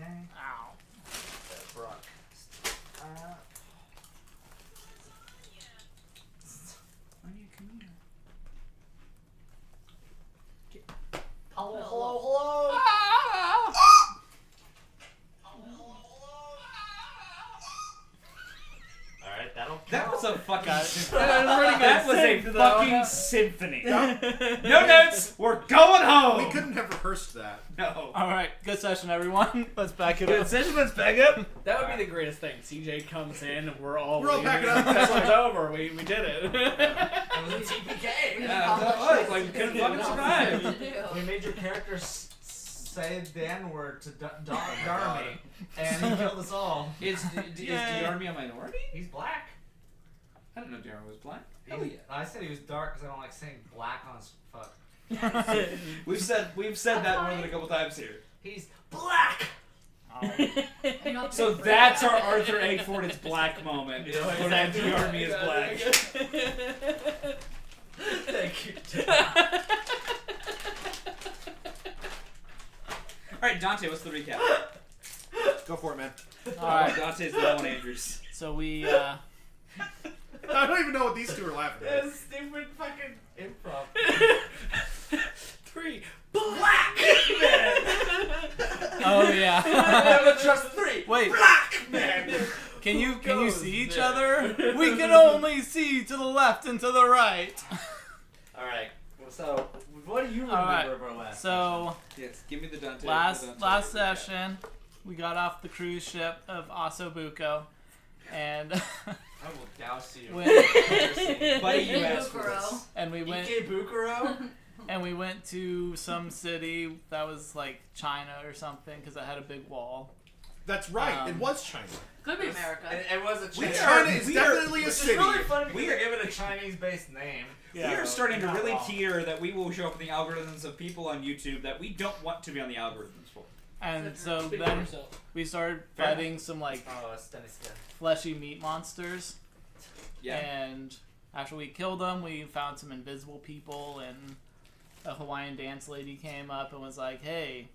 Ow. Brock. I need to come here. Hello. Alright, that'll count. That was a fucking That was a fucking symphony. no notes. We're going home. We couldn't have rehearsed that. No. All right, good session, everyone. Let's back it Good up. session. Let's back up. That would be the greatest thing. CJ comes in and we're all We're all leaving. packing up. Session's over. We did it. It was a TPK. That was like we couldn't fucking survive. We made your character say the N-word to Darmy, and he killed us all. Is D'Army a minority? He's black. I didn't know D'Army was black. I said he was dark because I don't like saying black on his fuck. We've said that more than a couple times here. He's black. So that's our Arthur Eggford is black moment. Is for that D'Army is black. Thank you. All right, Dante, what's the recap? Go for it, man. All right, Dante's the one Andrews. so we I don't even know what these two are laughing at. This stupid fucking improv. 3. Black man. oh yeah. Never trust 3. Wait, Black man. can you goes see each there? other? We can only see to the left and to the right. All right. So, what do you remember Alright, of our last? So Yes, give me the Dante. last the Dante last recap. session, we got off the cruise ship of Asobuco, and I will douse you. went, Buddy, you asked for Bukuro. this. and we went Ike Bukuro? and we went to some city that was like China or something because it had a big wall. That's right. It was China. Could be America. It was a We Chinese. China is we are- definitely a Which is city. really funny because they give it a Chinese-based name. We are starting to not really wrong. teeter that we will show up in the algorithms of people on YouTube that we don't want to be on the algorithms for. And so Speak for then yourself. we started Fair fighting some like Oh, that's Dennis. fleshy meat monsters. Yeah. And after we killed them, we found some invisible people, and a Hawaiian dance lady came up and was like, "Hey,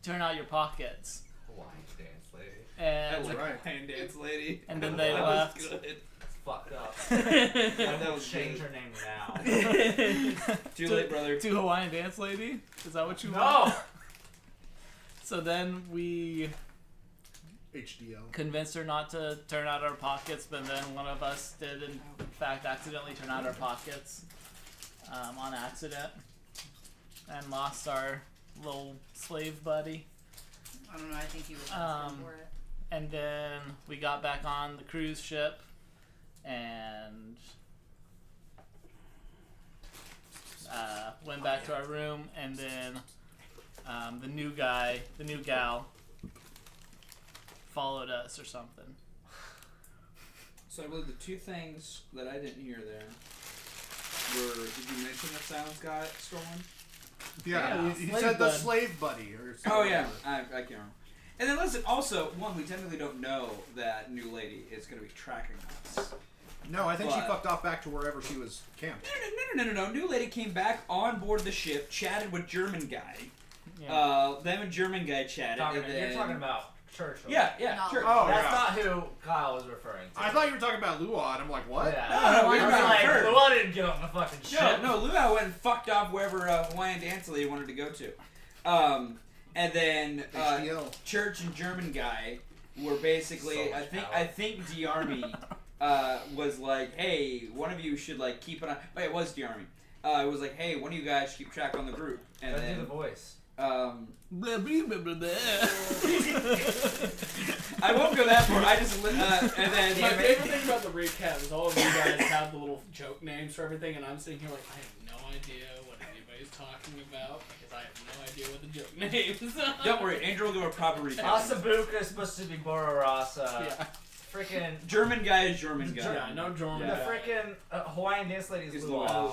turn out your pockets." Hawaiian dance lady. I And like right. Hand Dance Lady. And then they That left. was good. It's fucked up. That I will was change good. her name now. Too late, brother. To Hawaiian dance lady? Is that what you No! want? So then we HDL. convinced her not to turn out our pockets, but then one of us did in fact accidentally turn out our pockets on accident and lost our little slave buddy. I don't know. I think he was asking for it. And then we got back on the cruise ship and went back to our room, and then the new gal followed us or something. So I believe the two things that I didn't hear there were, did you mention that Silence got stolen? Yeah, he slave said the bud. slave buddy or something. Oh yeah, I can't remember. And then listen, also, one, we technically don't know that new lady is going to be tracking us. No, I think she But- fucked off back to wherever she was camped. No. New lady came back on board the ship, chatted with German guy. Yeah. Them and German guy chatted. and then, You're talking about Churchill. Yeah, No. sure. Oh, That's yeah. not who Kyle was referring to. I thought you were talking about Lua, and I'm like, what? Yeah. No, we I were was talking like, Kurt. Lua didn't get on the fucking ship. No, Luau went and fucked off wherever Hawaiian dance lady wanted to go to. And then HDL. Church and German guy were basically, So I much think power. D'Army was like, hey, one of you should like keep an eye. Wait, it was D'Army. It was like, hey, one of you guys should keep track on the group. And Gotta do then the voice. Blah, blah, blah, blah, blah. I won't go that far. I just and then My favorite thing about the recap is all of you guys have the little joke names for everything, and I'm sitting here like, I have no idea what anybody's talking about because I have no idea what the joke names are. don't worry, Andrew will give a proper recap. Asabuca is supposed to be Bororasa. Yeah. Freaking. German guy is German guy. Yeah, no German. The Yeah. freaking Hawaiian dance lady is Is Lua.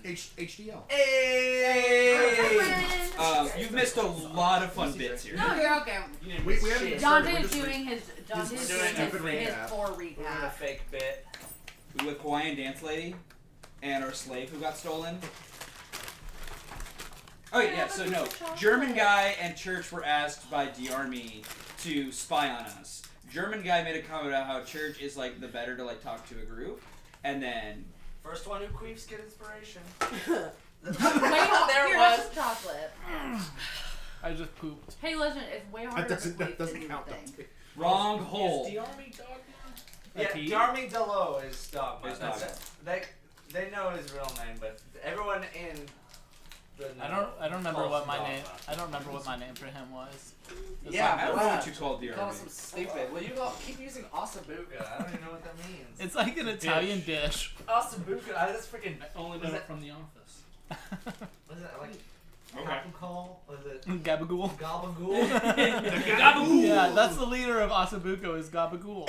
HDL. Hey! You've missed a lot of fun bits here. No, you're okay. We haven't even started. Dante We're is just doing his Dante's doing doing his, stupid his recap. poor We're doing a recap. fake bit. With Hawaiian dance lady and our slave who got stolen. Oh Can I yeah, have a so piece no, of chocolate? German guy and Church were asked by D-Army to spy on us. German guy made a comment about how Church is like the better to like talk to a group, and then First one who queefs get inspiration. There There Here, it have was. some chocolate. I just pooped. Hey, Legend, it's way harder That to doesn't queef than you count. think. wrong hole. Is D-Army dog now? Yeah, P? Darmy Delo is Dogma. Is That's Dogma. it. They know his real name, but everyone in the I don't remember calls what him my Dogma. name. I don't remember what my name for him was. It's Yeah, like- I don't know what you called You call D-Army. him stupid. Well, you keep using Asabuca. I don't even know what that means. It's like an Italian dish. Asabuca. That's freaking. I only Was know it- it from The Office. What is that like? Okay. Call? Was it Gabagool. Gabagool? Gabagool. Yeah, that's the leader of Asabuco is Gabagool.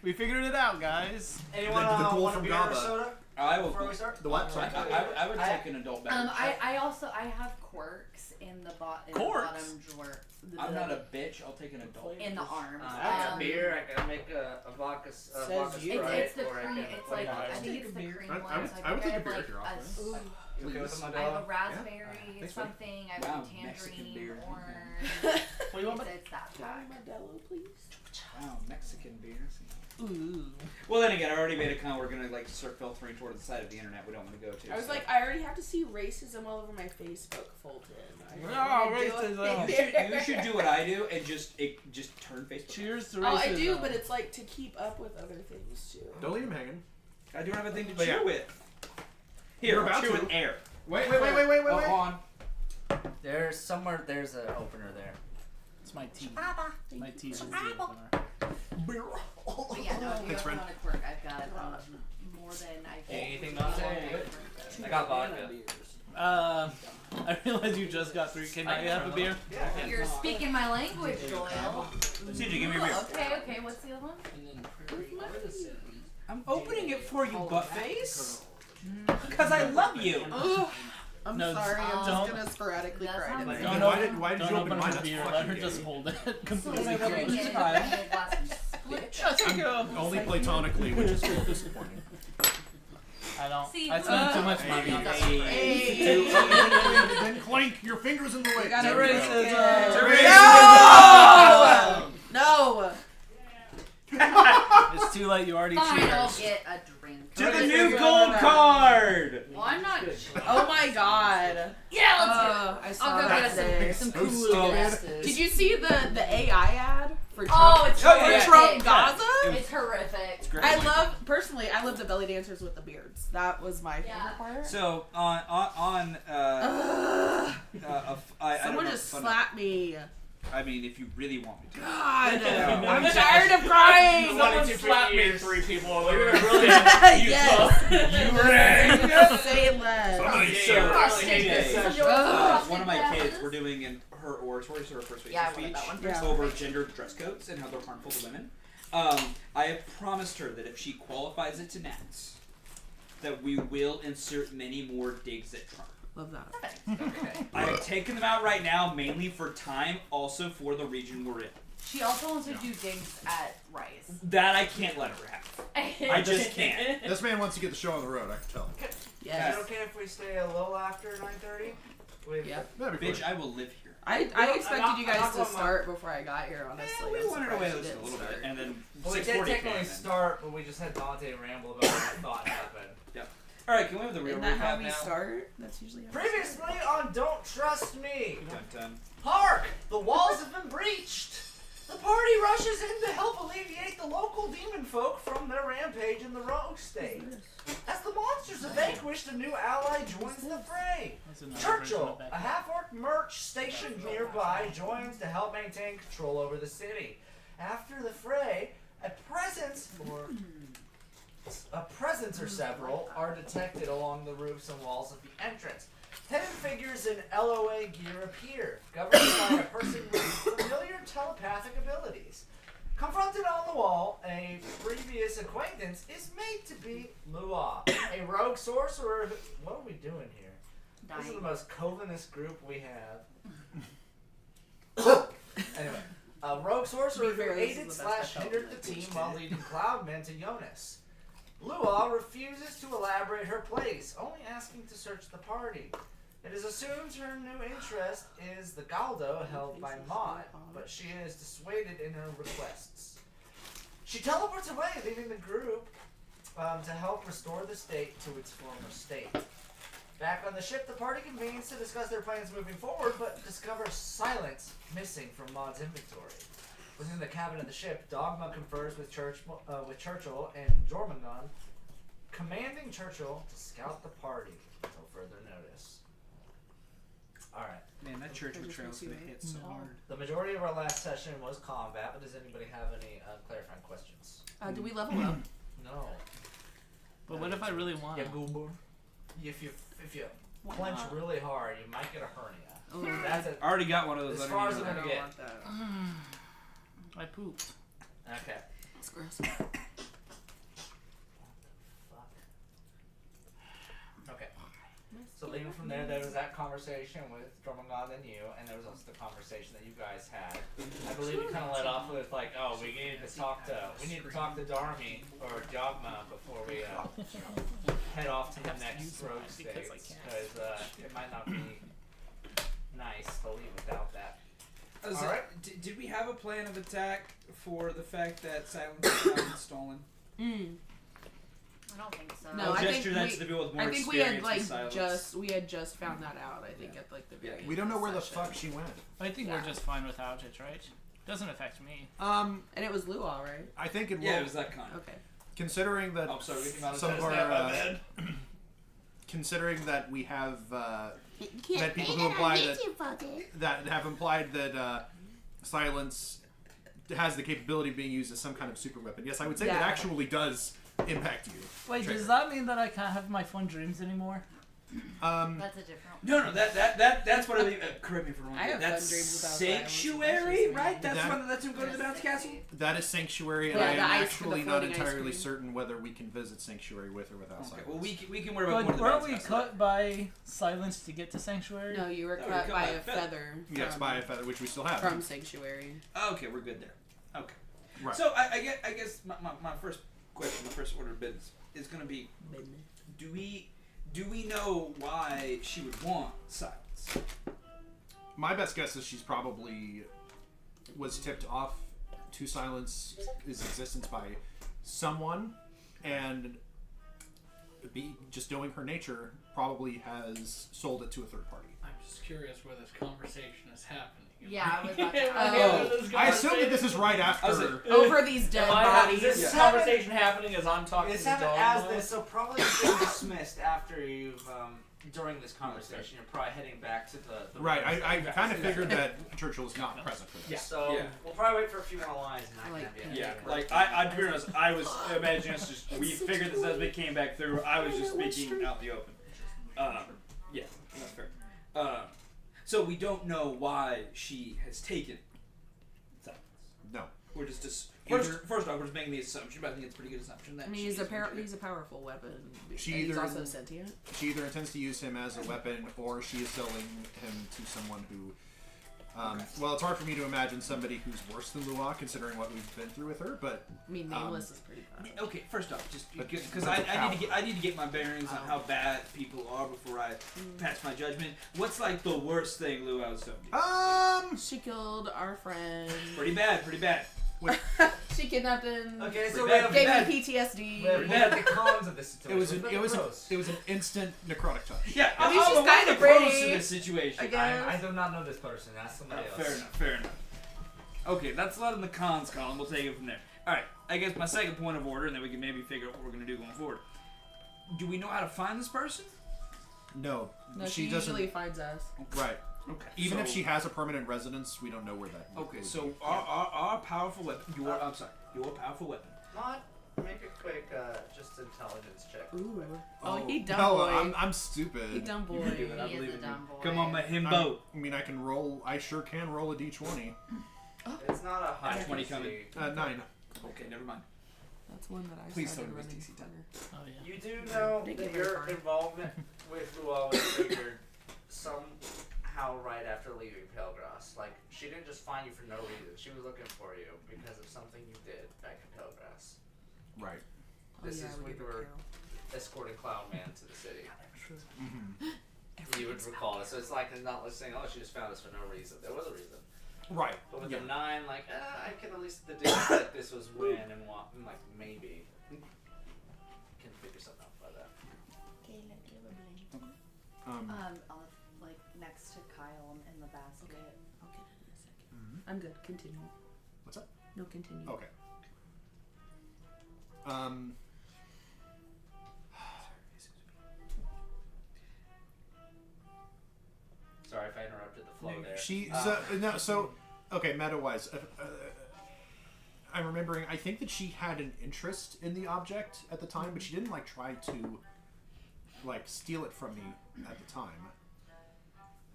We figured it out, guys. Anyone The goal want a from beer or Gaba. soda I will. before we start? The what? I, Sorry. I would take an adult beverage. I also have quirks in the Quirks? bottom drawer. I'm not a bitch. I'll take an adult. in the arm. I got beer. I can make a vodka. vodka you. Sprite, It's the or I cream. can It's like vodka. I think it's the cream I- one. I would- so I would think take a beer have if you're like offering. You okay with some I have Modelo? a raspberry, Thanks, something. I Wow, have Mexican tangerine, beer. orange. What do you want? It's that pack. Wow, Mexican beer. Ooh. Well, then again, I already made a comment. We're gonna like start filtering toward the side of the internet we don't want to go to. I was so. like, I already have to see racism all over my Facebook, Fulton. Oh, racism. you should do what I do and just turn Facebook. Cheers to racism. Oh, I do, but it's like to keep up with other things too. Don't leave him hanging. I don't have a thing to But chew yeah. with. Here, You're about chew to. with air. Wait. Oh, on. There's somewhere. There's an opener there. It's my tea. My tea is the opener. But yeah, no, if you Thanks, ever friend. want a quirk, I've got more than I can. Anything else? I got vodka. I realize you just got 3. Can I have a beer? Yeah. You're speaking my language, Doyle. CJ, give me a beer. Okay, what's the other one? And then prairie artisan. I'm opening it for you, buttface. Because I love you. Ugh. I'm No, sorry, I'm don't- just gonna sporadically That cry sounds tonight. like- Don't Why open, did- why did don't you open open her mine? That's beer. fucking Let her gay. just hold it So completely we're gonna closed. get it Fine. in a glass and split. Yeah, take a. Only platonically, which is disappointing. I don't. See, I spent too much money on this. Hey. Then clank, your fingers in the way. We gotta Teresa. drink it. Teresa. No! It's too late. You already Fine, I'll cheers. get a drink. To the new gold card. Well, I'm not. Oh my god. Yeah, I let's saw I'll go that get today. us some So cool stupid. glasses. Did you see the AI ad for Trump? Oh, it's Oh, for horrific. yeah. Trump Gaza? It's horrific. Great. I love the belly dancers with the beards. That was my favorite Yeah. part. So Ugh. I Someone don't know, just fun- slapped me. I mean, if you really want me to. God, Yeah. I'm tired of crying. Someone slapped me 3 people over. Yes. Say less. Somebody So, Ugh. one of my kids, we're doing in her oratory, so her persuasive Yeah, I wanted speech, that one. Yeah. over gender dress codes and how they're harmful to women. I have promised her that if she qualifies it to Nats, that we will insert many more digs at Trump. Love that. Okay. I have taken them out right now, mainly for time, also for the region we're in. She also wants to do digs at Rice. That I can't let her have. I just can't. This man wants to get the show on the road, I can tell. Is Yes. it okay if we stay a little after 9:30? Yeah. That'd be Bitch, cool. I will live here. I expected not- you I'm guys not to going start before I got here, honestly. we I'm wanted surprised away you just a didn't little bit, start. and then Well, we did 6:40 technically came. start, but we just had Dante ramble about what we thought happened. All right, can we have the real Isn't that how recap we now? start? That's usually how we Previously on Don't Trust Me. Dun, dun. Hark! The walls have been breached! The party rushes in to help alleviate the local demon folk from their rampage in the Rogue State. As the monsters are vanquished, a new ally joins the fray. That's another version Churchill, of a half-orc merch stationed nearby, joins to help maintain control over the city. After the fray, a presence or several are detected along the roofs and walls of the entrance. 10 figures in LOA gear appear, governed by a person with familiar telepathic abilities. Confronted on the wall, a previous acquaintance is made to be Lua, a rogue sorcerer who... What are we doing here? This is the Dying. most covenous group we have. Anyway, a rogue sorcerer To be who fair, this is aided the best slash I felt hindered the in team it. while leading Cloudmen to Jonas. Lua refuses to elaborate her place, only asking to search the party. It is assumed her new interest is the Galdo held by Maud, but she is dissuaded in her requests. She teleports away, leaving the group to help restore the state to its former state. Back on the ship, the party convenes to discuss their plans moving forward, but discovers Silence missing from Maud's inventory. Within the cabin of the ship, Dogma confers with Churchill and Jormungand, commanding Churchill to scout the party until further notice. Alright. Man, that church betrayal's gonna hit so hard. The majority of our last session was combat, but does anybody have any clarifying questions? Do we level up? No. But what if I really want? Yeah, Goober. If you clench really hard, you might get a hernia. Ooh, That's it. I already got one of those As far as underneath. I'm I gonna don't get. want that. I pooped. Okay. It's gross. Fuck. Okay. So leaving from there was that conversation with Jormungand and you, and there was also the conversation that you guys had. I believe you kind of led off with like, oh, we need to talk to Darmy or Dogma before we head off to the next road state, because it might not be nice to leave without that. Alright. Did we have a plan of attack for the fact that Silence was not stolen? I don't think so. No, A I think gesture that's we- to people with more I think we had experience like in Silence. we had just found that out. I think at like the very Yeah. We don't know where the session. fuck she went. I think Yeah. we're just fine without it, right? Doesn't affect me. And it was Luau, right? I think it will. Yeah, it was that kind. Okay. Considering that Oh, sorry, we came out of some of tennis our, now, my bad. considering that we have met people who imply that have implied that Silence has the capability of being used as some kind of super weapon. Yes, I would say that Yeah. actually does impact you. Wait, Trigger. does that mean that I can't have my fun dreams anymore? That's a different. No, that's what I mean. Correct me if I'm wrong. I have That's fun dreams about Sanctuary, Silence, right? That's That- one that's him going to the bounce castle. That is Sanctuary, and Yeah, I the am ice- actually the not floating ice entirely cream. certain whether we can visit Sanctuary with or without Okay, Silence. well we can worry about But going to the weren't bounce we castle. cut by Silence to get to Sanctuary? No, you were No, cut by a feather. Yes, from, by a feather, which we still have. from Sanctuary. Okay, we're good there. Okay. Right. So I guess my first question, my first order of business is going to be: Do we know why she would want Silence? My best guess is she's probably was tipped off to Silence's existence by someone, and just knowing her nature, probably has sold it to a third party. I'm just curious where this conversation is happening. Yeah, I was about to Oh. I assume that this is right after. Over these dead bodies. this conversation happening as I'm talking It's to happened Dogma? as this, so probably it's been dismissed after you've during this conversation. You're probably heading back to the Right, I kind of figured that Churchill was not present for this. So Yeah. we'll probably wait for a few more lines and I Like, can have you. Yeah, like I to be honest, I was imagining us just we figured this as we came back through. I was just speaking out the open. Yeah, that's fair. So we don't know why she has taken Silence. No. We're just Either- first off, we're just making the assumption, but I think it's a pretty good assumption that And she he's is a going to- he's a powerful weapon. She And he's either- also sentient. She either intends to use him as a weapon, or she is selling him to someone who. Well, it's hard for me to imagine somebody who's worse than Luau, considering what we've been through with her. But I mean, Nameless is pretty powerful. Okay, first off, just But- because but I need to get my bearings on how bad people are before I pass my judgment. What's like the worst thing Luau's done? to you? She killed our friend. Pretty bad. She kidnapped him. Okay, so Pretty we bad. have, Gave bad. me PTSD. we have bad. the cons of this it situation. was an But it was the a, pros. it was an instant necrotic touch. Yeah, I mean, she's what are kinda the pros pretty, to this situation? I guess. I do not know this person. Ask somebody else. Fair enough. Okay, that's a lot in the cons column. We'll take it from there. Alright, I guess my second point of order, and then we can maybe figure out what we're going to do going forward. Do we know how to find this person? No, No, she doesn't. usually finds us. Right. Okay. Even if so- she has a permanent residence, we don't know where that. Okay, would so be. our powerful weapon. Your powerful weapon. Not make a quick just intelligence check. Ooh. Oh, he dumb no, boy. I'm stupid. He dumb You boy. can do it. I He is believe a in you. dumb boy. Come on, my himbo. I mean, I can roll. I sure can roll a d20. It's not a high 20 DC. coming. 9. Okay, never mind. That's one that I Please started tell me running it's DC 10. for. Oh yeah. You do know Thank that you very your much. involvement with Luau was triggered somehow right after leaving Palegrass. Like, she didn't just find you for no reason. She was looking for you because of something you did back in Palegrass. Right. Oh, This yeah, is I would when give you her were Carol. escorting Cloud Man to the city. Mm-hmm. you would recall it. So it's like not like saying, "Oh, she just found us for no reason." There was a reason. Right. But with Yeah. the 9, like, I can at least deduce that this was when and what, and like maybe can figure something out by that. Like next to Kyle in the basket. I'll get it in a second. I'm good. Continue. What's up? No, continue. Okay. Sorry if I interrupted the flow there. Okay, meta-wise, I'm remembering. I think that she had an interest in the object at the time, but she didn't like try to like steal it from me at the time.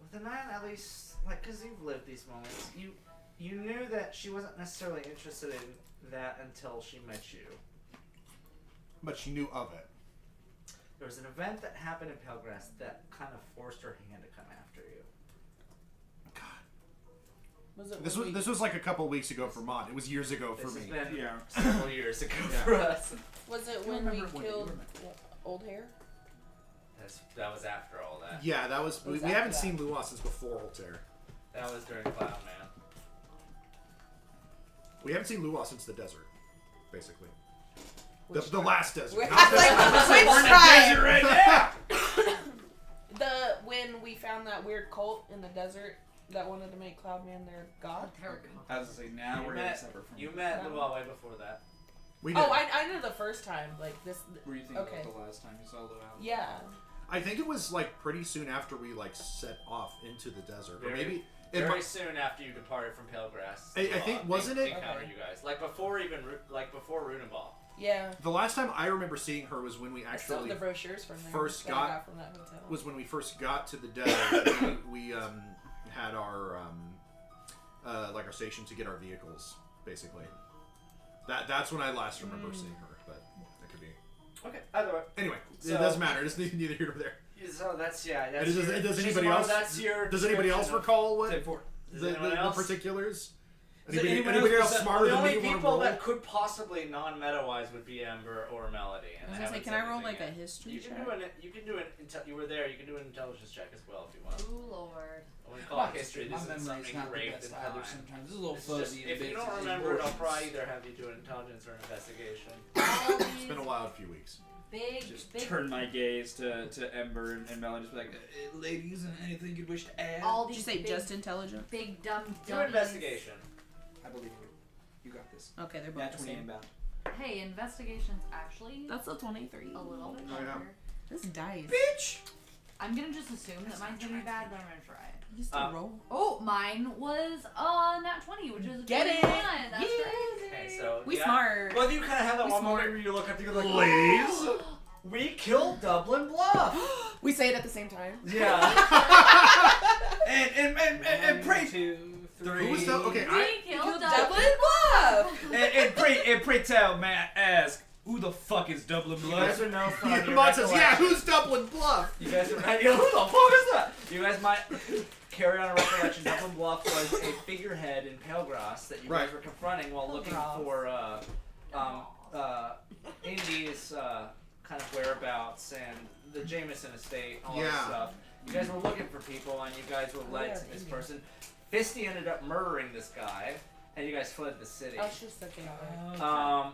With the 9, at least, like, because you've lived these moments, you knew that she wasn't necessarily interested in that until she met you. But she knew of it. There was an event that happened in Pelgrass that kind of forced her hand to come after you. Was it This was like a couple weeks ago for Mod. It was years ago for This me. has been Yeah. several years ago Yeah. for us. Was it You when we remember when you killed remember. Old Hair? That was after all that. Yeah, that was. We Was haven't after seen Luas since before Altair. That was during Cloud Man. We haven't seen Luas since the desert, basically. Which The last desert. We're Not like, the- which We're in the tribe? desert right now. When we found that weird cult in the desert that wanted to make Cloudman their god. I was gonna say now we're getting separate from. You met Luau way before that. We did. Oh, I know the first time. Like this. Were you thinking Okay. about the last time you saw Luau? Yeah. I think it was like pretty soon after we like set off into the desert, or Very- maybe it Very might. soon after you departed from Palegrass. I think- wasn't it- encounter you guys like before before Runenball. Yeah. The last time I remember seeing her was when we I still have actually the brochures from there. first that I got from that hotel. was when we first got to the desert. we had our like our station to get our vehicles, basically. That's when I last remember seeing her, but that could be. Okay. Either way. Anyway, So- it doesn't matter. It's neither here nor there. So that's That's Does your, anybody else? That's your. Does anybody else description of- recall what Step 4. Does the anyone else? particulars? Does anyone Anybody else- else smarter The than only me want to people roll? that could possibly non-meta-wise would be Ember or Melody. And I was they gonna say, haven't can said I roll anything like a yet. history You can check? do an. You can do an. You were there. You can do an intelligence check as well if you want. Ooh, Lord. I wouldn't call it history. This My is memory's something not the engraved best in either time. sometimes. It's a little It's just, fuzzy. in if you bits don't and remember it, I'll portions. probably either have you do an intelligence or an investigation. All It's these been a while, a few weeks. big, Just big, turn my gaze to Ember and Melody, just be like, ladies, anything you'd wish to add? all Did these you say big, just intelligent? big dumb Do dummies. investigation. I believe you. You got this. Okay, they're both Nat the 20 same. inbound. Hey, investigation's actually That's a 23. a little bit Oh, yeah. harder. This dice. Bitch! I'm gonna just assume that mine's gonna be bad, but I'm gonna try it. You still roll. Oh, mine was nat 20, which is Get it! 21. That's Yeah. crazy. Okay, so We yeah. smart. Well, you kind of have that We one smart. moment where you look up, you go like, Ladies. we killed Dublin Bluff. We say it at the same time. Yeah. And pray 2, 3. Who was the? Okay, We killed Dublin. Bluff. and pray tell Matt ask who the fuck is Dublin You guys Blood? would know from Yeah, your Mod says, yeah, recollection. who's Dublin Bluff? You guys would know, who the fuck is that? You guys might carry on a recollection. Dublin Bluff was a figurehead in Palegrass that you guys Right. were confronting while looking Palegrass. for Indy's kind of whereabouts and the Jameson estate, all that Yeah. stuff. You guys were looking for people, and you guys were led yeah, to this Indy. person. Fisty ended up murdering this guy, and you guys fled the city. I was just thinking of it.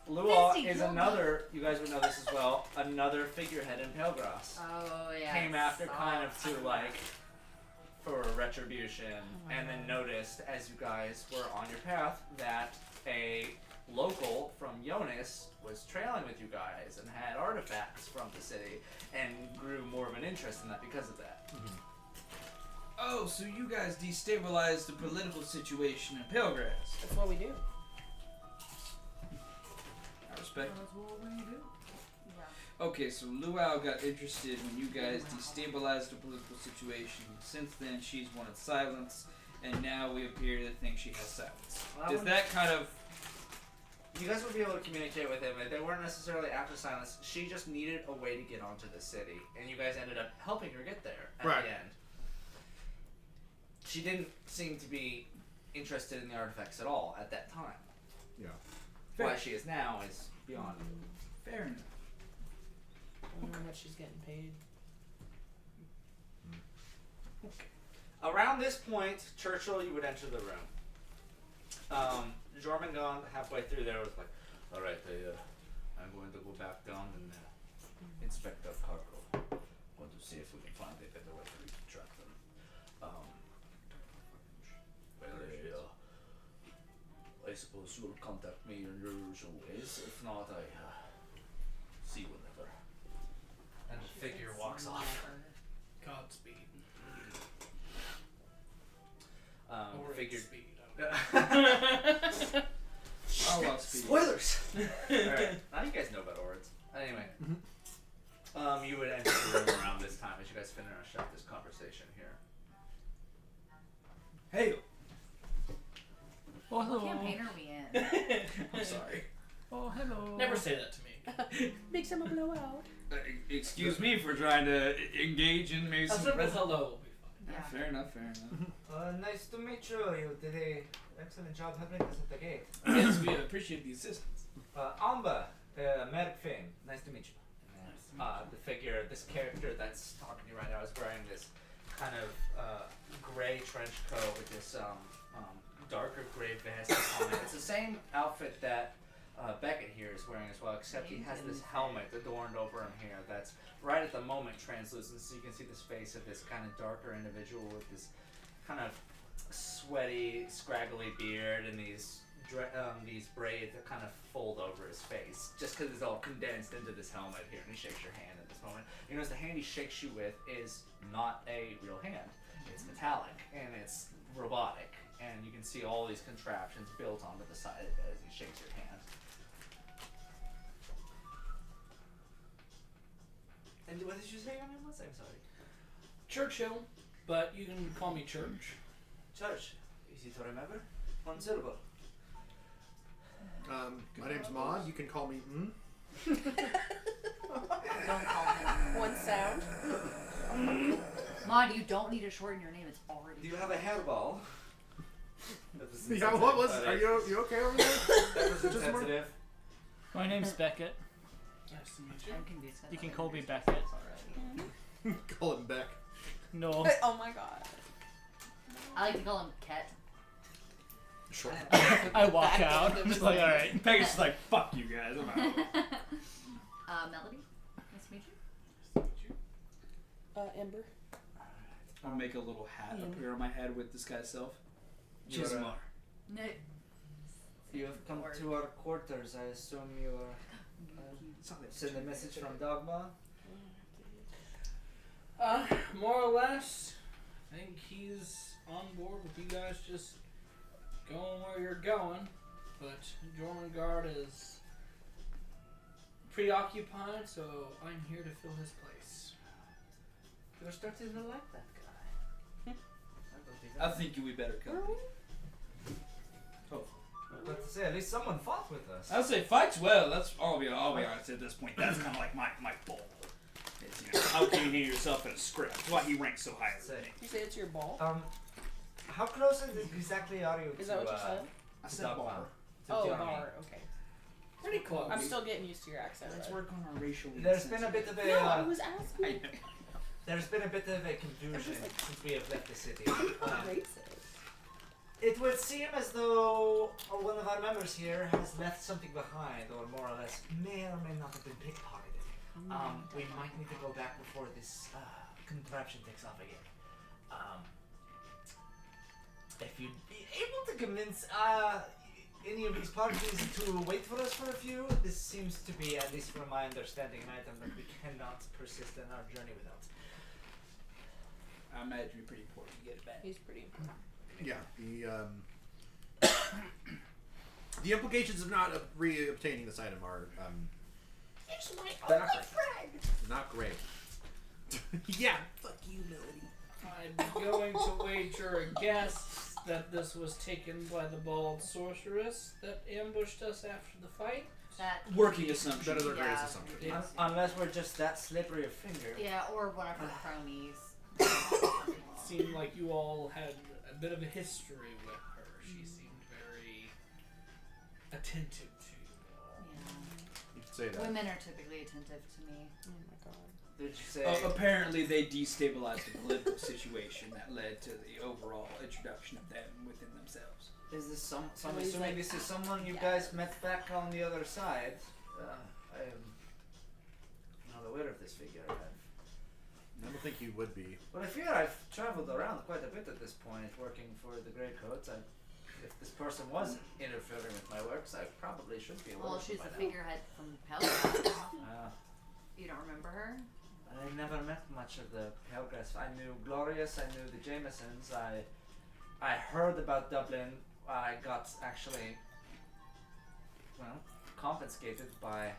Luau Fisty is killed another. You guys would know this as well. Another figurehead in Palegrass. Oh, yeah. Came after kind of to Soft. like for retribution, and then noticed as you guys were on your path that a local from Jonas was trailing with you guys and had artifacts from the city, and grew more of an interest in that because of that. Oh, so you guys destabilized the political situation in Palegrass. That's what we do. I respect. Yeah. Okay, so Luau got interested when you guys destabilized the political situation. Since then, she's wanted silence, and now we appear to think she has silence. Well, I Does wouldn't- that kind of... You guys would be able to communicate with him. They weren't necessarily after silence. She just needed a way to get onto the city, and you guys ended up helping her get there at Right. the end. She didn't seem to be interested in the artifacts at all at that time. Yeah. Why she is now is beyond. Fair enough. I wonder how much she's getting paid. Around this point, Churchill, you would enter the room. Jormungand, halfway through there, was like, all right, I'm going to go back down and inspect our cargo. Want to see if we can find a better way to track them. I suppose you'll contact me in your usual ways. If not, see you whenever. And the figure walks off. Godspeed. Or Figured. speed. Oh, well, speed. Spoilers! Alright, now you guys know about Ords. Anyway. You would enter the room around this time as you guys finish up this conversation here. Hey. Oh, What hello. campaign are we in? I'm sorry. Oh, hello. Never say that to me. Makes him a blowout. Excuse me for trying to engage in maybe A some. simple hello will be fine. Yeah. Fair enough. Fair enough. Nice to meet you. You did an excellent job helping us at the gate. Yes, we appreciate the assistance. Amba, Merrick Fane. Nice to meet you. The figure, this character that's talking to you right now is wearing this kind of gray trench coat with this darker gray vest on it. It's the same outfit that Beckett here is wearing as well, except he has this helmet adorned over him here that's right at the moment translucent, so you can see this face of this kind of darker individual with this kind of sweaty, scraggly beard and these braids that kind of fold over his face, just because it's all condensed into this helmet here. And he shakes your hand at this moment. You notice the hand he shakes you with is not a real hand. It's metallic and it's robotic, and you can see all these contraptions built onto the side of it as he shakes your hand. And what did you say your name was? I'm sorry. Churchill, but you can call me Church. Church. Easy to remember. One syllable. My name's Maud. You can call me Don't call him. One sound. Mod, you don't need to shorten your name. It's already. Do you have a hairball? Yeah, what was? Are you okay over there? That was Just more- insensitive. My name's Beckett. Nice to meet you. I'm confused. You can call me Beckett. Call him Beck. No. Oh my god. I like to call him Ket. Sure. I walk out. I'm just like, all right. Peggy's just like, fuck you guys. I'm out. Melody. Nice to meet you. Ember. I'll make a little hat appear on my head with this guy's self. You're, Chismar. No. You have come to our quarters. I assume you are send a message from Dogma. More or less. I think he's on board with you guys just going where you're going, but Jormungand is preoccupied, so I'm here to fill his place. You're starting to like that guy. I think you would better come. But to say, at least someone fought with us. I would say fights well. That's I'll be honest at this point. That's kind of like my ball. It's, you know, how can you hear yourself in a script? That's why he ranks so high. Say, You say it's your ball? how close exactly are you Is to that what you said? I said Dogma? bar. To Oh, Johnny? bar. Okay. Pretty close. I'm still getting used to your accent. Let's but- work on our racial. There's been a bit of a No, I was asking. there's been a bit of a confusion since we have left the city. Racist. It would seem as though one of our members here has left something behind, or more or less may or may not have been pickpocketed. We might need to go back before this contraption takes off again. If you'd be able to convince any of these parties to wait for us for a few, this seems to be, at least from my understanding, an item that we cannot persist in our journey without. I imagine it'd be pretty important to get it back. He's pretty important. Yeah. The implications of not re-obtaining this item are They're not great. not great. Yeah. Fuck you, Melody. I'm going to wager a guess that this was taken by the bald sorceress that ambushed us after the fight. That. Working assumption. That is our Yeah. greatest assumption. Yes. Unless we're just that slippery of finger. Yeah, or one of her cronies. It seemed like you all had a bit of a history with her. She seemed very attentive to you all. Yeah. You could say that. Women are typically attentive to me. Oh my god. Did you say? Apparently, they destabilized the political situation that led to the overall introduction of them within themselves. Is this I'm he's assuming like, this is someone you yeah. guys met back on the other side. I am not aware of this figure. I don't think you would be. But I fear I've traveled around quite a bit at this point, working for the Greycoats. If this person was interfering with my works, I probably should be aware Well, of she's by the now. figurehead from Pelgrass. Uh, You don't remember her? I never met much of the Pelgrass. I knew Glorious, I knew the Jamesons, I heard about Dublin. I got actually, confiscated by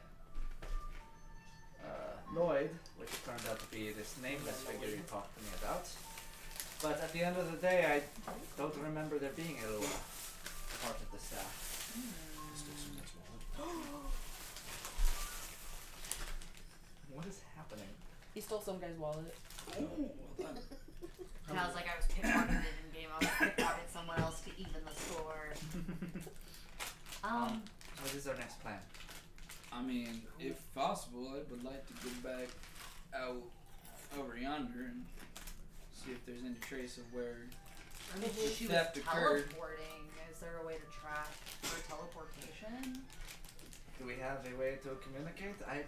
Lloyd, which turned out to be this nameless figure you talked to me about. But at the end of the day, I don't remember there being a part of the staff. What is happening? He stole some guy's wallet. And I was like, I was pickpocketed in game. I was pickpocketed someone else to even the score. What is our next plan? I mean, if possible, I would like to go back out over yonder and see if there's any trace of where I mean, she was theft occurred. teleporting. Is there a way to track her teleportation? Do we have a way to communicate? I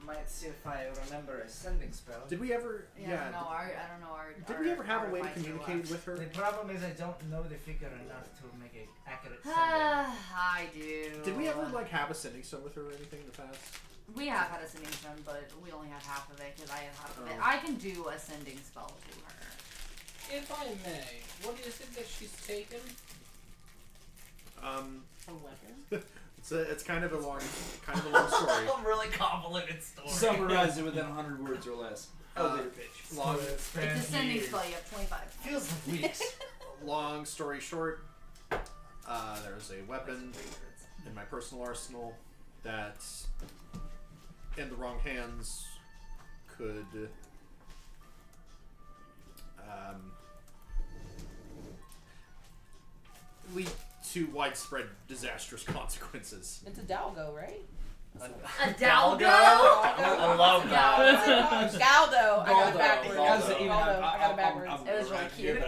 might see if I remember a sending spell. Did we ever? I don't know. I don't know. Did we ever have a way to communicate with her? The problem is I don't know the figure enough to make an accurate sending. I do. Did we ever have a sending stone with her or anything in the past? We have had a sending stone, but we only have half of it because I have half of it. Oh. I can do a sending spell to her. If I may, what is it that she's taken? A weapon? It's kind of a long story. A really convoluted story. Summarize it within 100 words or less. Elevator pitch. Long, It's a sending spell. You have 25. Feels like weeks. long story short, there's a weapon in my personal arsenal that, in the wrong hands, could lead to widespread disastrous consequences. It's a Dalgo, right? A Dalgo? I love that. Galdo. I got it backwards. Galdo. Galdo. I got it backwards. It was really cute.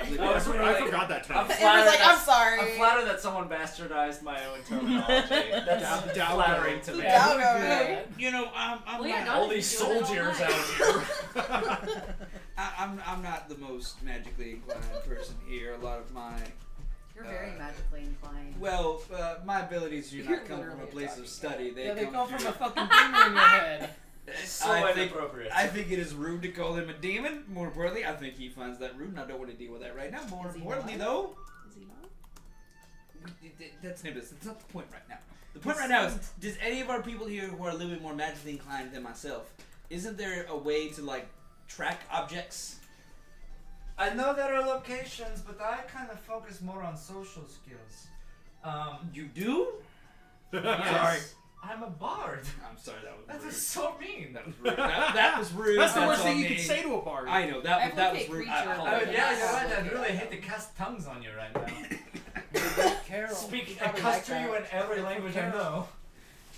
I forgot that I'm time. It was like, I'm sorry. I'm flattered that someone bastardized my own terminology. That's Dalgo. flattering to me. Dalgo, right? You know, I'm Well, yeah, not no, All you these do it all soldiers night. out here. I'm not the most magically inclined person here. A lot of my You're very magically inclined. my abilities do You're not come from literally a place talking of study. Yeah, they come from through- a fucking demon in your head. So I think- inappropriate. I think it is rude to call him a demon. More importantly, I think he finds that rude, and I don't want to deal with that right now. More Is he importantly, not? though, Is he not? that's not the point right now. The point right now is, does any of our people here who are a little bit more magically inclined than myself, isn't there a way to like track objects? I know there are locations, but I kind of focus more on social skills. You do? Yes. I'm a bard. I'm sorry, that was That rude. is so mean. That was rude. That was rude. That's the worst on thing you me. could say to a bard. I know that was Advocate rude. creature. I Oh, apologize. yeah, you're Yeah. right. I'd really hate to cast tongues on you right now. Carol. Speaking, I Probably cuss like to you that. in every language I know.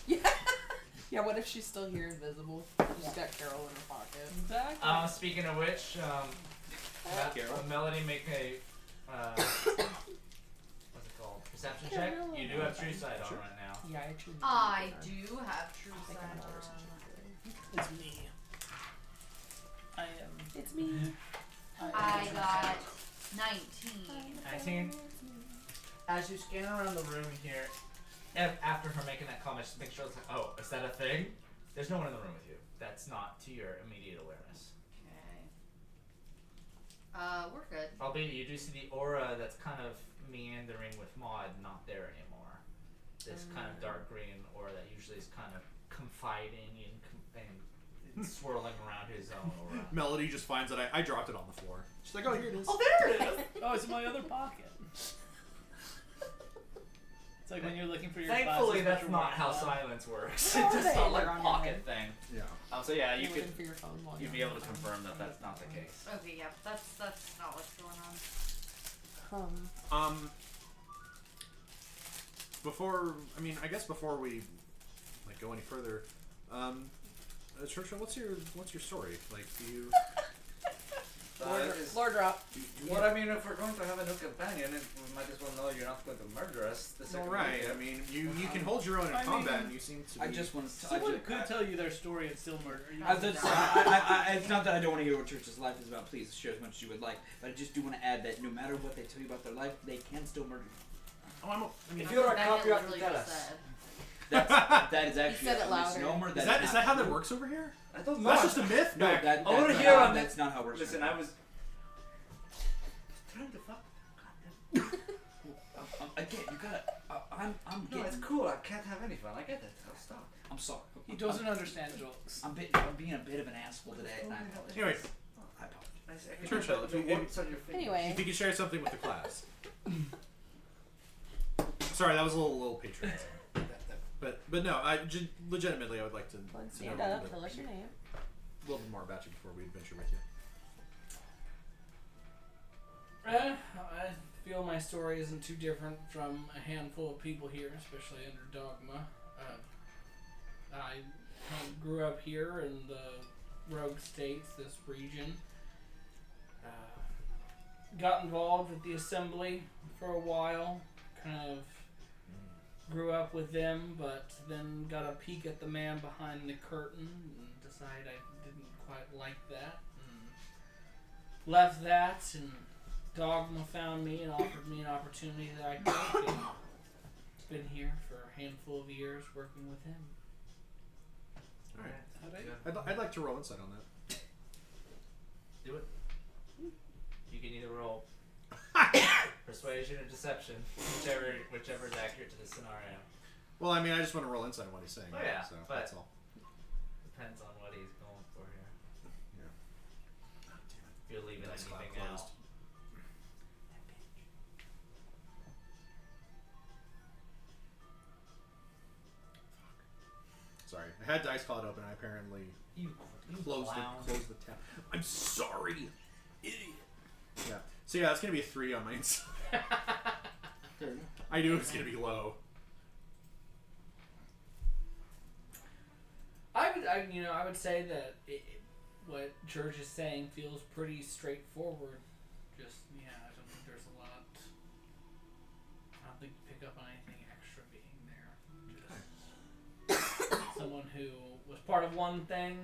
Yeah. Yeah, what if she's still here invisible? She's got Carol in her pocket. Exactly. Speaking of which, Carol. Melody, make a what's it called? Perception check. You do have true sight on right now. Yeah, I actually. I do have true I think sight I'm a on. person. It's me. I am. It's me. I got 19. 19. As you scan around the room here, after her making that comment, just make sure it's like, oh, is that a thing? There's no one in the room with you. That's not to your immediate awareness. Okay. We're good. Albeit you do see the aura that's kind of meandering with Maud not there anymore. This kind of dark green aura that usually is kind of confiding and swirling around his own aura. Melody just finds that I dropped it on the floor. She's like, oh, here it is. Oh, there it is! Oh, it's in my other pocket. It's like when you're looking for your Thankfully, glasses, but that's you're not wearing how them. silence works. Oh, It's just they- a like they're on your pocket head. thing. Yeah. So yeah, you You're could looking for your phone while you'd you're be able on to the phone. confirm that that's not the case. Okay, yeah, that's not what's going on. Before, I guess before we like go any further, Churchill, what's your story? Like, do you? Is- Floor drop. Well, I mean, if we're going to have a new companion, we might as well know you're not going to murder us. The All second right. we I get- mean, you can hold your own in I combat, mean, and you seem to. Be... I just want to. Someone could tell you their story and still murder you. It's not that I don't want to hear what Church's life is about. Please share as much as you would like. But I just do want to add that no matter what they tell you about their life, they can still murder you. Oh, I mean, If you're a That cop, you have to literally tell just us. said. That is actually said it a louder. misnomer. is that how that works over here? I don't know. That's just a myth. No, Back. that, I wanna that's hear not- on that's not how it works. Listen, I was trying to fuck. Again, you gotta. I'm No, getting. it's cool. I can't have any fun. I get it. I'll stop. I'm sorry. He doesn't understand jokes. I'm being a bit of an asshole today, and I apologize. Anyway, I apologize. Churchill, if you- What's on your finger? Anyway. if you could share something with the class. Sorry, that was a little patronizing. But no, legitimately, I would like to Let's know stand a little up. bit, Tell us your name. a little bit more about you before we adventure with you. I feel my story isn't too different from a handful of people here, especially under Dogma. I grew up here in the Rogue States, this region. Got involved with the Assembly for a while, kind of grew up with them, but then got a peek at the man behind the curtain and decided I didn't quite like that. And left that, and Dogma found me and offered me an opportunity that I took, and been here for a handful of years working with him. All right. Yeah. I'd like to roll insight on that. Do it. You can either roll persuasion or deception, whichever is accurate to the scenario. Well, I mean, I just want to roll insight on what he's saying. Oh, yeah, so but- that's all. Depends on what he's going for here. Yeah. Oh, damn it. If you're leaving Dice cloud anything out. closed. Sorry, I had Dice Cloud open. I apparently You closed clown. the tab. I'm sorry, idiot. Yeah. So yeah, it's gonna be a 3 on my insight. I knew it was gonna be low. I would say that what Church is saying feels pretty straightforward. Just, I don't think there's a lot. I don't think you pick up on anything extra being there. Just someone who was part of one thing,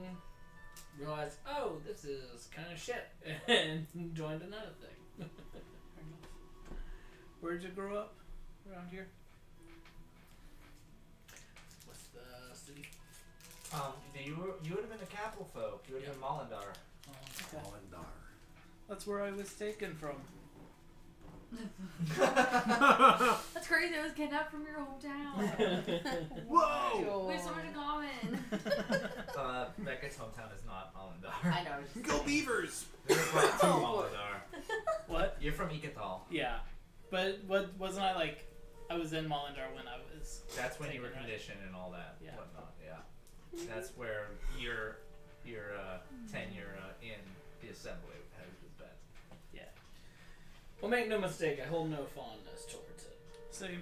realized, oh, this is kind of shit, and joined another thing. Where'd you grow up? Around here? What's the city? You would have been a capital folk. You would have been Molindar. Molindar. That's where I was taken from. That's crazy. I was kidnapped from your hometown. Whoa! We have so much in common. Becca's hometown is not Molindar. I know. I was just Go saying. Beavers! You're from Molindar. What? You're from Ikatal. Yeah. But wasn't I like, I was in Molindar when I was. That's when you were taken, right? conditioned and all that. Yeah. Whatnot. Yeah. That's where your tenure in the assembly has been. Yeah. Well, make no mistake, I hold no fondness towards it. Same.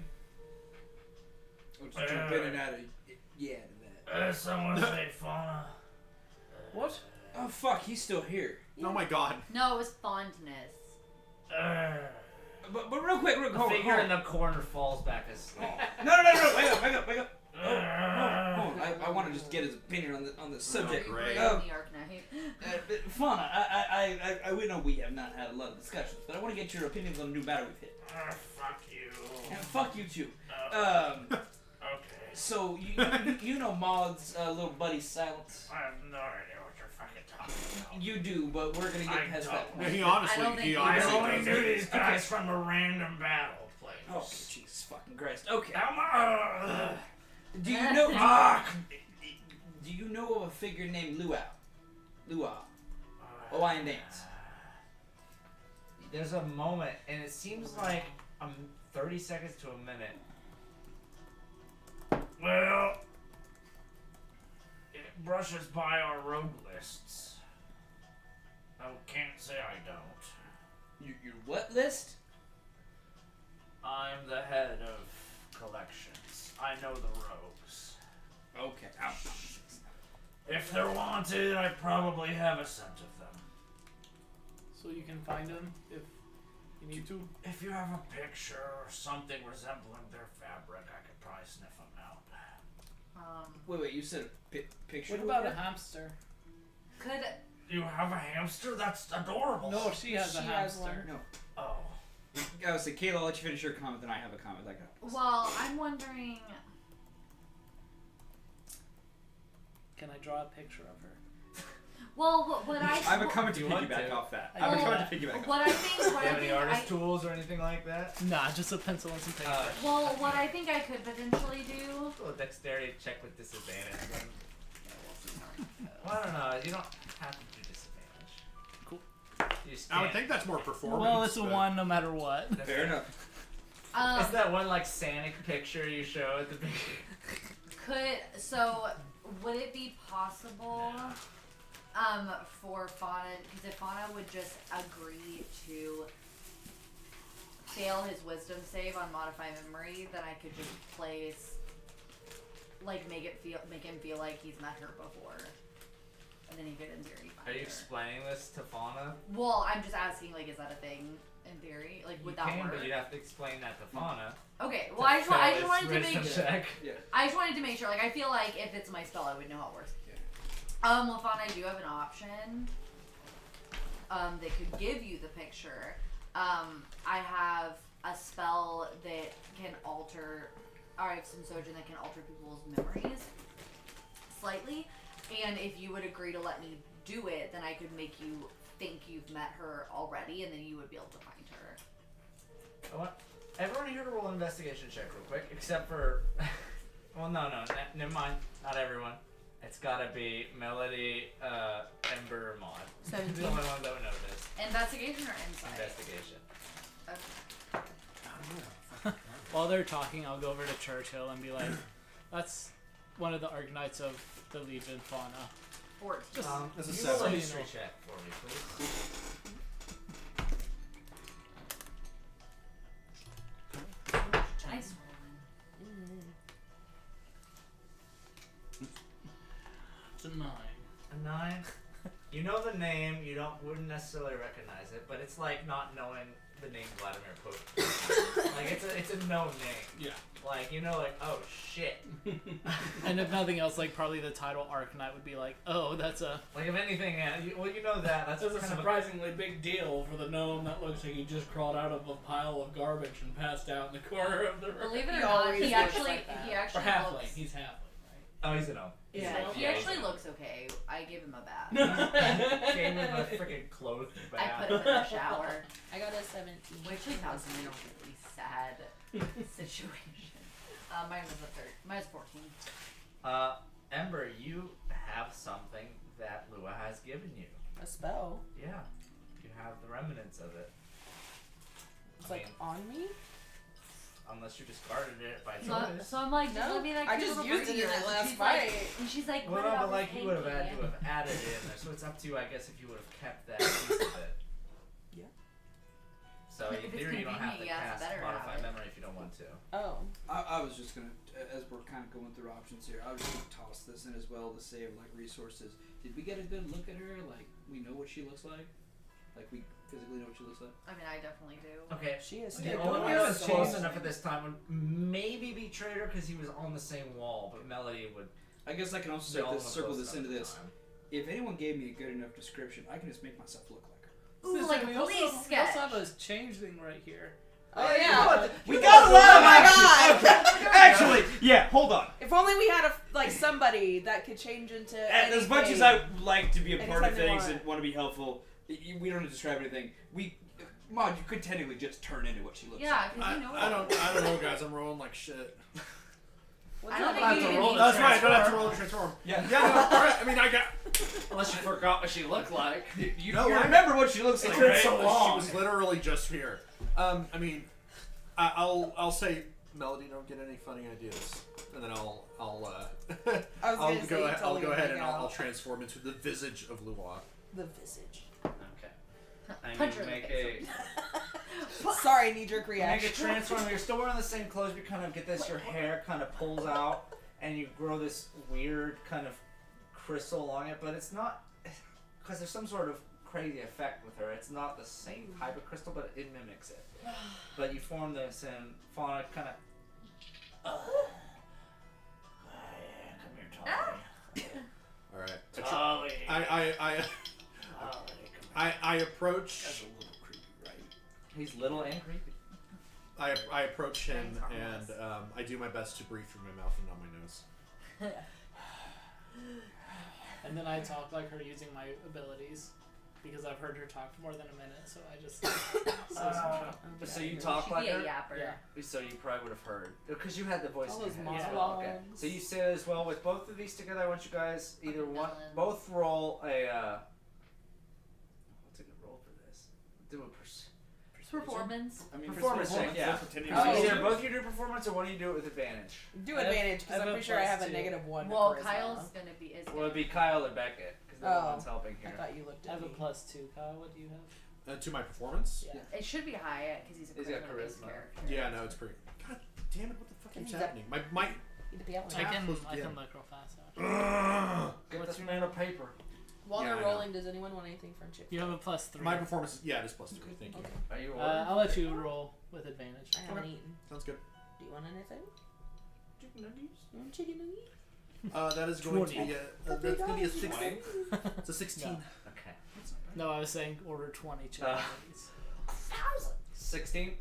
I'll just jump in and out of yeah to that. Someone say fauna. What? Oh fuck, he's still here. Oh my god. No, it was fondness. But real quick, The figure in the corner falls back asleep. No, wake up. Hold on. I want to just get his opinion on the subject. great. New York night. Fauna, we know we have not had a lot of discussions, but I want to get your opinions on the new matter we've hit. Fuck you. And fuck you too. Okay. So you know Maud's little buddy Silence. I have no idea what you're fucking talking about. You do, but we're gonna get past that Yeah, point. he I don't honestly think he I does. only knew these guys from a random battle place. Oh, Jesus fucking Christ. Okay. Do you know? Do you know of a figure named Luau? Hawaiian dance. There's a moment, and it seems like 30 seconds to a minute. Well, it brushes by our rogue lists. I can't say I don't. Your what list? I'm the head of collections. I know the rogues. Okay. If they're wanted, I probably have a scent of them. So you can find them if you need to. If you have a picture or something resembling their fabric, I could probably sniff them out. Wait, you said a picture? What about a hamster? Could You have a hamster? That's adorable. No, she has a She has hamster. No. Oh. I was like, Kayla, I'll let you finish your comment, then I have a comment. Like, well, I'm wondering. Can I draw a picture of her? Well, what I I have a comment to You want piggyback to? off that. I I have a do. comment to piggyback off What I think. Do What you I have any think. artist tools or anything like that? Nah, just a pencil and some paper. Well, what I think I could potentially do. A dexterity check with disadvantage. Well, I don't know. You don't have to do disadvantage. Cool. You just I would can't. think that's more performance. Well, it's a but- 1 no matter what. Fair enough. It's that one like Sonic picture you show at the beginning. Would it be possible for Fauna, because if Fauna would just agree to fail his wisdom save on modify memory, then I could just place, like, make him feel like he's met her before, and then he could in theory find Are you her. explaining this to Fauna? Well, I'm just asking, like, is that a thing in theory? Like, would You that can, work? but you'd have to explain that to Fauna. Okay, well, I just wanted to make wisdom check. I just wanted to make sure. Like, I feel like if it's my spell, I would know how it works. Well, Fawn, I do have an option. That could give you the picture. I have a spell that can alter. Or I have some Sojin that can alter people's memories slightly. And if you would agree to let me do it, then I could make you think you've met her already, and then you would be able to find her. I want everyone here to roll an investigation check real quick, except for. Well, no, never mind. Not everyone. It's gotta be Melody, Ember, or Maud. 17. The only one that would notice. Investigation or insight? Investigation. Okay. While they're talking, I'll go over to Churchill and be like, that's one of the Argonites of the Legion Fauna. 14. That's a you roll a 7. history check for me, please. Nice. It's a 9. A 9. You know the name. You wouldn't necessarily recognize it, but it's like not knowing the name Vladimir Putin. Like it's a known name. Yeah. Like you know, like oh shit. And if nothing else, like probably the title Arcanite would be like, oh, that's a. Like if anything, you know that. That's That's a kind of surprisingly big deal for the gnome that looks like he just crawled out of a pile of garbage and passed out in the corner of the room. Believe it or He not, always he looks actually like that. he Or actually halfling. looks. He's halfling, Oh, he's a gnome. Yeah, he Yeah, actually he's a looks okay. I gave him a bath. right? Gave him a freaking clothed I bath. put him in the shower, I got a 17. which was a really sad situation. Mine was 14. Ember, you have something that Lua has given you. A spell. Yeah, you have the remnants of it. It's I like mean, on me? unless you discarded it by So, choice. so I'm like, just No, let me that I cute just little used it in birdie. that last She's like- fight. And she's like, Well, what no, about but like this you would have had hanky? to have added it in there, so it's up to you, I guess, if you would have kept that piece of it. Yeah. So If in it's theory, you don't have to convenient, yeah, cast it's better to modify have it. memory if you don't want to. Oh. I was just gonna, as we're kind of going through options here, I was just gonna toss this in as well to save like resources. Did we get a good look at her? Like we know what she looks like? Like we physically know what she looks like? I mean, I definitely do. Okay. She is The still only one doing that was so close much. enough at this time would maybe be Trader because he was on the same wall, but Melody would. I guess I can also be say all this, of them circle close this enough into at the this. time. If anyone gave me a good enough description, I can just make myself look like her. Ooh, like a we police also, sketch. We also have a changeling right here. Oh yeah. We got a lot Oh of my action. Okay. Actually, yeah. Hold on. If only we had somebody that could change into And as much as anything. I like to be a part of Anytime you things want. and want to be helpful, we don't have to describe anything. Maud, you could technically just turn into what she looks Yeah, like. because you know. I don't know, guys. I'm rolling like shit. What's I don't up? think have you to even roll need the That's right. I don't have to transform. roll the transform. Yeah. Yeah, no, alright. I mean, I got. Unless you forgot what she looked like. You No, I- remember what she looks It's like, been right? so long. She was literally just here. I mean, I'll say, Melody, don't get any funny ideas, and then I'll I was I'll gonna say go you ahead, totally I'll go would ahead make and I'll out. transform into the visage of Lua. The visage. Okay. I Punch need her to in the make face. a Sorry, knee-jerk make reaction. a transform. You're still wearing the same clothes. You kind of get this. Your hair kind of pulls out, and you grow this weird kind of crystal along it, but it's not because there's some sort of crazy effect with her. It's not the same type of crystal, but it mimics it. But you form this, and Fauna kind of. Come here, Tolly. All right. Tolly. I approach. That's a little creepy, right? He's little and creepy. I approach him and I do my best to breathe through my mouth and not my nose. And then I talk like her using my abilities. Because I've heard her talk for more than a minute, so I just So you talk like She'd her? be a yapper. Yeah. So you probably would have heard. Because you had the voice All in your those head. as monologues. well. Okay. So you say as well with both of these together, I want you guys either Fucking one, villains. both roll a, what's a good roll for this? Do a Performance. I mean, performance check, yeah. pretending Oh. to be Either you. both you do performance or one of you do it with advantage. Do I have- advantage I because have I'm a pretty sure I plus have a two. -1. to Well, charisma. Kyle's gonna be. Is Well, it'd be Kyle or Beckett, because they're the Oh. ones helping I here. thought you looked I at have a me. +2. Kyle, what do you have? To my performance? Yeah. It should be high because he's a He's got charisma-based charisma. character. Yeah, no, it's pretty. God damn it! What the fuck And is he's happening? My Need to be out I now. can close I again. can look real fast. Actually. Get What's this your man a paper. While Yeah, they're I know. rolling, does anyone want anything from Chip? You have a +3. my performance. Yeah, it is +3. Thank you. Okay. Are you I'll let you roll with advantage. I haven't eaten. Sounds good. Do you want anything? chicken nuggies? You want chicken nugget? That is going to 20. be that's going to be a 16. It's a 16. No. Okay. No, I was saying order 20 chicken nuggets. 16.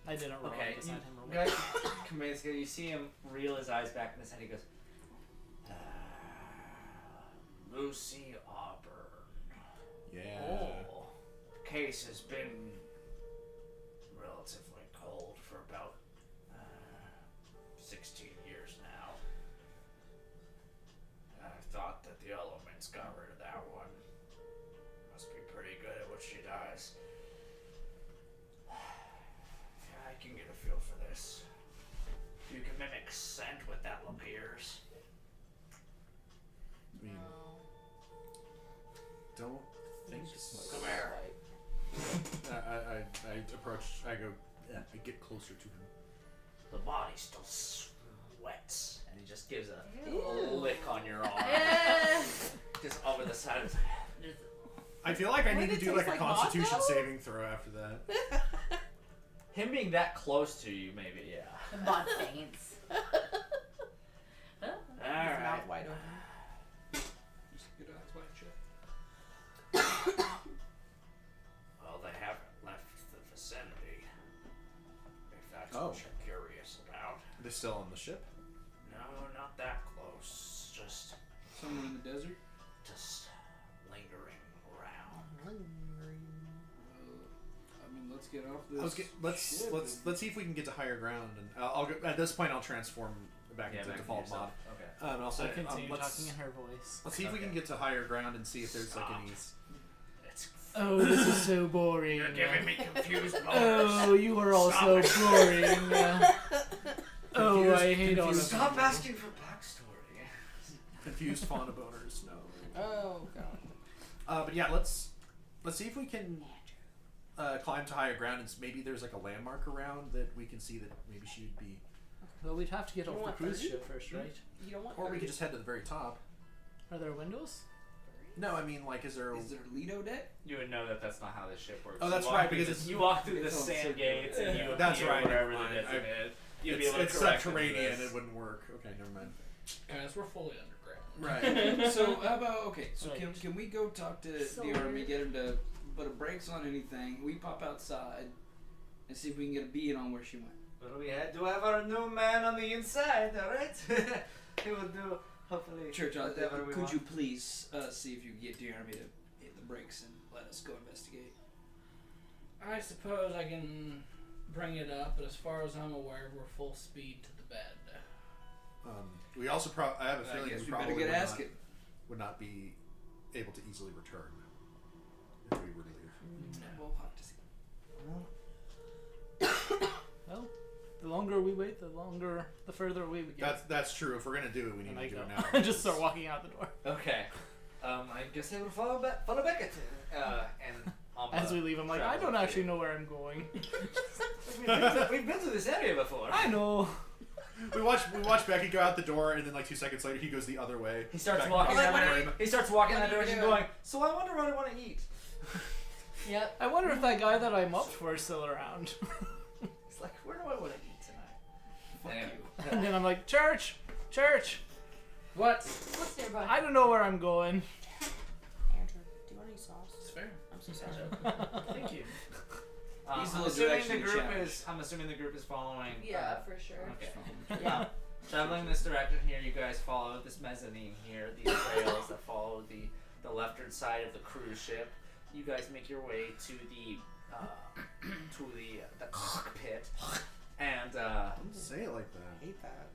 I didn't roll Okay. beside him. You guys come in together. You see him reel his eyes back in his head. He goes, Lucy Auburn. Yeah. Oh. Case has been relatively cold for about 16 years now. I thought that the elements got rid of that one. Must be pretty good at what she does. Yeah, I can get a feel for this. You can mimic scent with that look of yours. I mean, don't think so. Come here. I approach. I go. I get closer to him. The body still sweats, and he just gives a Ew. lick on your arm, Eh. just over the side of his I feel like I What need to did it do like taste a like, Constitution Mongo? saving throw after that. Him being that close to you, maybe, yeah. The bud faints. His Alright. mouth wide open. Good eyes wide shut. Well, they haven't left the vicinity. If that's Oh. what you're curious about. They're still on the ship. No, not that close. Just Somewhere in the desert. lingering around. I mean, let's get off this. Let's see if we can get to higher ground, and I'll go, at this point I'll transform back into default mod. Okay. And I'll So say, I continue let's talking in her voice. see if we can Okay. get to higher ground and see if there's like any. It's Oh, this is so boring. You're giving me confused boners. Oh, you are all Stop so it. boring. Oh, I hate all of Stop you. asking for backstory. Confused fauna boners. No. Oh god. But yeah, let's see if we can climb to higher ground, and maybe there's like a landmark around that we can see that maybe she would be, Well, we'd have to get You off the want cruise 30? ship first, right? You don't want. or we 30? could just head to the very top. Are there windows? No, I mean like, is there? Is there a Lido deck? You would know that that's not how this ship works. Oh, that's You walk right, through because the- it's- you walk through the it's all sand circular. gates and you That's appear right, wherever never they're mind. designated. You'd be it's able to it's correct subterranean. this. It wouldn't work. Okay, never mind. Guys, we're fully underground. Right. So how about So Right. can we go talk to So the army, weird. get him to put a brakes on anything? We pop outside and see if we can get a bead on where she went. Well, we do have our new man on the inside, alright? He will do, hopefully, Church, whatever we could want. you please see if you can get the army to hit the brakes and let us go investigate? I suppose I can bring it up, but as far as I'm aware, we're full speed to the bed. We also I have a I feeling guess we we probably better get would not, asking. would not be able to easily return if we were to leave. We'll have to see. Well, the longer we wait, the further away we get. That's true. If we're gonna do it, we need And to I do go. it now. Just start walking out the door. Okay. I guess I will follow Beckett. And As we leave, I'm like, I don't actually know where I'm going. We've been to this area before. I know. We watch Becky go out the door, and then like 2 seconds later, he goes the other way. He starts Back walking to that the way. room. He starts walking What that are you direction, doing? going. So I wonder what I want to eat. Yep. I wonder if that guy that I mopped for is still around. It's like, where do I want to eat tonight? Anyway. And then I'm like, church. What? What's nearby? I don't know where I'm going. Andrew, do you want any sauce? It's fair. I'm so sorry. Thank you. He's a I'm little assuming directionally the group challenged. is. I'm assuming the group is following. Yeah, for sure. Okay. Yeah. Traveling this direction here, you guys follow this mezzanine here, these rails that follow the leftern side of the cruise ship. You guys make your way to the cockpit, and Don't say it like that. I hate that.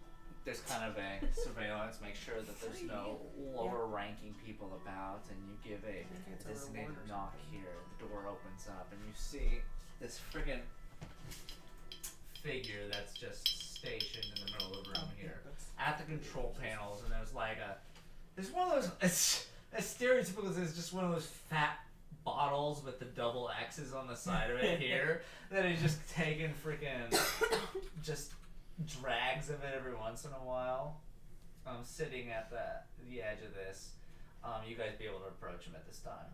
there's kind of a surveillance, make sure that there's no lower ranking people about, and you give a I think it's a designated reward or knock something. here. The door opens up, and you see this friggin' figure that's just stationed in the middle of the room here at the control panels, and there's one of those as stereotypical as just one of those fat bottles with the double X's on the side of it here that is just taking freaking just drags of it every once in a while. Sitting at the edge of this. You guys be able to approach him at this time.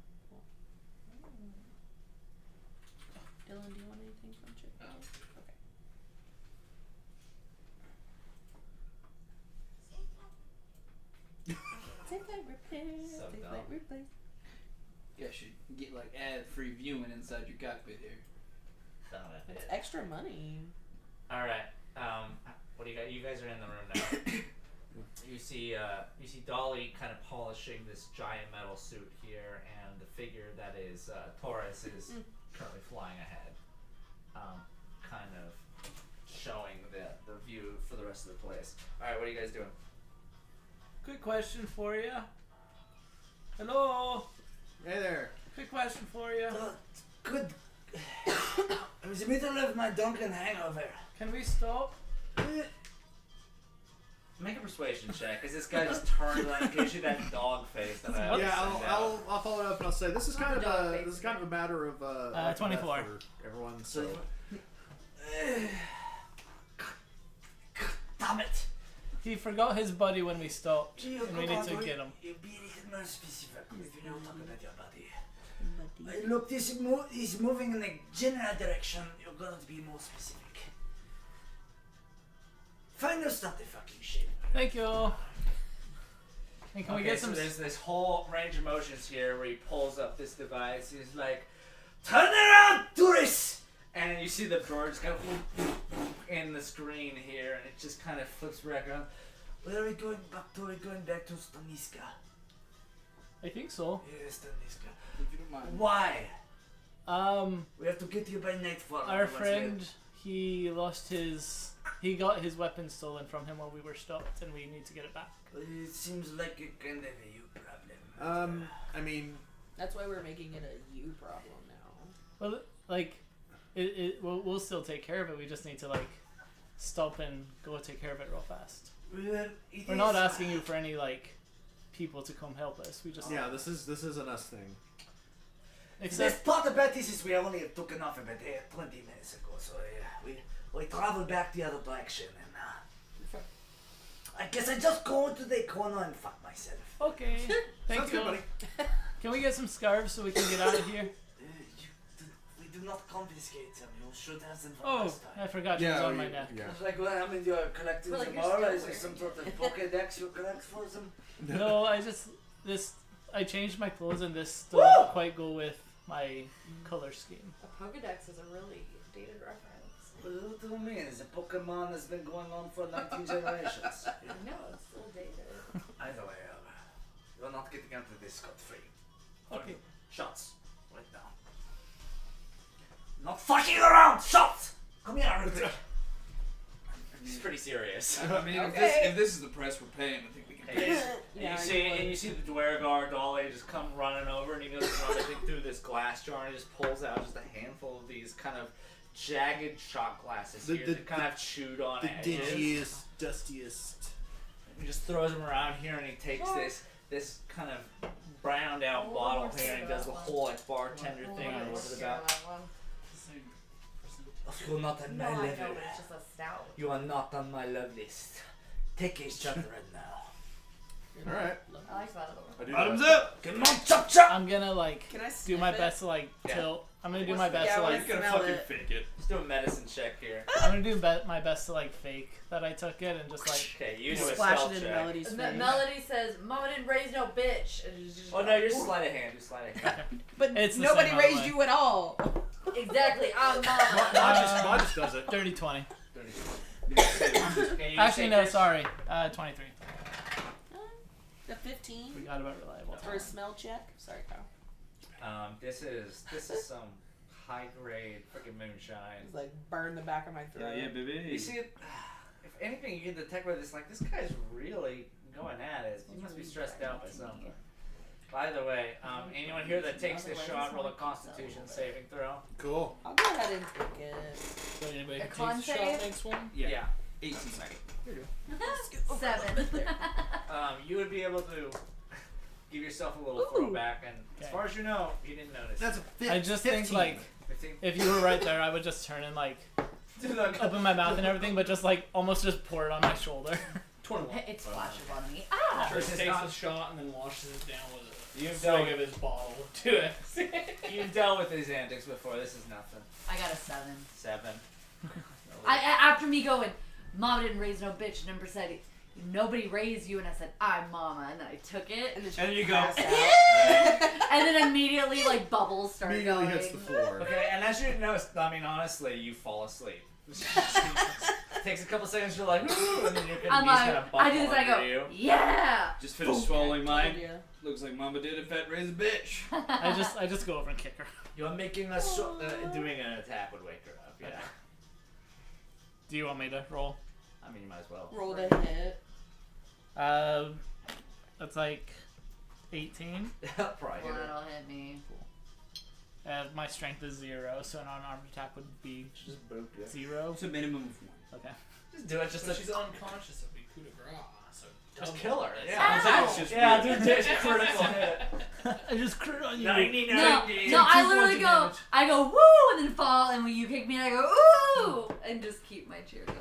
Dylan, do you want anything from Chip? No. Okay. Safe flight repair. So Safe dumb. flight repair. You guys should get like ad-free viewing inside your cockpit here. That's extra money. Alright. What do you guys? You guys are in the room now. You see Dolly kind of polishing this giant metal suit here, and the figure that is Taurus is currently flying ahead, kind of showing the view for the rest of the place. All right, what are you guys doing? Quick question for you. Hello. Hey there. Quick question for you. Good. I'm in the middle of my drunken hangover. Can we stop? Make a persuasion check, because this guy just turns on and gives you that dog face that I always Yeah, send out. I'll follow it up and I'll say this is kind of Dog a face, this is kind of a matter of 24 for everyone. So Damn it! He forgot his buddy when we stopped, Gio, and we come need on, to boy. get him. You be a little more specific if you don't talk about your body. Look, this is moving in a general direction. You're gonna be more specific. Find your stop the fucking shit. Thank you. And can we Okay, get so some? there's this whole range of motions here where he pulls up this device. He's like, "Turn around, tourists!" And you see the birds go in the screen here, and it just kind of flips back around. Where are we going back to? We're going back to Staniska. I think so. Yes, Staniska. If you don't mind. Why? Mm-hmm. We have to get here by nightfall. Our otherwise friend, he got his weapon stolen from him while we were stopped, and we need to get it back. It seems like a kind of a you problem. I mean, That's why we're making it a you problem now. Well, like, we'll still take care of it. We just need to like stop and go take care of it real fast. Well, it We're not is- asking you for any like people to come help us. We just yeah, this is an us thing. The except best part about this is we only have taken off about 20 minutes ago, so we travel back the other direction, and I guess I just go into the corner and fuck myself. okay. Thank Sounds you. good, buddy. Can we get some scarves so we can get out of here? We do not confiscate them. You should have them from Oh, last time. I forgot she was on my neck. Yeah. It's like, well, I mean, you're collecting Well, like, them you're all. still Is there some wearing sort of Pokédex you collect for them? No, I changed my clothes and this doesn't quite go with my color scheme. A Pokedex is a really dated reference. Well, what do you mean? Is a Pokemon has been going on for 19 generations? No, it's still dated. Either way, you're not getting out of this scot-free. Okay. Shots. Right now. Not fucking around! Shots! Come here, Ripley. He's pretty serious. I mean, Okay. if this is the price we're paying, I think we can pay. And Yeah, you see the Dwergar Dolly just come running over, and he goes running through this glass jar, and he just pulls out just a handful of these kind of jagged shot glasses The- here the- that kind of have chewed on The edges. dingiest, dustiest. He just throws them around here, and he takes this kind of browned out Oh, bottle what's here, and he that does the one? whole like bartender thing. I know what it's about. Same percentage. You're not on No, my I know, level. but it's just a stout. You are not on my love list. Take each other right now. All right. I like that a little. I do Bottoms that. up. Come on, chop chop. I'm gonna like Can I do my sniff it? best to like Yeah. tilt. I'm gonna do my best Yeah, to I like. wanna Gonna smell fucking it. fake it. Let's do a medicine check here. I'm gonna do my best to like fake that I took it and just like. Okay, you do a Splash stealth it in check. Melody's face. Melody says, "Mama didn't raise no bitch." And she's just Oh no, you're sleight of hand. You're sleight of hand. But It's the nobody same raised way. you at all. Exactly. I'm mama. Modest does it. Dirty 20. Can you Actually, shake no, it? sorry. 23. The 15 Forgot about reliable. for a smell check. Sorry, Kyle. This is some high grade freaking moonshine. It's like burn the back of my throat. Yeah, baby. You see, if anything, you can detect by this. Like this guy's really going at it. He must be stressed out by something. By the way, anyone here that takes this shot, roll a Constitution saving throw. Cool. I'll go ahead and take it. So anybody A who con takes a shot save? makes one. Yeah. 18. 7. You would be able to give yourself a little Ooh. throwback, and as Okay. far as you know, you didn't notice. That's a I just think like 15. if you were right there, I would just turn and like open my mouth and everything, but just like almost just pour it on my shoulder. 21. It splashes on me. Ah! Church This is takes not- a shot and then washes it down with a You've swig dealt, of his bottle to it. you've dealt with these antics before. This is nothing. I got a 7. 7. After me going, Mama didn't raise no bitch, and Ember said, nobody raised you, and I said, I'm Mama, and then I took it, And then, And you go. passed out. and then immediately like bubbles started Immediately going. hits the floor. Okay, and as you know, I mean, honestly, you fall asleep. Takes a couple seconds, you're like, ooh, and then your I'm knees like, kind of I do this, I go, under you. yeah. Just finished swallowing Told mine. ya. Looks like Mama did a fat raise a bitch. I just go over and kick her. You're making doing an attack would wake her up, yeah. Do you want me to roll? I mean, you might as well. Rolled a hit. That's like 18. Probably Well, hit her. that'll hit me. My strength is 0, so an unarmed attack would be Just boop you. 0. It's a minimum of 1. Okay. Just do it, just So to she's unconscious if we coup de grace. So just kill her. Ow! Yeah, It's just yeah, weird. dude, just critical hit. I just crit on you. 99. No, I literally go, I go woo, and then fall, and when you kick me, I go ooh, and just keep my cheer going.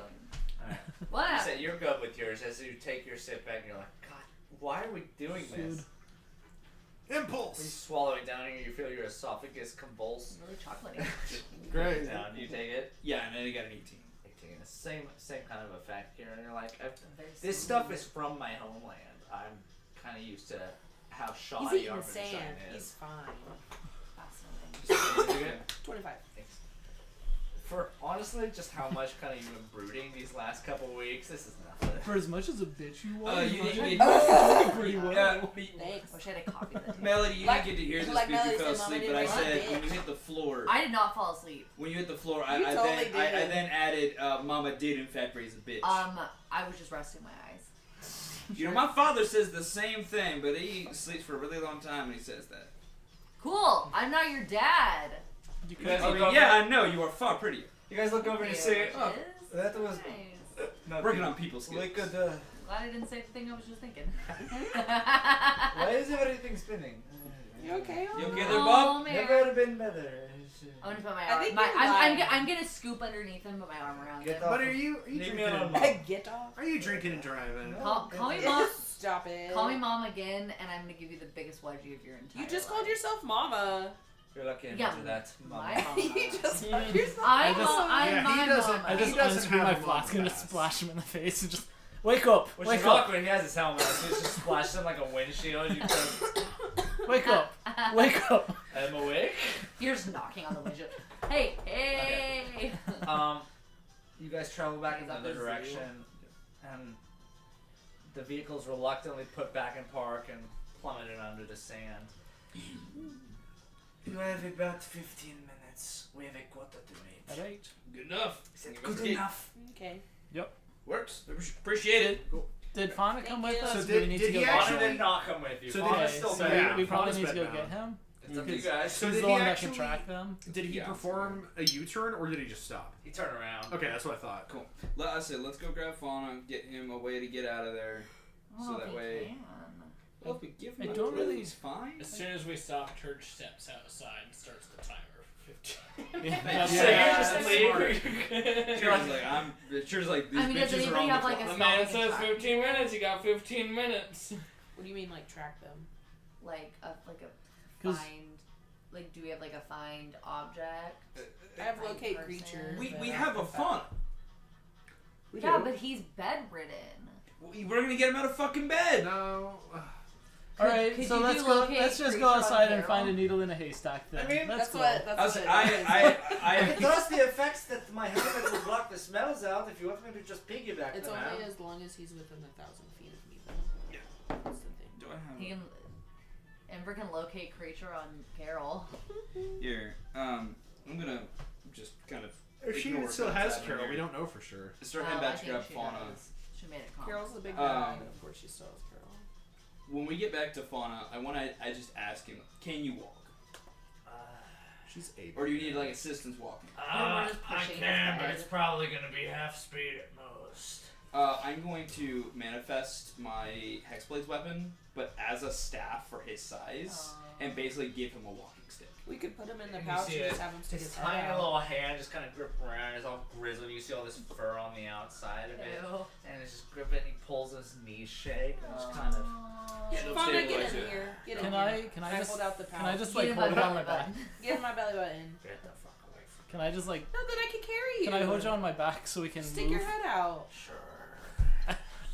Alright. What? You said you're good with yours as you take your sip back and you're like, God, why are we doing this? When you Impulse. swallow it down and you feel your esophagus convulse. Really chocolatey. Great. Down, you take it. Yeah, and then you got an 18. Same kind of effect here, and you're like, Very this smooth. stuff is from my homeland. I'm kind of used to how He's shoddy eating our sand. moonshine He's is. fine. Fascinating. 25. For honestly, just how much kind of you've been brooding these last couple weeks, this is nothing. For as much as a bitch you are, You didn't you're get pretty well. Thanks. Wish I had a copy of that. Melody, you Like- didn't get to hear this like because you Melody fell said, Mama asleep, but I didn't said raise a when you bitch. hit the floor, I did not fall asleep. when you hit the floor, You I totally then I did. then added Mama did in fact raise a bitch. I was just resting my eyes. You know, my father says the same thing, but he sleeps for a really long time when he says that. Cool. I'm not your dad. You You guys I look mean, over. yeah, I know, you are far prettier. You guys look over and you see. Which Oh, is that was. nice. Working on people skills. We could. Glad I didn't say the thing I was just thinking. Why is everything spinning? You okay? You okay there, Oh, Bob? man. Never been better. I'm gonna put my I arm. think My, you're I'm lying. gonna scoop underneath him, put my arm around Get him. off. But are you Leave me drinking? alone. Get off. Are you drinking and driving? Call me mom. Stop it. Call me mom again, and I'm gonna give you the biggest wedgie of your entire You just life. called yourself mama. You're lucky I'm Yeah, into that. my Mama. mom. You just called yourself I'm, I just- I'm yeah, my he doesn't- mama. I just He doesn't unscrew have my a mom flask and just pass. splash him in the face and just wake up, Which wake is up, awkward. He has his helmet on, so he just splashes him like a windshield. You go, wake up, wake up. I'm awake. You're just knocking on the windshield. Hey, hey. You guys travel back in Is that another the zoo? direction, and the vehicle's reluctantly put back in park and plummeted under the sand. You have about 15 minutes. We have a quota to meet. At 8. Good enough. Is it Give good us a enough? Okay. Works. Appreciate it. Did Fauna come Thank with you. us? So Do we did- need did to go he get Fauna actually- did not come with you. So Fauna's Okay, still so there. we probably Fauna's need to go bed get now. him. It's up to you Because guys. So he's did the he one that actually- can track them. Did he Yeah. perform a U-turn or did he just stop? He turned around. Okay, that's what I thought. Cool. I said, let's go grab Fauna, get him a way to get out of there. I don't So know that if he way- can. Well, if we give I him don't a really- he's fine. As soon as we stop, Church steps outside and starts the timer Yeah. So you just that's leave. Cheers like Cheers like these I mean, does bitches are anybody on have the like clock. a The man small says track? 15 minutes. You got 15 minutes. What do you mean, like track them? Like a 'Cause- find, like, do we have like a find object? I have Find locate person. creature. We but- have a fauna. Yeah, but he's bedridden. We're gonna get him out of fucking bed. No. All right, could so you let's do go. locate Let's just creature go on outside and Carol? find a needle in a haystack. Then I mean, let's That's go. what. That's I was, what. I It does the effects that my helmet will block the smells out. If you want me to just piggyback It's them out. only as long as he's within 1,000 feet of me, though. Yeah. That's the thing. do I have He can. Ember can locate creature on Carol. here? I'm gonna just kind of. If she ignore still what's has happening Carol, here. we don't know for sure. Start Oh, heading I back to think grab she fauna. does. She made it calm. Carol's the big Um, guy, but of course she still has Carol. When we get back to fauna, I just ask him, can you walk, She's able. or do you need like assistance walking? We're just I pushing can, his but bed. it's probably gonna be half speed at most. I'm going to manifest my Hexblade's weapon, but as a staff for his size, and basically give him a walking stick. We could put him in the And you pouch see and it. just have him stick His his head tiny out. little hand just kind of grip around. It's all grizzled. You see all this fur on the outside of it, Ew. and it's just grip it. And he pulls his knees shake, and just kind of. Get, She'll Fauna, get stabilize in it. here. Get in Can here. I just hold out the pouch. can I just Get like in hold my it on my belly back? button. Get in my belly button. Get the fuck away from Can I just like No, then I can carry you. can I hold you on my back so we can Stick move? your head out. Sure.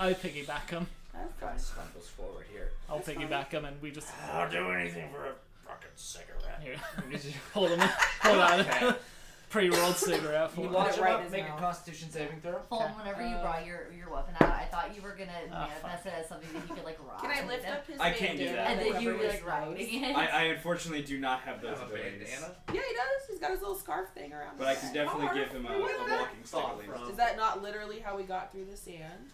I piggyback him. That's Guy fine. stumbles forward here. I'll That's piggyback him, and we just I'll do anything for a fucking cigarette. here. hold him. Hold on. Okay. Pre-rolled cigarette for You him. watch it him right up, in his make a mouth. Constitution saving throw. Fulton, whenever you Uh, brought your weapon out, I thought you were gonna Ah, manifest it as something that he could like rock. Can I lift up his I can't do bandana that. And then you cover were his like nose? riding it. I unfortunately do not have those Have a abilities, bandana? Yeah, he does. He's got his little scarf thing around but his I can neck. definitely give him a Where did that walking stick fall at least. from? Is that not literally how we got through the sand?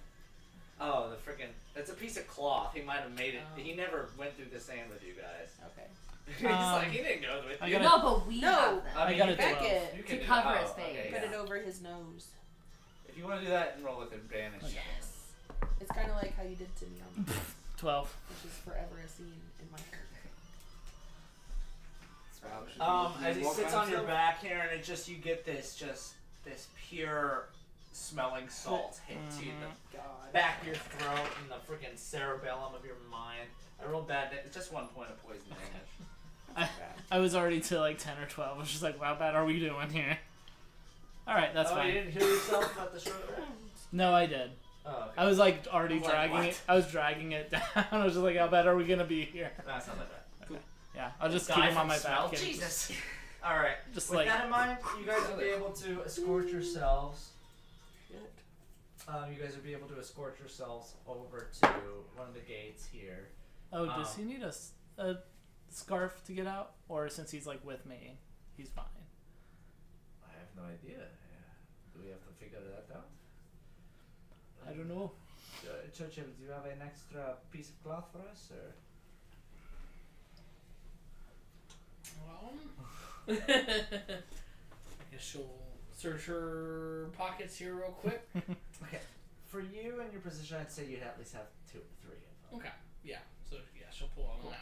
Oh, the freaking! It's a piece of cloth. He might have made it. Oh. He never went through the sand with you guys. Okay. He's like he didn't go with I you. gotta- No, but we No. have them. I mean, got you it can- to Beckett. you To can do- cover oh, his face. okay, Put yeah. it over his nose. If you want to do that, roll with advantage. Yes. It's kind of like how you did to me on the 12. which is forever a scene in my head. As he sits on your back here, and it just you get this pure smelling salt hit to the God. back of your throat and the freaking cerebellum of your mind. I rolled bad. It's just 1 point of poison damage. I was already to like 10 or 12. I was just like, how bad are we doing here? Alright, that's oh, fine. you didn't hear yourself about the short rest? No, I did. Oh, okay. I was like already I was like, dragging what? it. I was dragging it down. I was just like, how bad are we gonna be here? That's not that bad. Yeah, I'll just Die keep him on from my smell? back. And Jesus. All right. Just With like that in mind, you guys will be able to escort yourselves. Shit. You guys will be able to escort yourselves over to one of the gates here. oh, does he need a scarf to get out, or since he's like with me, he's fine? I have no idea. Do we have to figure that out? I don't know. Churchill, do you have an extra piece of cloth for us, or? Well, I guess she'll search her pockets here real quick. Okay. For you and your position, I'd say you'd at least have 2 or 3 of them. Okay. Yeah. So yeah, she'll pull all them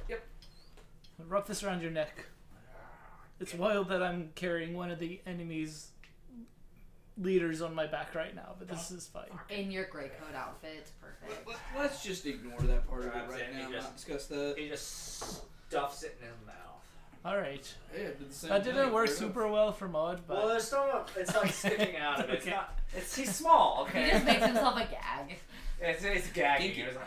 out. Wrap this around your neck. It's wild that I'm carrying one of the enemy's leaders on my back right now, but this is fine. In your gray coat outfit, it's perfect. Let's just ignore that part of it Grabs right it and now. he Not just- discuss that. He just stuffs it in his mouth. Alright. Hey, I did the same That thing. didn't work Fair enough. super well for Maud, but Well, there's no. It's not sticking out of it. It's Okay. not. He's small. He Okay. just makes himself a gag. It's gagging. Kinky. It was like,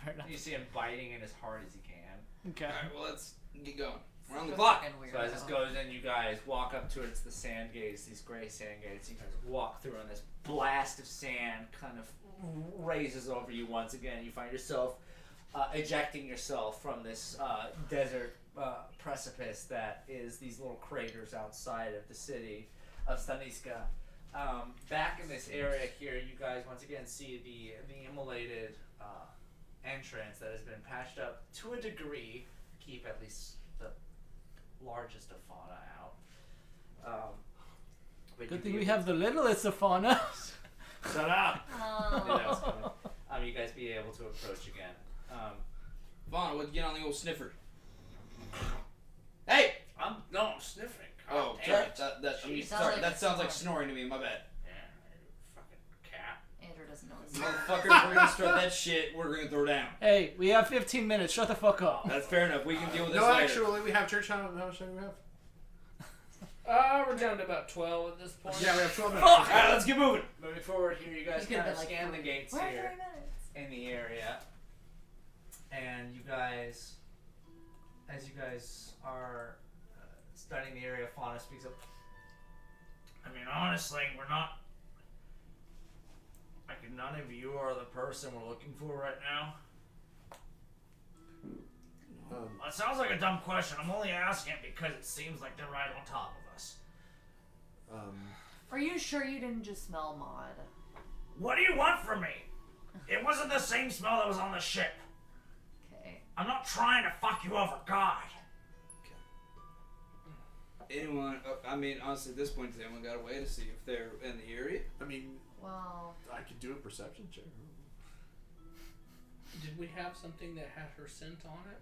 fair enough. you see him biting in as hard as he can. Okay. Alright, well, let's get going. We're on the clock. Fucking So as this weirdo. goes in, you guys walk up towards the sand gates, these gray sand gates. You guys walk through, and this blast of sand kind of raises over you once again. You find yourself ejecting yourself from this desert precipice that is these little craters outside of the city of Staniska. Back in this area here, you guys once again see the immolated entrance that has been patched up to a degree to keep at least the largest of fauna out. But Good you thing be we able have the littlest of fauna. to- Shut up! I knew that was Oh. coming. You guys be able to approach again. Vaughn, what'd you get on the old sniffer? Hey! I'm sniffing. Oh, God sorry. damn it. Sounds Sorry, like that a sounds like snore. snoring to me. My bad. Yeah, fucking cat. Andrew doesn't know this. Motherfucker, we're gonna start that shit. We're gonna throw down. Hey, we have 15 minutes. Shut the fuck up. That's fair enough. We can deal with this No, later. actually, we have church. How much time do we have? We're down to about 12 at this point. Yeah, we have 12 minutes. All right, let's get moving. Moving forward here, you guys You could've kind of been like, scan the gates We're at here 3 minutes. in the area, and you guys, as you guys are studying the area, Fauna speaks up. I mean, honestly, we're not. Like, none of you are the person we're looking for right now. It sounds like a dumb question. I'm only asking because it seems like they're right on top of us. Are you sure you didn't just smell Maud? What do you want from me? It wasn't the same smell that was on the ship. Okay. I'm not trying to fuck you over, God. Anyone? I mean, honestly, at this point, has anyone got a way to see if they're in the area? I mean, Well, I could do a perception check. Did we have something that had her scent on it?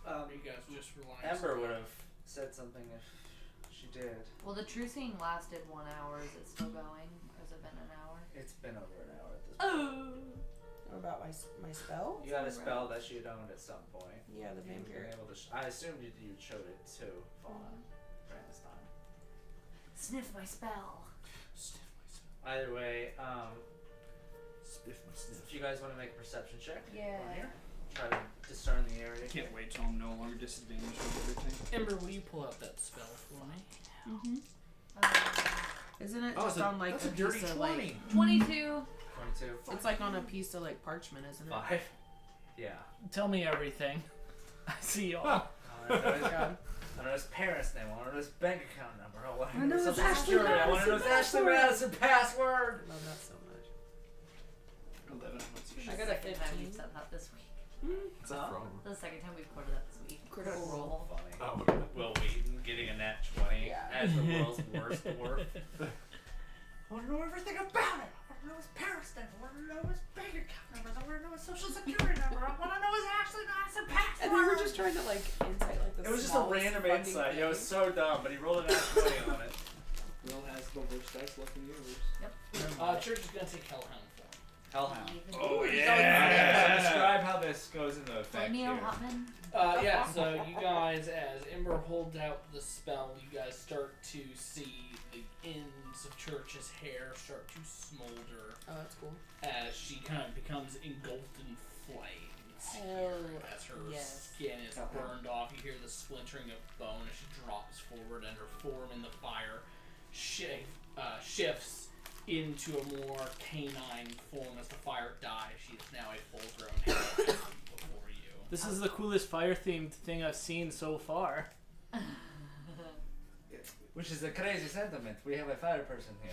Or you guys just relying Ember would have said something if she did. well, the true seeing lasted 1 hour. Is it still going? Or has it been an hour? It's been over an hour at this point. Oh. What about my spell? You got a spell that she had owned at some point. Yeah, the You've vampire. been able to I assumed you showed it to Fauna during this time. Sniff my spell. Either way, Spiff my sniff. if you guys want to make a perception check, Yeah. on here, try to discern the area. I can't wait till I'm no longer disadvantaged with everything. Ember, will you pull out that spell for me? Mm-hmm. Isn't it Oh, just it's on like that's a dirty piece of 20. like? 22. 22. It's like on a piece of like parchment, isn't it? 5. Yeah. Tell me everything. I see y'all. I want to know his, God. I want to know his parents' name. I want to know his bank account number. I want to I know know his his social Ashley security. I want to know his Madison Ashley password. Madison password. I love that so much. 11. I got a Second time 15. we've said that this week. What's that from? The second time we've quoted that this week. Critical roll. Funny. Oh. Will Wheaton getting a nat 20 Yeah. as the world's worst dwarf. I want to know everything about it. I want to know his parents' name. I want to know his bank account numbers. I want to know his social security number. I want to know his Ashley Madison password. And they were just trying to like insight like the It was just a smallest random fucking insight. It was thing. so dumb, but he rolled a nat 20 on it. Will has the worst dice luck in the universe. Church is gonna take Hellhound form. Hellhound. Oh, So yeah. describe how this goes into effect Neil here. Hotman. Yeah, so you guys, as Ember holds out the spell, you guys start to see the ends of Church's hair start to smolder Oh, that's cool. as she kind of becomes engulfed in flames. Oh, As her yes. skin is burned off, you hear the splintering of bone as she drops forward, and her form in the fire shifts into a more canine form as the fire dies. She is now a full-grown hellhound before you. This is the coolest fire themed thing I've seen so far. Which is a crazy sentiment. We have a fire person here.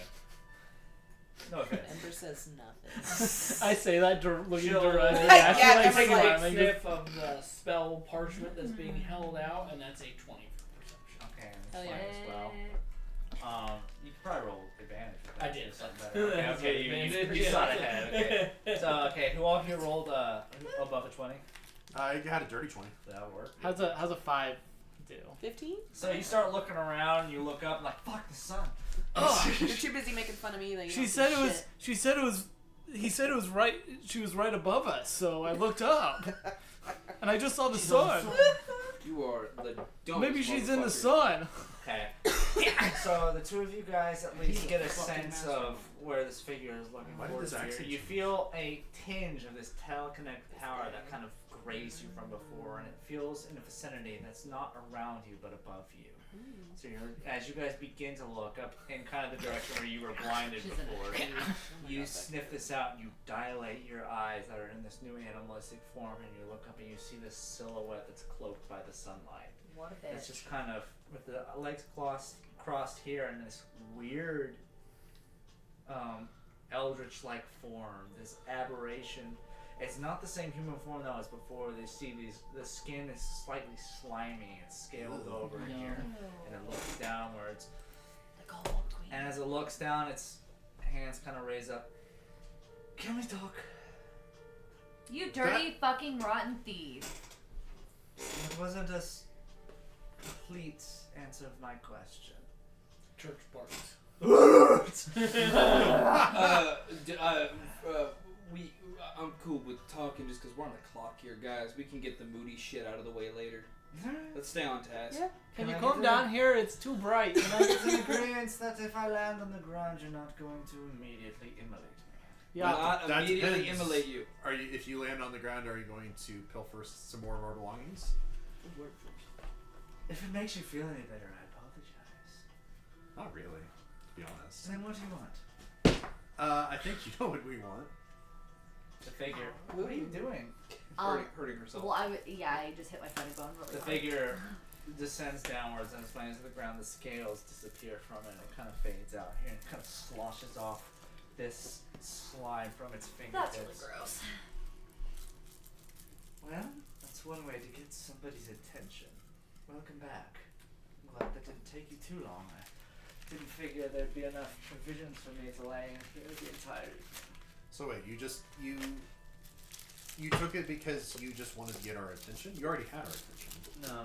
No offense. Ember says nothing. I say that looking She'll- directly Yeah, at you, like, Ember's Take a like- big smiling, sniff of the spell parchment that's being held out, and that's a 20 for perception. Okay, and Hell it's yeah. fine as well. You could probably roll advantage for that. I did. or something better. Okay, okay, you Advantage. shot ahead. Okay. So, okay, who all of you rolled above a 20? I had a dirty 20. That'll work. How's a 5 do? 15? So you start looking around, and you look up, like, fuck the sun. You're too busy making fun of me that you She don't said see it was. shit. She said it was. He said it was right. She was right above us, so I looked up, and I just saw the sun. You are the dumbest Maybe she's in the motherfucker. sun. Okay. So the two of you guys at least get a fucking sense master. of where this figure is looking Why did towards this you. accent You change? feel a tinge of this telekinetic power that kind of grazed you from before, and it feels in a vicinity that's not around you but above you. So as you guys begin to look up in kind of the direction where you were blinded She's in before, it. you sniff this out and you dilate your eyes that are in this new animalistic form, and you look up and you see this silhouette that's cloaked by the sunlight. What a It's bitch. just kind of with the legs crossed here and this weird eldritch-like form, this aberration. It's not the same human form that was before. They see the skin is slightly slimy and scaled over here, and it looks downwards. The Gold Queen. And as it looks down, its hands kind of raise up. Can we talk? You dirty fucking rotten thief. It wasn't us. complete answer of my question. Church parties. I'm cool with talking just because we're on the clock here, guys. We can get the moody shit out of the way later. Let's stay on task. Yeah. Can Can you I calm get down here? It's too bright. Can I get an agreement that if I land on the ground, you're not going to immediately immolate me? Yeah. Not that immediately depends. immolate you. Are you? If you land on the ground, are you going to pilfer some more of our belongings? If it makes you feel any better, I apologize. Not really, to be honest. Then what do you want? I think you know what we want. The figure. What are you doing? Hurting herself. Well, I just hit my funny bone really The hard. figure descends downwards and is flying to the ground. The scales disappear from it and it kind of fades out here and it kind of sloshes off this slime from its fingertips. That's really gross. Well, that's one way to get somebody's attention. Welcome back. I'm glad that didn't take you too long. I didn't figure there'd be enough provisions for me to lay here the entire evening. So wait, you took it because you just wanted to get our attention? You already had our attention. No.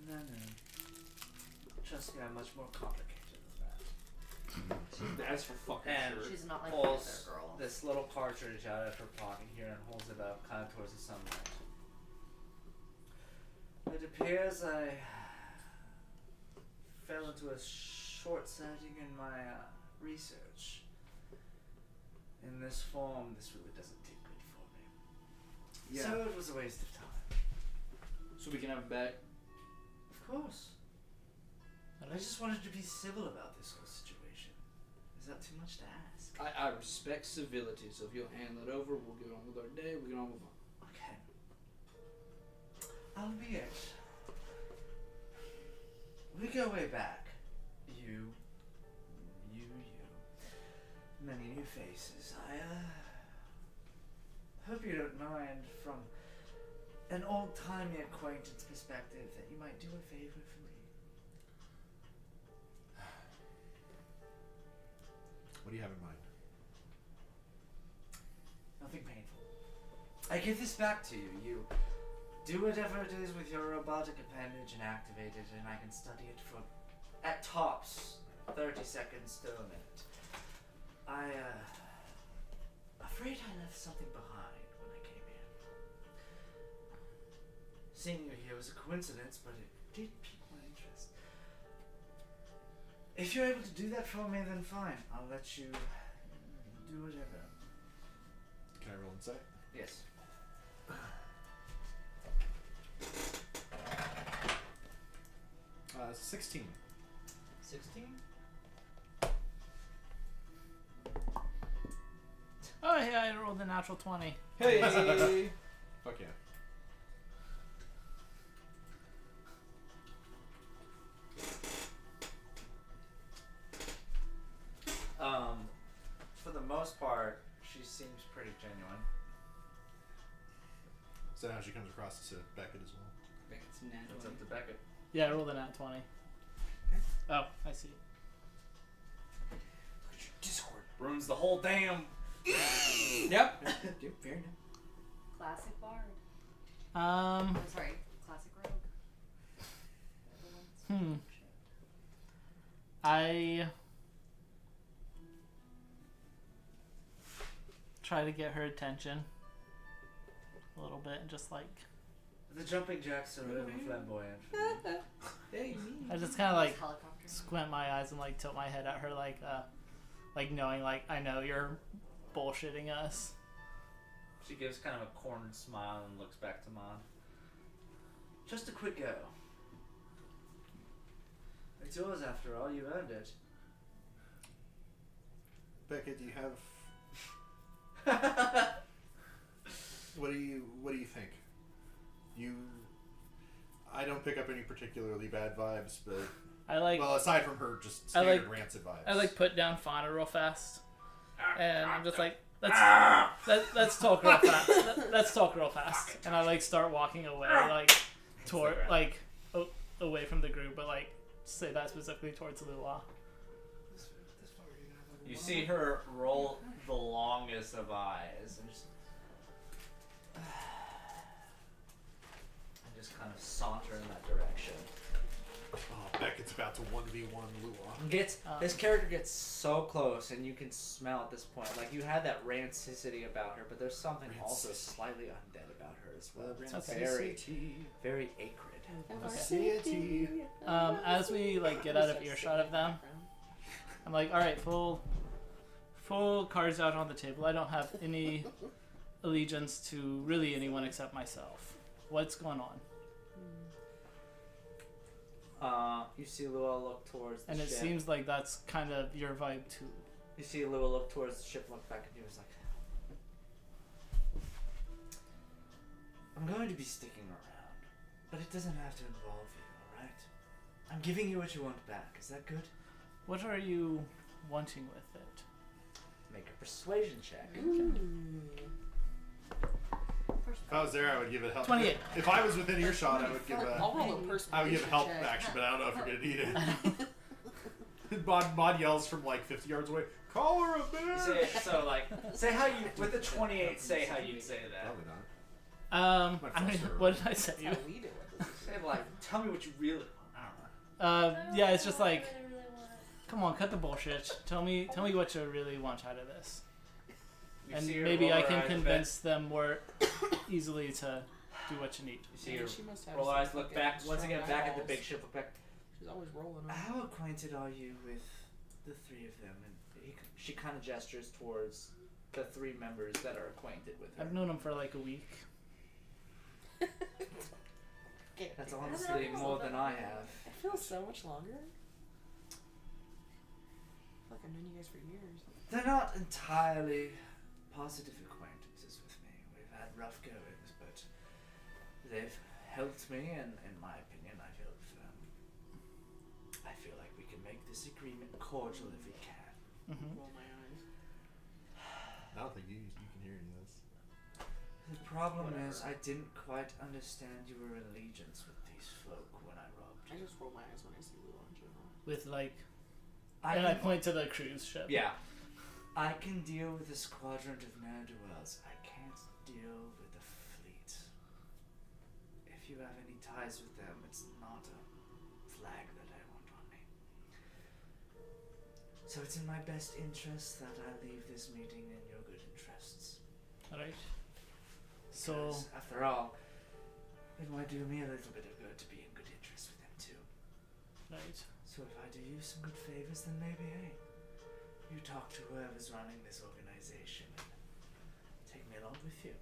No. Trust me, I'm much more complicated than that. That's for fucking And sure. She's not like the other Pulls girl. this little cartridge out of her pocket here and holds it up kind of towards the sunlight. It appears I fell into a short sighting in my research. In this form, this really doesn't do good for me. Yeah. So it was a waste of time. So we can have it back. Of course. I just wanted to be civil about this whole situation. Is that too much to ask? I respect civility, so if you'll hand that over, we'll get on with our day. We can all move on. Okay. Albeit, we go way back. You. Many new faces. I hope you don't mind from an old-timey acquaintance perspective that you might do a favor for me. What do you have in mind? Nothing painful. I give this back to you. You do whatever it is with your robotic appendage and activate it, and I can study it for, at tops, 30 seconds to a minute. Afraid I left something behind when I came here. Seeing you here was a coincidence, but it did pique my interest. If you're able to do that for me, then fine. I'll let you do whatever. Can I roll insight? Yes. 16. 16? Oh yeah, I rolled a natural 20. Hey! Fuck yeah. For the most part, she seems pretty genuine. So now she comes across to Beckett as well. It's It's natural. up to Beckett. Yeah, I rolled a nat 20. Oh, I see. Discord ruins the whole damn. Yep. Fair enough. Classic bard. Um, Oh, sorry, classic rogue. I try to get her attention a little bit and just like The jumping jacks are a little flamboyant. Hey, I just kind of like Helicopter. squint my eyes and like tilt my head at her like knowing like I know you're bullshitting us. She gives kind of a cornered smile and looks back to Mon. Just a quick go. It's yours after all, you earned it. Beckett, do you have what do you think? I don't pick up any particularly bad vibes, but I like well, aside from her just I standard like- rancid vibes. I like put down fauna real fast, and I'm just like let's talk real fast. Let's talk real fast, and I like start walking away like toward like away from the group, but like say that specifically towards Lua. You see her roll the longest of eyes and just just kind of saunter in that direction. Oh, Beckett's about to 1v1 Lua. This character gets so close, and you can smell at this point. Like, you had that rancidity about her, but there's something also slightly undead about her as well. It's very, very acrid. As we like get out of earshot of them, I'm like, all right, full cards out on the table. I don't have any allegiance to really anyone except myself. What's going on? You see Lua look towards the And ship. it seems like that's kind of your vibe too. You see Lua look towards the ship, look back at you, and is like, I'm going to be sticking around, but it doesn't have to involve you, alright? I'm giving you what you want back. Is that good? What are you wanting with it? Make a persuasion check. If I was there, I would give it help. 28. If I was within earshot, I would give I'll roll a persuasion I would give help check. action, but I don't know if you're gonna need it. Mod yells from like 50 yards away. Call her a bitch. Say how you with the 28. Say how you'd say that. Probably not. I mean, what did I say? That's how we do it. Say like, tell me what you really want. I don't know. Yeah, it's just like, come on, cut the bullshit. Tell me what you really want out of this, You and see her maybe roll I her can eyes a bit. convince them more easily to do what you need. You see Yeah, her she must have roll some eyes, look fucking back once strong again back at the eyeballs. big ship. Look back. She's always rolling them. How acquainted are you with the three of them? And she kind of gestures towards the three members that are acquainted with her. I've known them for like a week. That's honestly more than I have. It feels so much longer. Like I've known you guys for years. They're not entirely positive acquaintances with me. We've had rough goings, but they've helped me, and in my opinion, I feel like we can make this agreement cordial if we can. Roll my eyes. I don't think you can hear any of this. The problem Whatever. is, I didn't quite understand your allegiance with these folk when I robbed I you. just roll my eyes when I see Lua in general. With like, and I point to the cruise ship. Yeah. I can deal with this quadrant of ne'er-do-wells. I can't deal with the fleet. If you have any ties with them, it's not a flag that I want on me. So it's in my best interest that I leave this meeting in your good interests. All right. So Because, after all, it might do me a little bit of good to be in good interest with them too. right. So if I do you some good favors, then maybe, hey, you talk to whoever's running this organization and take me along with you.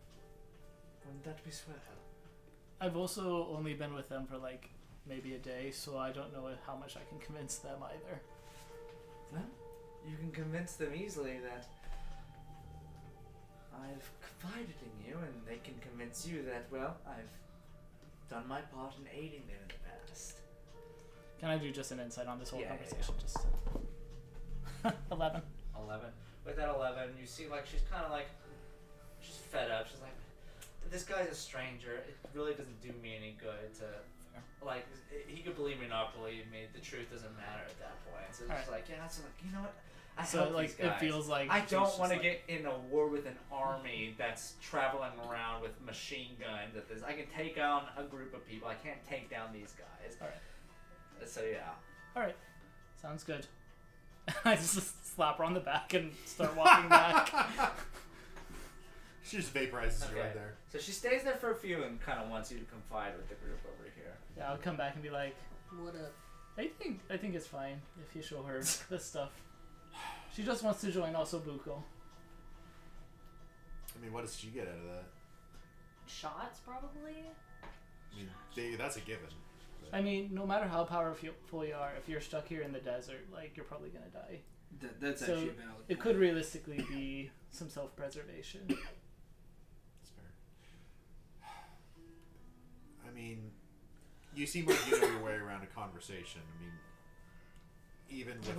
Wouldn't that be swell? I've also only been with them for like maybe a day, so I don't know how much I can convince them either. Well, you can convince them easily that I've confided in you, and they can convince you that, well, I've done my part in aiding them in the past. Can I do just an insight on this whole Yeah, yeah, conversation? Just 11. 11. With that 11, you see, like, she's kind of like, she's fed up. She's like, this guy's a stranger. It really doesn't do me any good to, like, he could believe me or not believe me. The truth doesn't matter at that point. So it's just like, yeah, so like, you know what? I So help like these guys. it feels like I she's don't just want to like- get in a war with an army that's traveling around with machine guns at this. I can take on a group of people. I can't take down these guys. All right. So yeah. All right. Sounds good. I just slap her on the back and start walking back. She just vaporizes you Okay. right there. So she stays there for a few and kind of wants you to confide with the group over here. Yeah, I'll come back and be like, What up? I think it's fine if you show her this stuff. She just wants to join Osobuco. I mean, what does she get out of that? Shots, probably. I mean, that's a given. I mean, no matter how powerful you are, if you're stuck here in the desert, like, you're probably gonna die. That's So, actually a valid It could realistically be some self-preservation. That's fair. I mean, you seem like you know your way around a conversation. I mean, even with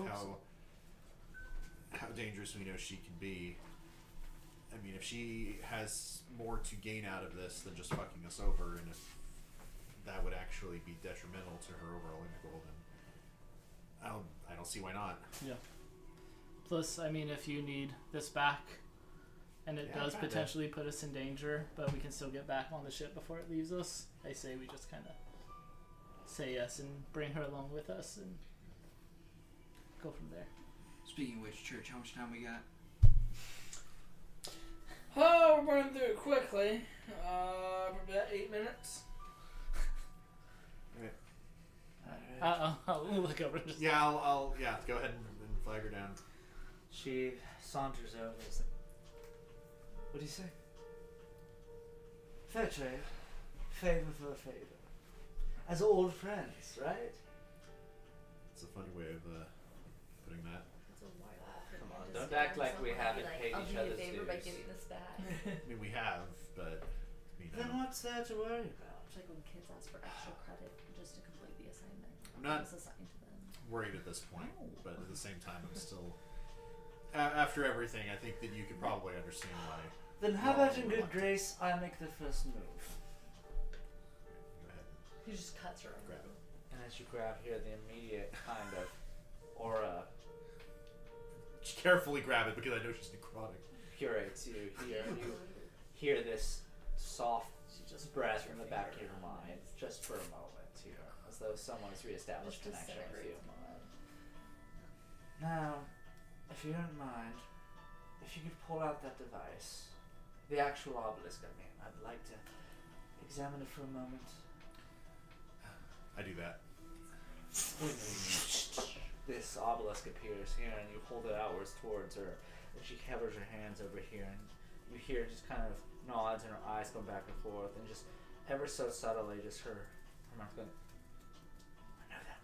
how dangerous we know she can be. I mean, if she has more to gain out of this than just fucking us over, and if that would actually be detrimental to her overall end goal, then I don't see why not. Yeah. Plus, I mean, if you need this back, and it Yeah, does kinda. potentially put us in danger, but we can still get back on the ship before it leaves us, I say we just kind of say yes and bring her along with us and go from there. Speaking of which, church, how much time we got? Oh, we're running through it quickly. About 8 minutes. I'll look over and just. Yeah, I'll go ahead and flag her down. She saunters over and is like, what do you say? Fair trade. Favor for a favor. As old friends, right? It's a funny way of putting that. Come on, don't act like we haven't paid I'll each do you a other's favor by dues. giving this back. I mean, we have, but Then what's there to worry about? It's like when kids ask for extra credit just to complete the assignment. I'm not It's assigned to them. worried at this point, No. but at the same time, I'm still. After everything, I think that you could probably understand why. Then how Well, about in good reluctant. grace, I make the first move. Go ahead. He just cuts her. Grab it. And as you grab here, the immediate kind of aura Just carefully grab it because I know she's necrotic. curates you here. You hear this soft breath from the back of your mind, just for a moment here, as though someone's reestablished connection with you. Now, if you don't mind, if you could pull out that device, the actual obelisk, I mean, I'd like to examine it for a moment. I do that. This obelisk appears here, and you hold it outwards towards her, and she covers her hands over here, and you hear just kind of nods and her eyes go back and forth, and just ever so subtly, just her mouth going, I know that.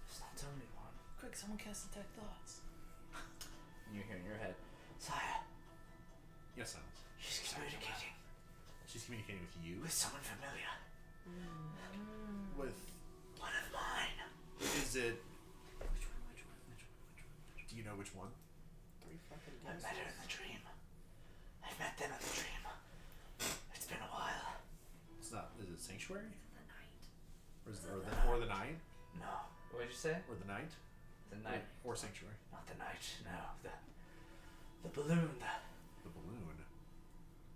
It's not the only one. Quick, someone cast Detect Thoughts. And you hear in your head, Sire, Yes, Silence. she's communicating She's communicating with you. with someone familiar. With. One of mine. Is it? Do you know which one? 3 fucking I met her in the dream. I've met them in the dream. It's been a while. It's not. Is it Sanctuary? The night. Or is or the Night? No. What did you say? Or the Night? The night. Or Sanctuary? Not the night. No. The balloon. The balloon.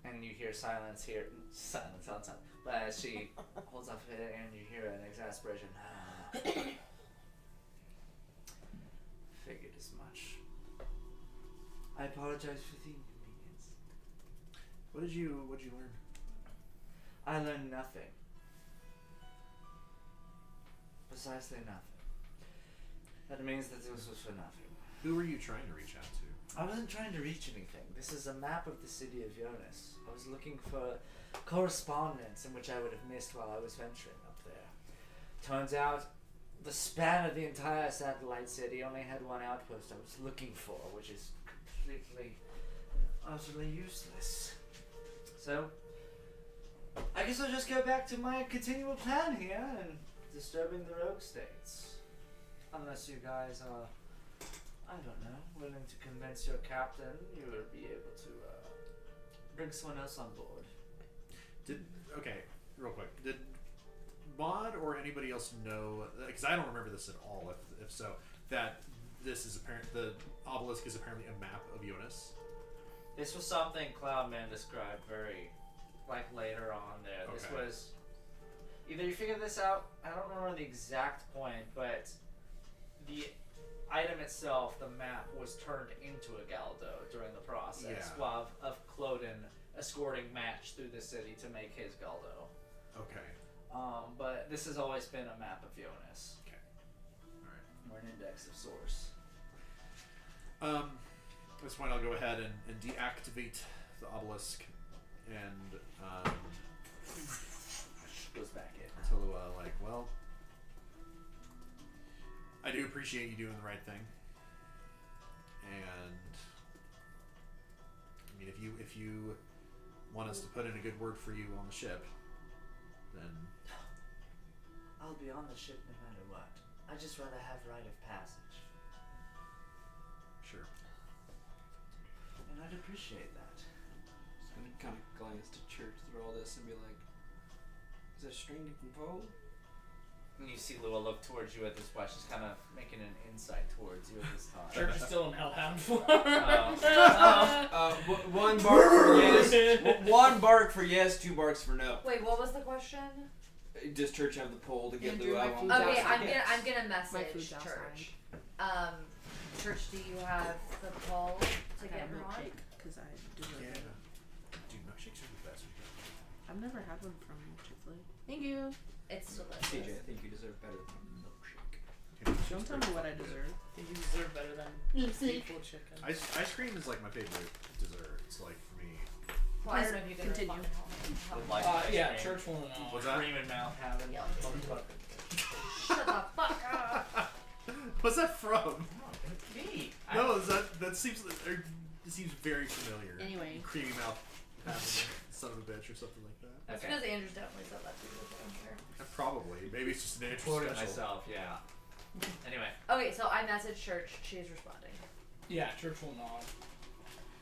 And you hear silence here. Silence. But as she holds up her head and you hear an exasperation. Figured as much. I apologize for the inconvenience. What did you learn? I learned nothing. Precisely nothing. That means that this was for nothing. Who were you trying to reach out to? I wasn't trying to reach anything. This is a map of the city of Jonas. I was looking for correspondence in which I would have missed while I was venturing up there. Turns out, the span of the entire satellite city only had one outpost I was looking for, which is completely and utterly useless. So, I guess I'll just go back to my continual plan here and disturbing the rogue states. Unless you guys are, I don't know, willing to convince your captain you will be able to bring someone else on board. Okay, real quick. Did Maud or anybody else know? Because I don't remember this at all. If so, that this is apparent. The obelisk is apparently a map of Jonas. This was something Cloudman described very, later on there. This Okay. was, either you figured this out, I don't remember the exact point, but the item itself, the map, was turned into a Galdo during the process of Cloden escorting Match through the city to make his Galdo. Okay. But this has always been a map of Jonas. Okay. All right. Or an index of source. At this point, I'll go ahead and deactivate the obelisk, and Goes back in. Tillua, well, I do appreciate you doing the right thing, and I mean, if you want us to put in a good word for you on the ship, then I'll be on the ship no matter what. I'd just rather have rite of passage. sure. And I'd appreciate that. Just gonna kind of glance to church through all this and be like, is that string you can pull? And you see Lua look towards you at this point. She's kind of making an insight towards you at this time. Church is still in hellhound form. One bark for yes. One bark for yes. 2 barks for no. Wait, what was the question? Does church have the pole to get Andrew, Luau my on? food's Okay, outside. I'm gonna My message food's outside. Church. Church, do you have the poll to I get got a her on? milkshake because I deserve it. Dude, milkshakes are the best. I've never had one from Chick-fil-A. Thank you. It's CJ, delicious. I think you deserve better than a milkshake. Don't tell me what I deserve. I think you deserve better than seafood chicken. Ice cream is like my favorite dessert. It's like for me. Well, I don't know if you can Continue. Would like Yeah, ice cream. church will know. What's that? Cream in mouth having. Yeah. motherfucker. Shut the fuck up. What's that from? Me. No, that seems it seems very familiar. Anyway. Creamy mouth, having son of a bitch or something like that. That's Okay. because Andrew's definitely said that to you, so I'm sure. Probably. Maybe it's just an interesting Quoted special. myself, yeah. Anyway. Okay, so I messaged Church. She's responding. Yeah, church will nod.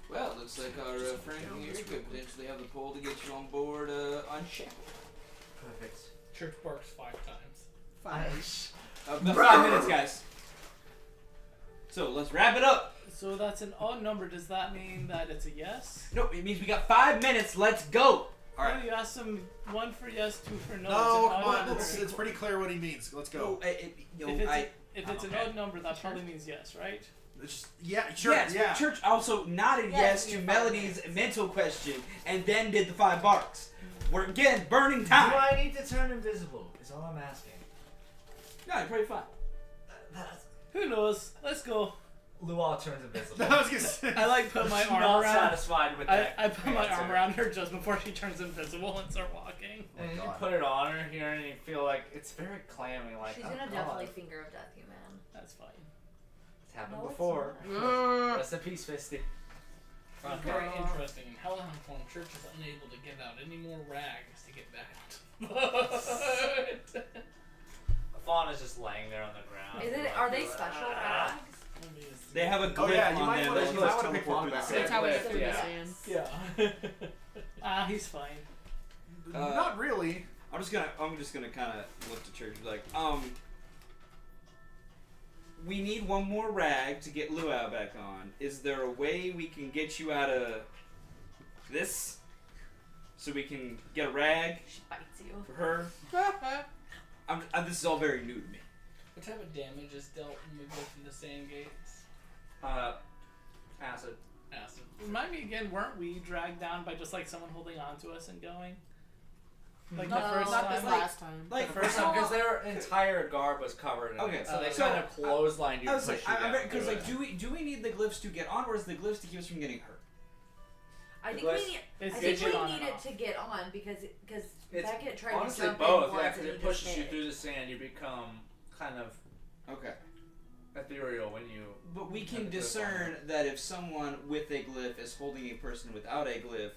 Well, looks like our friend here could potentially have the pole to get you on board unshackled. Perfect. Church barks 5 times. 5. About 5 minutes, guys. So let's wrap it up. So that's an odd number. Does that mean that it's a yes? No, it means we got 5 minutes. Let's go. All right. No, you asked him 1 for yes, 2 for no. No, It's an come odd on. number. It's pretty clear what he means. Let's go. If it's an okay. odd number, that probably means yes, right? It's just, yeah, sure, Yes, yeah. but church also nodded Yes, yes to you're Melody's mental question and then did the 5 barks. We're again burning Do time. I need to turn invisible? Is all I'm asking. No, you're probably fine. That's... Who knows? Let's go. Luau turns invisible. I was gonna say. I like put my arm Not around. satisfied with that. I put my answer. arm around her just before she turns invisible and start walking. And you God. put it on her here, and you feel like it's very clammy. Like She's oh gonna God. definitely finger of death you, man. That's fine. It's happened No, it's before. Mm. Rest in peace, Fisty. It's very interesting. In Hellhound form, church is unable to get out any more rags to get back out. Fauna's just laying there on the ground. Is it? Are they special rags? They have a Oh, glyph yeah, you on might them wanna- that you lets might wanna pick teleport one through back. the That's sand. how we Yeah. threw the Yeah. sand. Yeah. He's fine. Not really. I'm just gonna kind of look to church and be like, we need one more rag to get Luau back on. Is there a way we can get you out of this? So we can get a rag She bites you. for her? This is all very new to me. What type of damage is dealt when we go through the sand gates? Acid. Acid. Remind me again, weren't we dragged down by just like someone holding on to us and going? Like No, the first not time? this last time. Like The first time, because their entire garb was covered in Okay, it, so they so kind of clotheslined you I and was like, pushed you down. because like, do we need the glyphs to get on, or is the glyphs to keep us from getting hurt? I think Because we need. It's I think get you we on need and it off. to get on because It's Beckett tried honestly to jump both, in once yeah, because and it he pushes just you hit. through the sand. You become kind of Okay. ethereal when you. But we have can a glyph on discern that if someone with a glyph is holding a person without a glyph,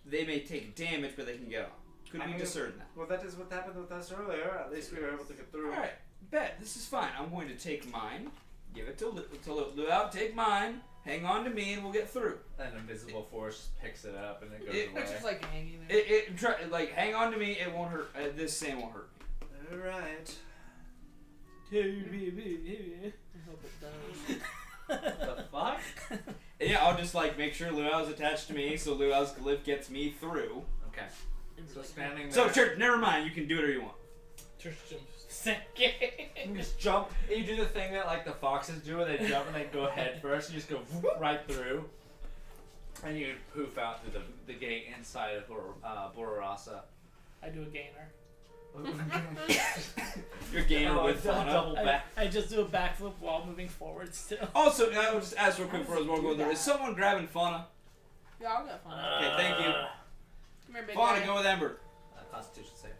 they may take damage, but they can get off. Could I we mean, discern that? Well, that is what happened with us earlier. At least we were able to get through. Alright, bet. This is fine. I'm going to take mine, give it to Luau, take mine, hang on to me, and we'll get through. An invisible force picks it up and it goes It- away. It's just like hanging there. Like, hang on to me, it won't hurt. This sand won't hurt me. Alright. I I hope it does. The fuck? And yeah, I'll just like make sure Luau's attached to me, so Luau's glyph gets me through. Okay. So standing there. So, church, never mind. You can do whatever you want. Church jumps. You just jump. And you do the thing that like the foxes do, where they jump and they go head first. You just go whoop right through, and you poof out through the gate inside of Bororasa. I do a gainer. You're gainer Oh, with Fauna. double back. I just do a backflip while moving forward still. Also, I will just ask real quick before I go there. Is someone grabbing Fauna? Yeah, I'll get fun. Okay, thank you. Uh, Come here, big Fauna, guy. go with Ember. Constitution save.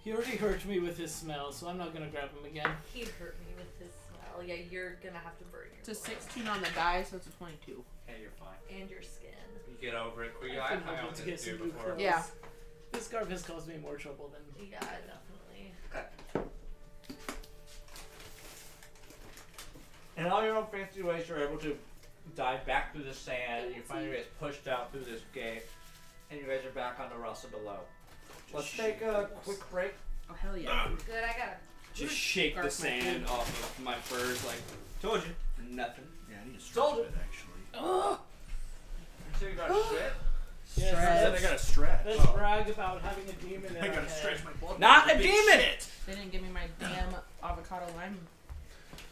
He already hurt me with his smell, so I'm not gonna grab him again. He hurt me with his smell. Yeah, you're gonna have to burn your It's a blood 16 on the die, so it's a 22. Okay, you're fine. and your skin. You get over it quickly. I I couldn't hung help on but to this get some dude new before. clothes. Yeah. This scarf has caused me more trouble than. Yeah, definitely. In all your own fancy ways, you're able to dive back through the sand. You find your guys pushed out through this gate, and you guys are back on the Russell below. Let's take a quick break. Oh hell yeah. Good, I got it. Just shake the Garf my sand food. off of my furs, like, told you. Nothing. Yeah, I need to Told stretch it actually. So you got shit. I said I gotta stretch. Let's brag about having a demon in I our gotta head. stretch my blood. Not a Big demon! shit. They didn't give me my damn avocado lime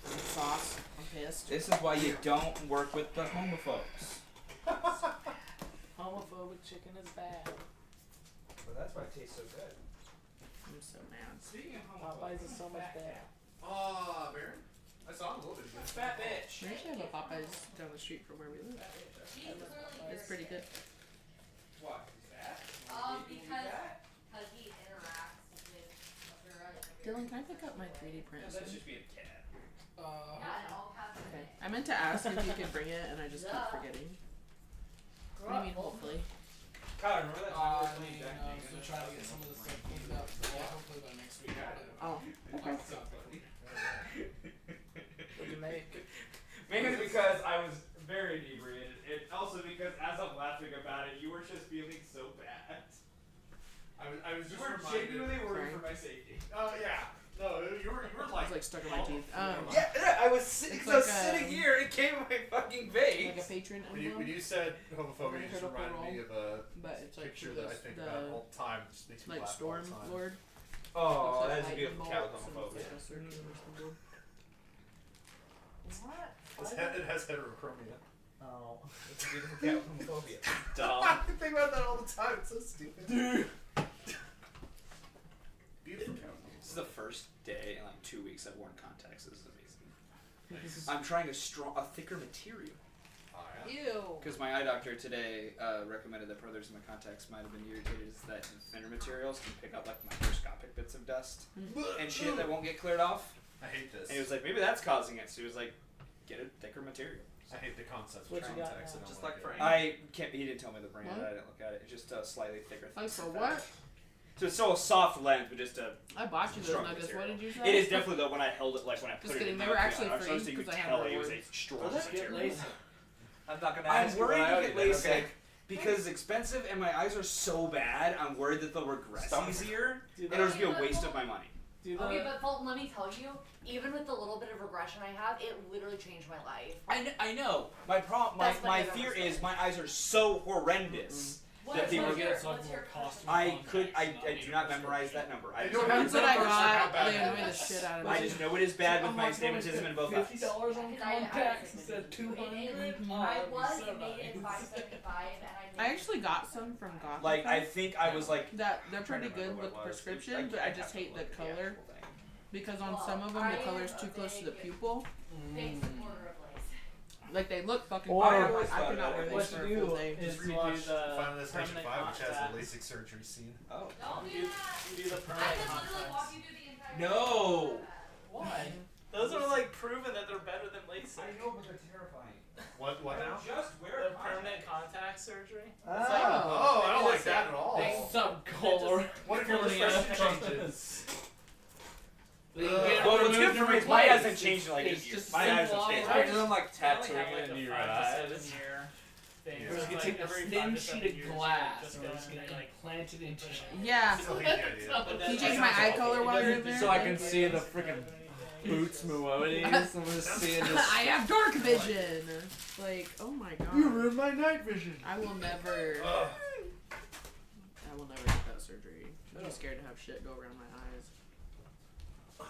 sauce. I'm pissed. This is why you don't work with the homophobes. Homophobic chicken is bad. Well, that's why it tastes so good. I'm so mad. Speaking of Popeyes is so much better. Baron? I saw him a little bit ago. fat bitch. We actually have a Popeyes down the street from where we live. It's pretty good. Why? He's fat? Because he interacts with Dylan, can I pick up my 3D print? That's soon? just being a cat. Yeah, it all comes Okay. I meant to ask if you could bring it, and I just keep forgetting. What do you mean, hopefully? Kyle, remember that time we were playing Jack so Vegan? try to get some of this stuff cleaned up. So yeah, hopefully by next week. Oh, okay. What'd you make? Mainly because I was very inebriated, and also because as I'm laughing about it, you were just feeling so bad. I was You just were reminded. genuinely worried Sorry. for my safety. Oh yeah. No, you were I like. was like stuck in my teeth. Yeah, I was sitting, It's I was like, sitting here, and it came in my fucking Like a face. patron When you emblem, said homophobia, you just Critical reminded me of a but it's like picture the, that I think the about all the time. It just makes me like laugh storm all the time. lord. Oh, Looks like that's a lightning beautiful cat with bolts and homophobia. it's like a circular symbol. What? It has heterochromia. Oh. It's a beautiful cat with homophobia. I think about that all the time. It's so stupid. Dude. Beautiful cat. This is the first day in like 2 weeks I've worn contacts. This is amazing. I'm trying a thicker material. Oh, yeah. Ew. Because my eye doctor today recommended that brothers in my contacts might have been irritated is that the thinner materials can pick up like microscopic bits of dust and shit that won't get cleared off. I hate this. And he was like, maybe that's causing it. So he was like, get a thicker material. I hate the concept of What you got contacts. now? I don't Just like like it. Frank. I can't. He didn't tell me the brand. What? I didn't look at it. It's just a slightly thicker. Like for thicker what? fabric. So it's still a soft lens, but just a. I bought you those Strong nuggets. material. What did you say? It is definitely though when I held it, like when I put Just it kidding, in they my were mouth, actually I was free so you could 'cause I had tell my it was a words. strong Well, let's get material. LASIK. I'm not gonna I'm ask you worried what I to owe get you then, LASIK okay? because it's expensive and my eyes are so bad. I'm worried that they'll regress Stop. easier, Do and it'll just be a Okay, waste but- of my money. Do the, Okay, but Fulton, let me tell you, even with the little bit of regression I have, it literally changed my life. I know. My problem, That's my what I've fear understood. is my eyes are so horrendous. That people what's get your, it so what's your more cost- I do not memorize that number. I You just, don't know, have That's what I numbers, like, how got. bad They it annoy the is. shit out of I me. just know it is bad with my astigmatism in both eyes. $50 on Because I contacts instead of It, 200. I was made in 575, and I I made actually got some from Gotham. Like I think I was like. that they're trying to pretty good remember with what it was. prescription, but I just hate the color because on Well, some of them I the color's am too a close to the big- pupil. big supporter of lace. Like they look fucking Or- cool. I but always I thought could not that wear it these what for you a do full day. is Just you rewatch do the Final Destination permanent 5, which has contacts. the LASIK surgery scene. Oh. Don't You, do that. you do the I permanent could literally walk contacts. you through the entire. No. Why? Those are like proven that they're better than LASIK. know, but they're terrifying. What now? Just The permanent contact surgery. Oh. Oh, I don't like that at all. Subcolor. What if your prescription changes? You get it Well, what's good removed for me and is my eyes replaced. haven't changed in like It's 8 years. just My eyes simple have stayed. eyes. Doesn't like I only have tattooing like into a your 5 to eyes. 7 year thing. We're just gonna Like, take a every 5 thin to 7 sheet of years, glass just and we're go just in gonna and, like plant it into Yeah. Still hate the idea. But Can you then- change my eye color while you're in there? So I can see the freaking boots Muodes. I'm just seeing this. I have dark vision. Like, oh my god. ruined my night vision. I will never. Ugh. I will never get that surgery. I'm too scared to have shit go around my eyes.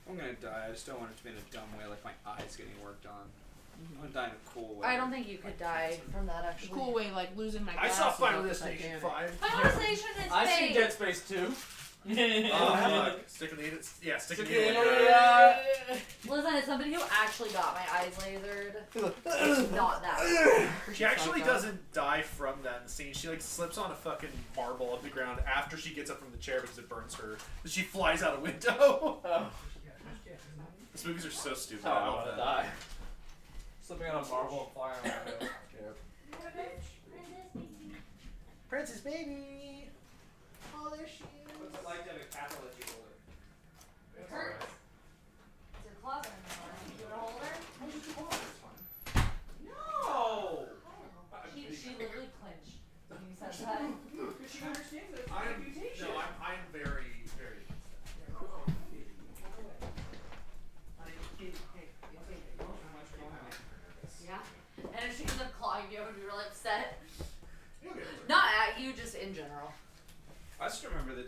I'm gonna die. I just don't want it to be in a dumb way, like my eyes getting worked on. Mm-hmm. I'm gonna die in a cool way. I don't think you could die from that A actually. cool way, like losing my I glasses. saw Final like the Destination Titanic. 5. Final Destination is I see fake. Dead Space 2. Oh, fuck. Stick the needle. Yeah, stick the Stick needle. the in needle your in eye. Listen, as somebody who actually got my eyes lasered, it's not that. She actually doesn't die from that in the scene. She like slips on a fucking marble on the ground after she gets up from the chair because it burns her. Then she flies out a window. These movies are so stupid. Oh, I I love wanna that. die. Slipping on a marble and flying around. Princess baby. Oh, there she What's it like to have a cat that lets you hold it? It hurts. It's your closet in the morning. You wanna hold her? No! She literally clinched when you said that. Because she understands that. I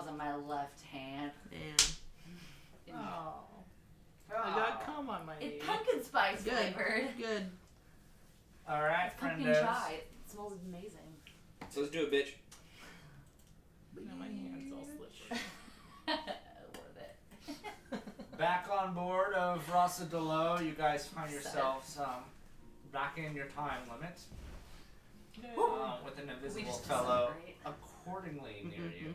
wasn't my left hand. Man. And Oh. I got cum on my knee. It's pumpkin spice Good. flavored. Good. All right, Pumpkin friendos. chai. It smells amazing. So let's do it, bitch. Now my hand's all slippery. Worth it. Back on board of Rasa Delo, you guys find yourselves back in your time limit with an We invisible just fellow disintegrate. accordingly near Mm-hmm, you,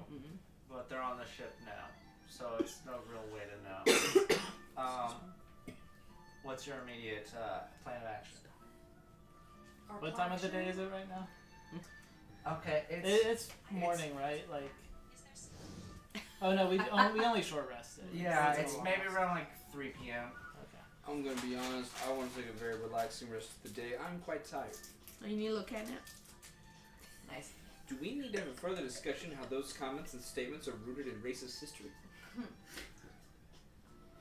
but they're on the ship now, so it's no real way to know. What's your immediate plan of action? Our What time of the collection. day is it right now? Okay, It's morning, right? Like. Oh no, we only short rested. yeah, a it's long maybe rest. around like 3 p.m. Okay. I'm gonna be honest. I want to take a very relaxing rest of the day. I'm quite tired. Oh, you need a little catnip. Nice. Do we need to have a further discussion how those comments and statements are rooted in racist history?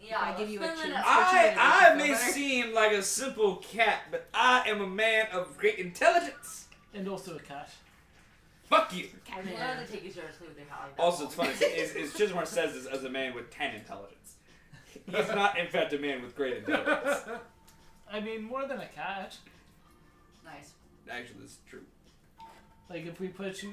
Yeah, I give you a let's spend the chance. next- I may seem like a simple cat, but I am a man of great intelligence. And also a cat. Fuck you. I'm glad to take you seriously with your hobby. Also, it's funny. As Chismar says this as a man with 10 intelligence. He's not, in fact, a man with great intelligence. I mean, more than a cat. Nice. Actually, this is true. Like if we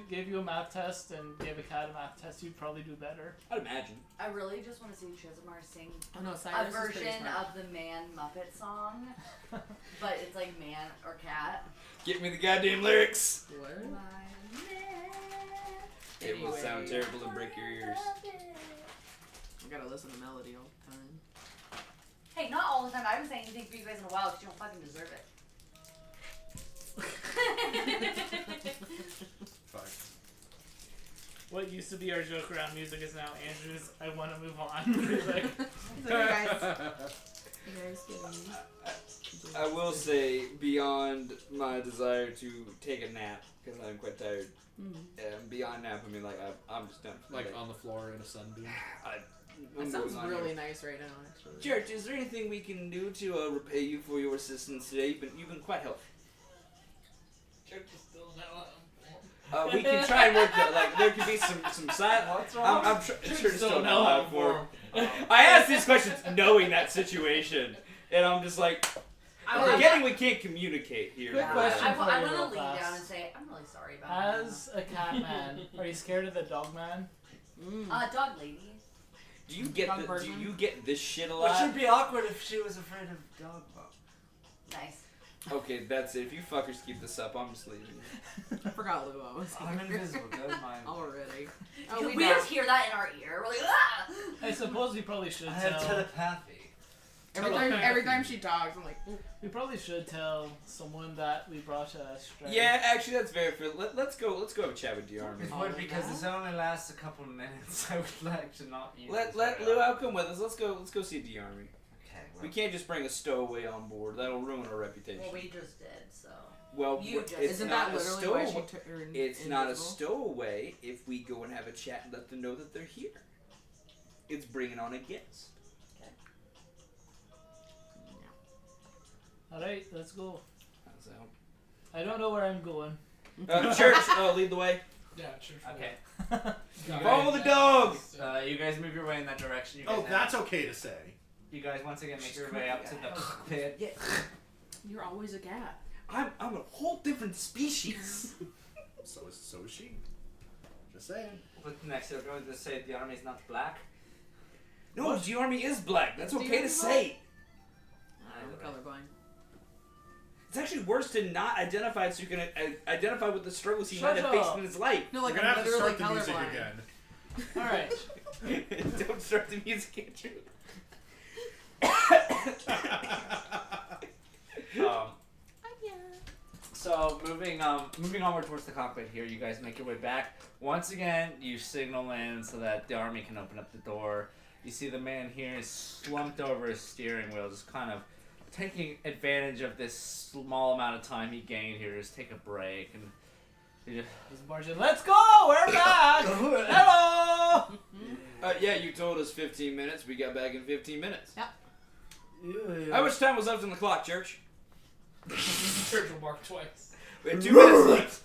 gave you a math test and gave a cat a math test, you'd probably do better. I'd imagine. I really just want to see Chizmar sing Oh no, a Cyrus is pretty version smart. of the Man Muppet song, but it's like man or cat. Get me the goddamn lyrics. What? It will sound terrible and break your ears. I gotta listen to melody all the time. Hey, not all the time. I haven't sang anything for you guys in a while because you don't fucking deserve it. Fine. What used to be our joke around music is now Andrew's I want to move on music. It's okay, guys. You guys get I will say, beyond my desire to take a nap, because I'm quite tired, beyond nap, I mean, like, I'm just done. for the Like day. on the floor in a sunbeam. I'm That sounds going on really here. nice right now, actually. Church, is there anything we can do to repay you for your assistance today? You've been quite helpful. Church is still not. We can try and work that. Like, there could be some side. What's wrong? I'm sure to still know how how for. I asked these questions knowing that situation, and I'm just like, I'm forgetting we can't communicate here. Quick question. I for want you to real lean fast. down and say, I'm really sorry about As a cat man, are you scared of the dog man? that. Dog lady. Do you get Dog do person? you get this shit a It lot? should be awkward if she was afraid of dog bump. Nice. Okay, that's it. If you fuckers keep this up, I'm just leaving. I forgot Lou I was I'm here. invisible, don't mind. Already. we know. just hear that in our ear. We're like, ah! I suppose we probably should I have tell. telepathy. Every time she talks, I'm like, ooh. We probably should tell someone that we brought a stray. Yeah, actually, that's very fair. Let's go have a chat with Diarmy. It would because this only lasts a couple of minutes. I would like to not use Let this very Lou often. out come with us. Let's go see Diarmy. Okay, We can't just bring a stowaway on board. That'll ruin our reputation. Well, we just did, so. Well, You just- it's Isn't not that a literally why she stowaway. turned It's not a invisible? stowaway if we go and have a chat and let them know that they're here. It's bringing on a guest. Alright, let's go. How's that? I don't know where I'm going. Church, lead the way. Yeah, church. Okay. Follow the dog. You guys move your way in that direction. You guys Oh, that's okay to say. You guys once again make your way up to the cockpit. You're always a cat. I'm a whole different species. So is she. Just saying. But next, they're going to say the army is not black. No, Diarmy is black. That's Is okay to Diarmy say. I'm colorblind. It's actually worse to not identify so you can identify with the struggles he Shut might have faced up. in his life. No, like We're gonna I'm have to literally start the music colorblind. again. Alright. Don't start the music, Andrew. So moving onward towards the cockpit here, you guys make your way back. Once again, you signal in so that the army can open up the door. You see the man here is slumped over his steering wheel, just kind of taking advantage of this small amount of time he gained here. Just take a break and he just, Just barge in. Let's go! We're back! Hello! Yeah, you told us 15 minutes. We got back in 15 minutes. Yep. How much time was left on the clock, Church? Church will bark twice. We had 2 minutes left.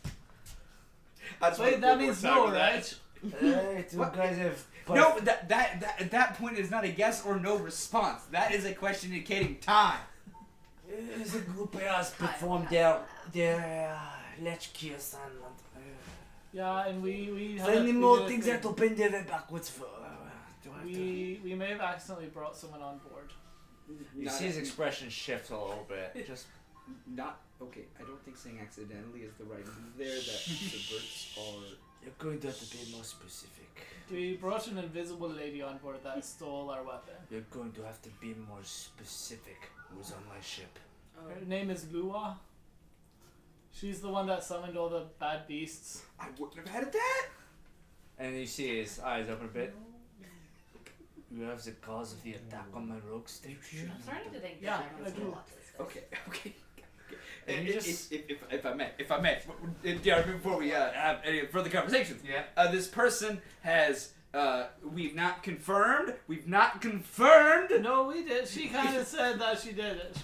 I just Wait, want that one more means time no, with that. right? Hey, you guys have No, that at that point is not a yes or no response. That is a question indicating time. The group has performed their electrocution. Yeah, and we had Any a more previous things thing. that open the way backwards for? We may have accidentally brought someone on board. You Not- see his expression shift a little bit. Just Not okay. I don't think saying accidentally is the right move there. That subverts our. You're going to have to be more specific. We brought an invisible lady on board that stole our weapon. You're going to have to be more specific. Who's on my ship? Her name is Lua. She's the one that summoned all the bad beasts. I wouldn't have had that. and you see his eyes open a bit. You have the cause of the attack on my rogue station. I'm starting to think Yeah, that I I can do. see a lot of this. Okay. And you just- If I may, yeah, before we have any further conversations, this person has we've not confirmed. No, we did. She kind of said that she did it.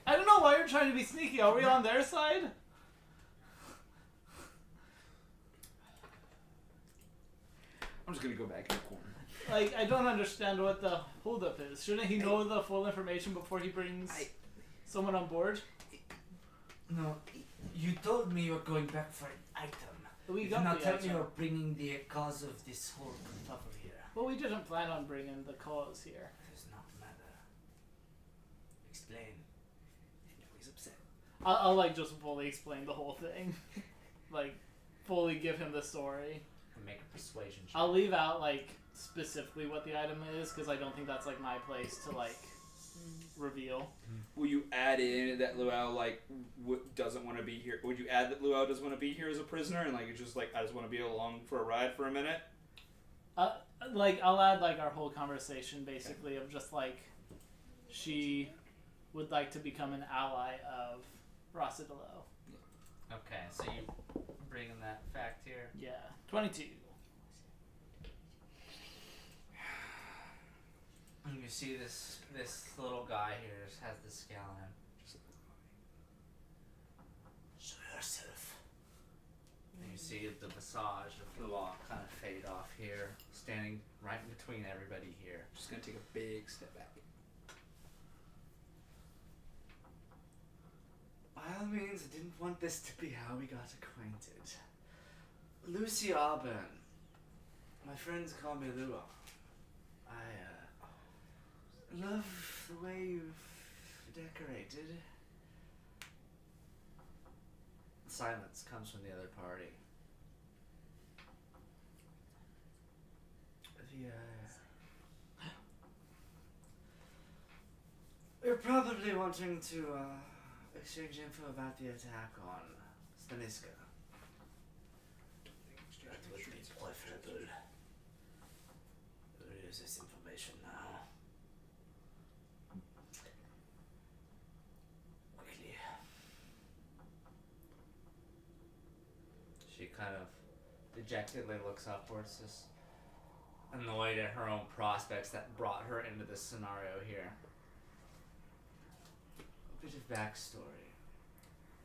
I don't know why you're trying to be sneaky. Are we on their side? I'm just gonna go back in the corner. Like, I don't understand what the holdup is. Shouldn't he know the full information before he brings someone on board? No, you told me you were going back for an item. We You got did not the tell me item. you were bringing the cause of this whole kerfuffle here. Well, we didn't plan on bringing the cause here. Does not matter. Explain. He's upset. I'll like just fully explain the whole thing. Like, fully give him the story. Make a persuasion check. I'll leave out like specifically what the item is because I don't think that's like my place to like reveal. Will you add in that Luau doesn't want to be here? Would you add that Luau doesn't want to be here as a prisoner and like it's just like I just want to be along for a ride for a minute? Like I'll add like our whole conversation basically of just like she would like to become an ally of Rossadillo. Okay, so you bring in that fact here. Yeah, 22. And you see this little guy here just has the scowl on him. Show yourself. And you see the visage of Luau kind of fade off here, standing right in between everybody here. Just gonna take a big step back. By all means, I didn't want this to be how we got acquainted. Lucy Auburn. My friends call me Lua. I love the way you've decorated. Silence comes from the other party. You're probably wanting to exchange info about the attack on Staniska. That would be preferable. Where is this information now? Quickly. She kind of dejectedly looks upwards, just annoyed at her own prospects that brought her into this scenario here. A bit of backstory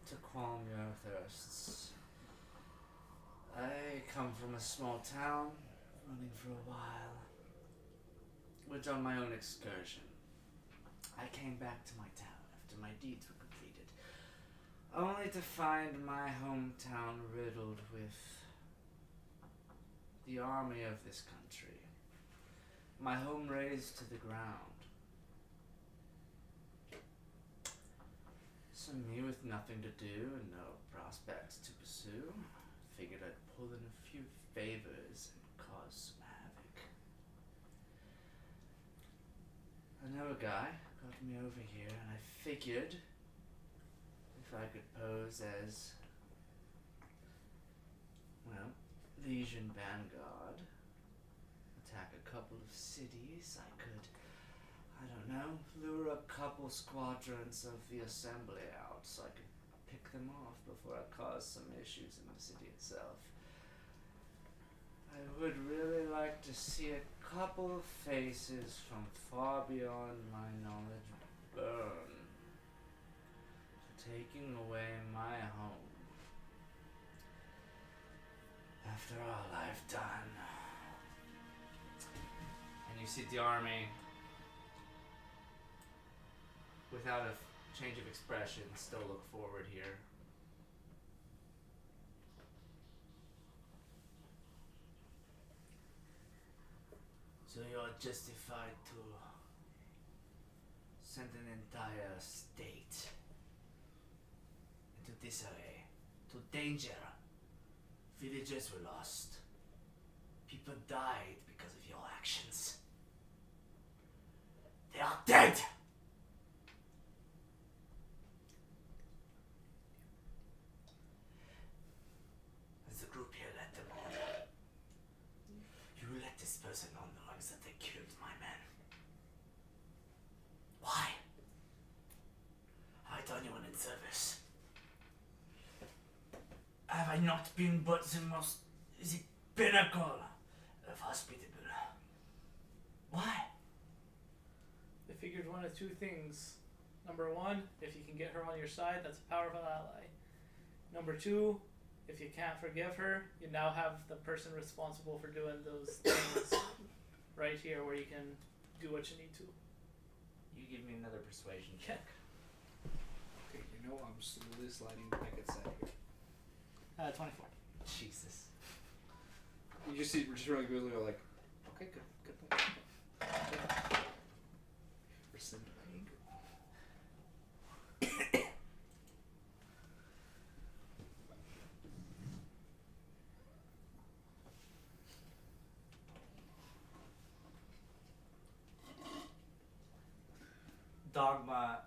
to calm your thirsts. I come from a small town, running for a while. Went on my own excursion. I came back to my town after my deeds were completed, only to find my hometown riddled with the army of this country. My home razed to the ground. So me with nothing to do and no prospects to pursue, figured I'd pull in a few favors and cause some havoc. I know a guy got me over here, and I figured if I could pose as, well, Legion Vanguard, attack a couple of cities, I could, I don't know, lure a couple squadrons of the Assembly out so I could pick them off before I cause some issues in the city itself. I would really like to see a couple of faces from far beyond my knowledge burn for taking away my home. After all I've done, see the army, without a change of expression, still look forward here. So you are justified to send an entire state into disarray, to danger. Villagers were lost. People died because of your actions. They are dead! As the group here let them on, you let this person on knowing that they killed my men. Why? Have I done anyone in service? Have I not been but the most the pinnacle of hospitable? Why? They figured one of two things. Number one, if you can get her on your side, that's a powerful ally. Number two, if you can't forgive her, you now have the person responsible for doing those things right here where you can do what you need to. You give me another persuasion check. Okay, you know I'm slowly sliding back inside here. 24. Jesus. You just see, we're just really good, like, okay, good point. Rescind my anger. Dogma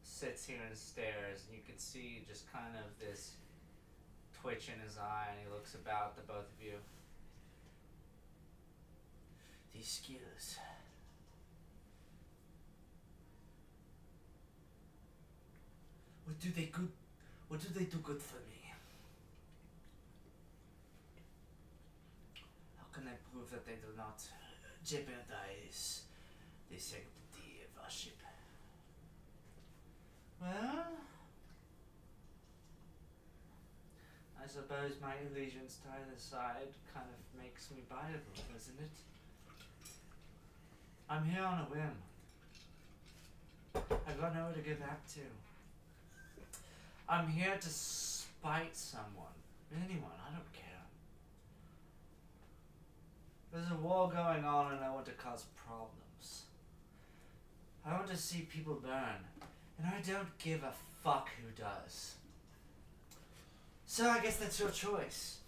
sits here and stares, and you can see just kind of this twitch in his eye, and he looks about the both of you. These skills. What do they do good for me? How can I prove that they do not jeopardize the sanctity of our ship? Well, I suppose my allegiance to either side kind of makes me viable, doesn't it? I'm here on a whim. I've got nowhere to go back to. I'm here to spite someone. Anyone, I don't care. There's a war going on and I want to cause problems. I want to see people burn. And I don't give a fuck who does. So I guess that's your choice.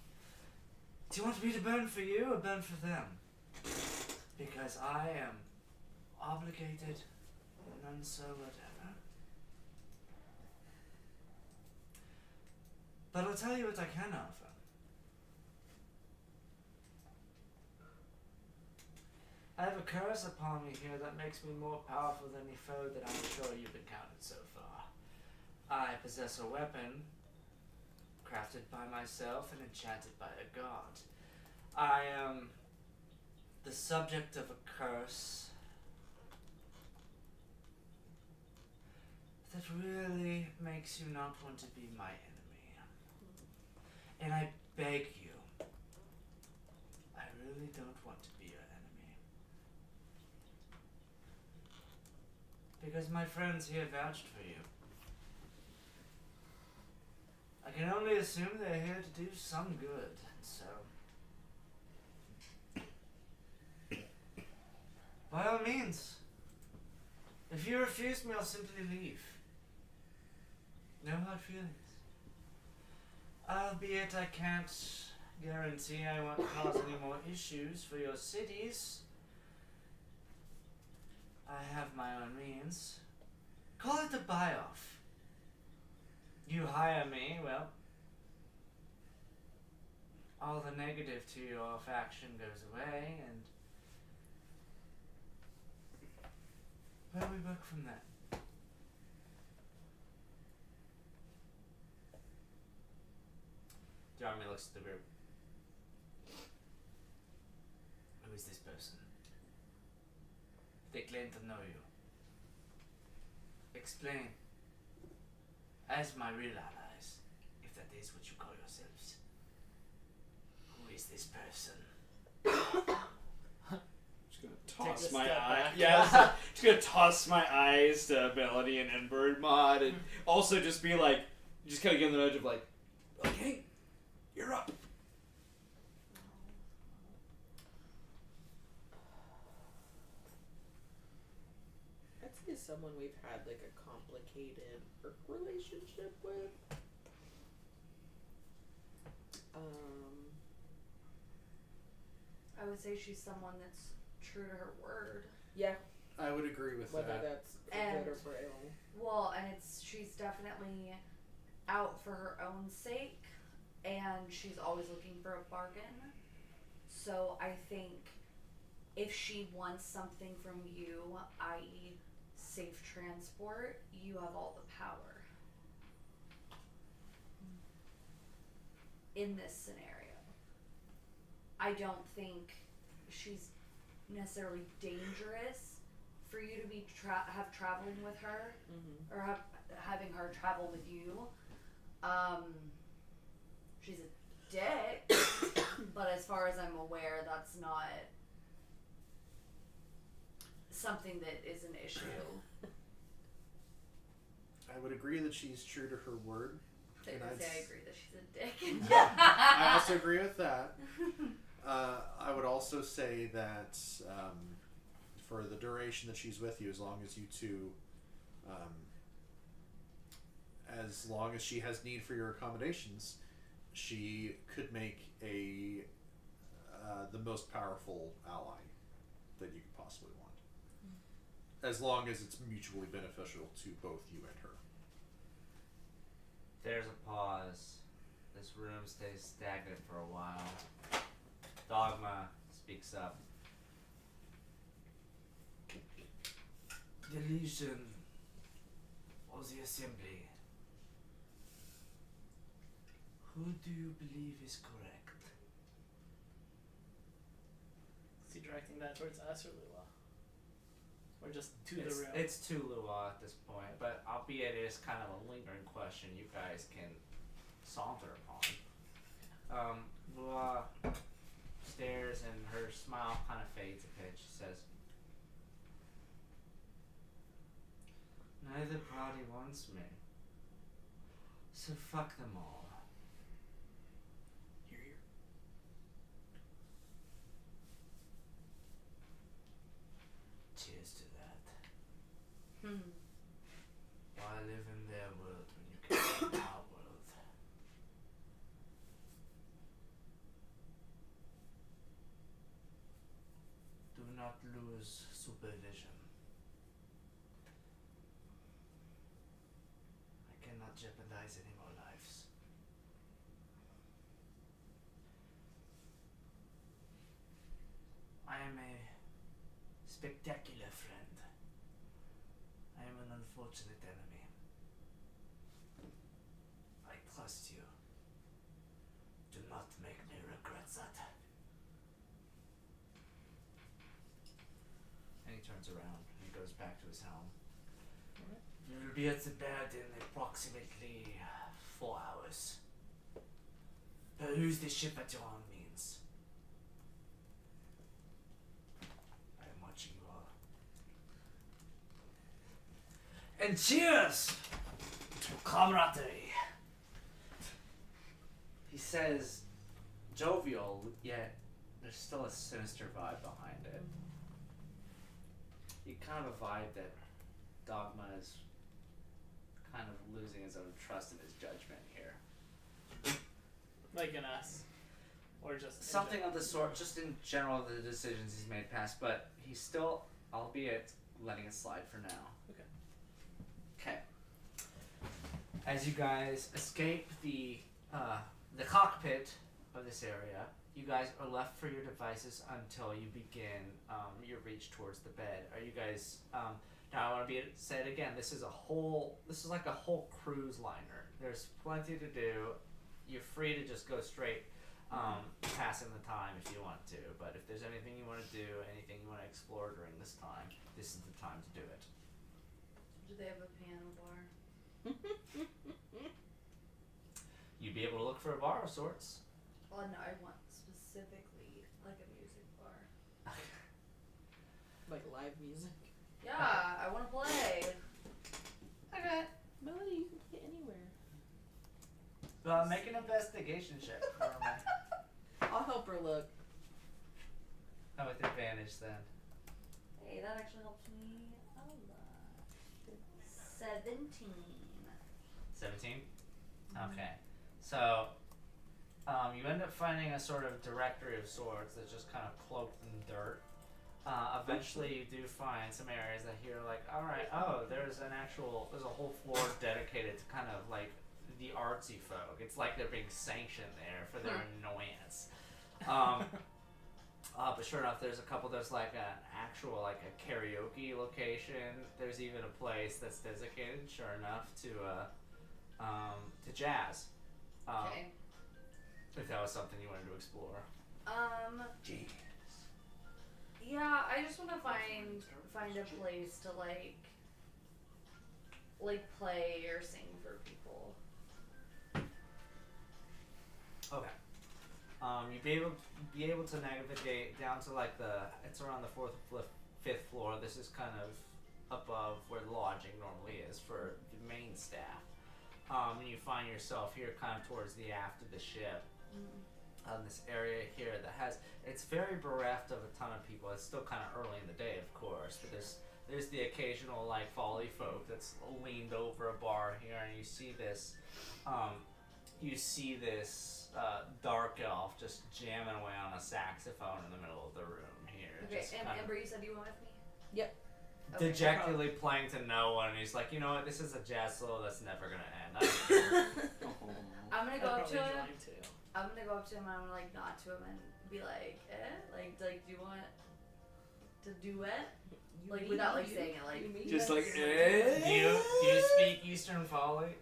Do you want me to burn for you or burn for them? Because I am obligated, none so whatever. But I'll tell you what I can offer. I have a curse upon me here that makes me more powerful than any foe that I'm sure you've encountered so far. I possess a weapon crafted by myself and enchanted by a god. I am the subject of a curse that really makes you not want to be my enemy. And I beg you, I really don't want to be your enemy. Because my friends here vouched for you. I can only assume they're here to do some good, so... by all means. If you refuse me, I'll simply leave. No hard feelings. Albeit I can't guarantee I won't cause any more issues for your cities. I have my own means. Call it a buy-off. You hire me, well, all the negative to your faction goes away, and well, we work from that. Jeremy looks at the group. Who is this person? They claim to know you. Explain. As my real allies, if that is what you call yourselves. Who is this person? Just gonna Take toss a my step eye. back. Yeah, just gonna toss my eyes to Melody and N-Bird mod, and also just be like, just kind of give them the nudge of like, okay, you're up. I'd say someone we've had like a complicated work relationship with. I would say she's someone that's true to her word. Yeah, I would agree with whether that. that's for And- good or for ill. Well, and she's definitely out for her own sake, and she's always looking for a bargain. So I think if she wants something from you, i.e., safe transport, you have all the power. In this scenario, I don't think she's necessarily dangerous for you to be have traveling with her, Mm-hmm. or having her travel with you. She's a dick, but as far as I'm aware, that's not something that is an issue. I would agree that she's true to her word. I And would say I I'd agree that she's a dick. I also agree with that. I would also say that for the duration that she's with you, as long as you two, as long as she has need for your accommodations, she could make a the most powerful ally that you could possibly want. As long as it's mutually beneficial to both you and her. There's a pause. This room stays stagnant for a while. Dogma speaks up. The Legion or the Assembly. Who do you believe is correct? Is he directing that towards us or Lua? Or just to the It's, room? it's too Lua at this point, but albeit it is kind of a lingering question you guys can saunter upon. Lua stares and her smile kind of fades a bit. She says, "Neither party wants me, so fuck them all." Here, here. Cheers to that. Hmm. Why live in their world when you can live in our world? Do not lose supervision. I cannot jeopardize any more lives. I am a spectacular friend. I am an unfortunate enemy. I trust you. Do not make me regret that. And he turns around and he goes back to his helm. You will be at the bed in approximately 4 hours. Peruse the ship at your own means. I am watching you all. And cheers to camaraderie. He says jovial, yet there's still a sinister vibe behind it. You kind of a vibe that Dogma is kind of losing his own trust in his judgment here. Like in us. Or just. in Something of the sort, just in general, the decisions he's made past, but he's still, albeit, letting it slide for now. Okay. As you guys escape the cockpit of this area, you guys are left for your devices until you begin your reach towards the bed. Are you guys? Now I want to say it again. This is like a whole cruise liner. There's plenty to do. You're free to just go straight, passing the time if you want to. But if there's anything you want to do, anything you want to explore during this time, this is the time to do it. Do they have a piano bar? You'd be able to look for a bar of sorts. Well, no, I want specifically like a music bar. Like live music. Yeah, I want to play. Okay. Melody, you can play anywhere. Make an investigation check for me. I'll help her look. Oh, with advantage then. Hey, that actually helps me a lot. 17. 17? Okay. So, you end up finding a sort of directory of sorts that's just kind of cloaked in dirt. Eventually you do find some areas that you're like, alright, there's a whole floor dedicated to kind of like the artsy folk. It's like they're being sanctioned there for their annoyance. But sure enough, there's like an actual, like a karaoke location. There's even a place that's designated, sure enough, to jazz. Okay. If that was something you wanted to explore. Yeah, I just want to find a place to like play or sing for people. Okay. You'd be able to navigate down to like it's around the 4th or 5th floor. This is kind of above where the lodging normally is for the main staff. And you find yourself here kind of towards the aft of the ship. This area here it's very bereft of a ton of people. It's still kind of early in the day, of course, but there's the occasional like folly folk that's leaned over a bar here, and you see this dark elf just jamming away on a saxophone in the middle of the room here. Okay, just and kind of Amber, you said you went with me? Yep. Okay. dejectedly playing to no one, and he's like, you know what, this is a jazz solo that's never gonna end. I'm gonna go I'd up to probably him. join too. I'm gonna go up to him and I'm gonna like nod to him and be like, like do you want to duet? Like without like saying it, like Just like, Do you speak Eastern folly?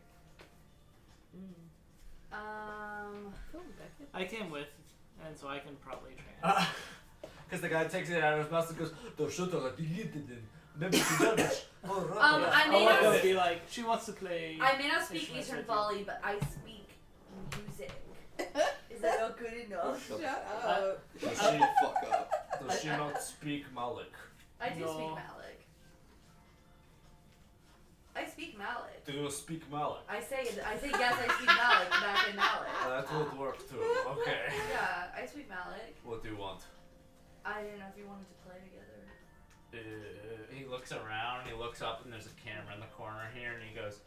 I came with, and so I can probably trans. Because the guy takes it out of his mouth and goes, I may Or not it'll be like, she wants to play. I may not speak Instruments Eastern with you. folly, but I speak music. Is that not good enough? Shut up. Shut the fuck up. does she not speak Malik? I do No. speak Malik. I speak Malik. Do you speak Malik? I say yes, I speak Malik back in Malik. That would work too. Okay. Yeah, I speak Malik. What do you want? I didn't know if you wanted to play together. He looks around, he looks up, and there's a camera in the corner here, and he goes,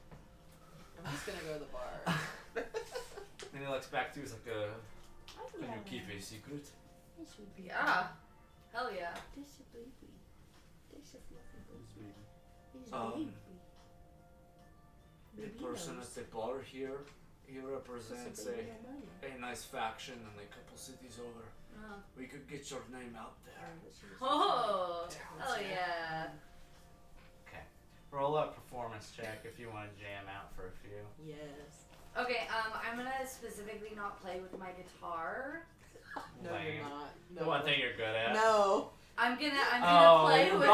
I'm just gonna go to the bar. and he looks back to you, he's like, can you keep a secret? Yeah. Hell yeah. The person at the bar here, he represents a nice faction in a couple cities over. We could get your name out there. Oh, hell yeah. Okay. Roll a performance check if you want to jam out for a few. Yes. Okay, I'm gonna specifically not play with my guitar. No, Lame. you're not. No. The one thing you're good at. No. I'm gonna Oh, play with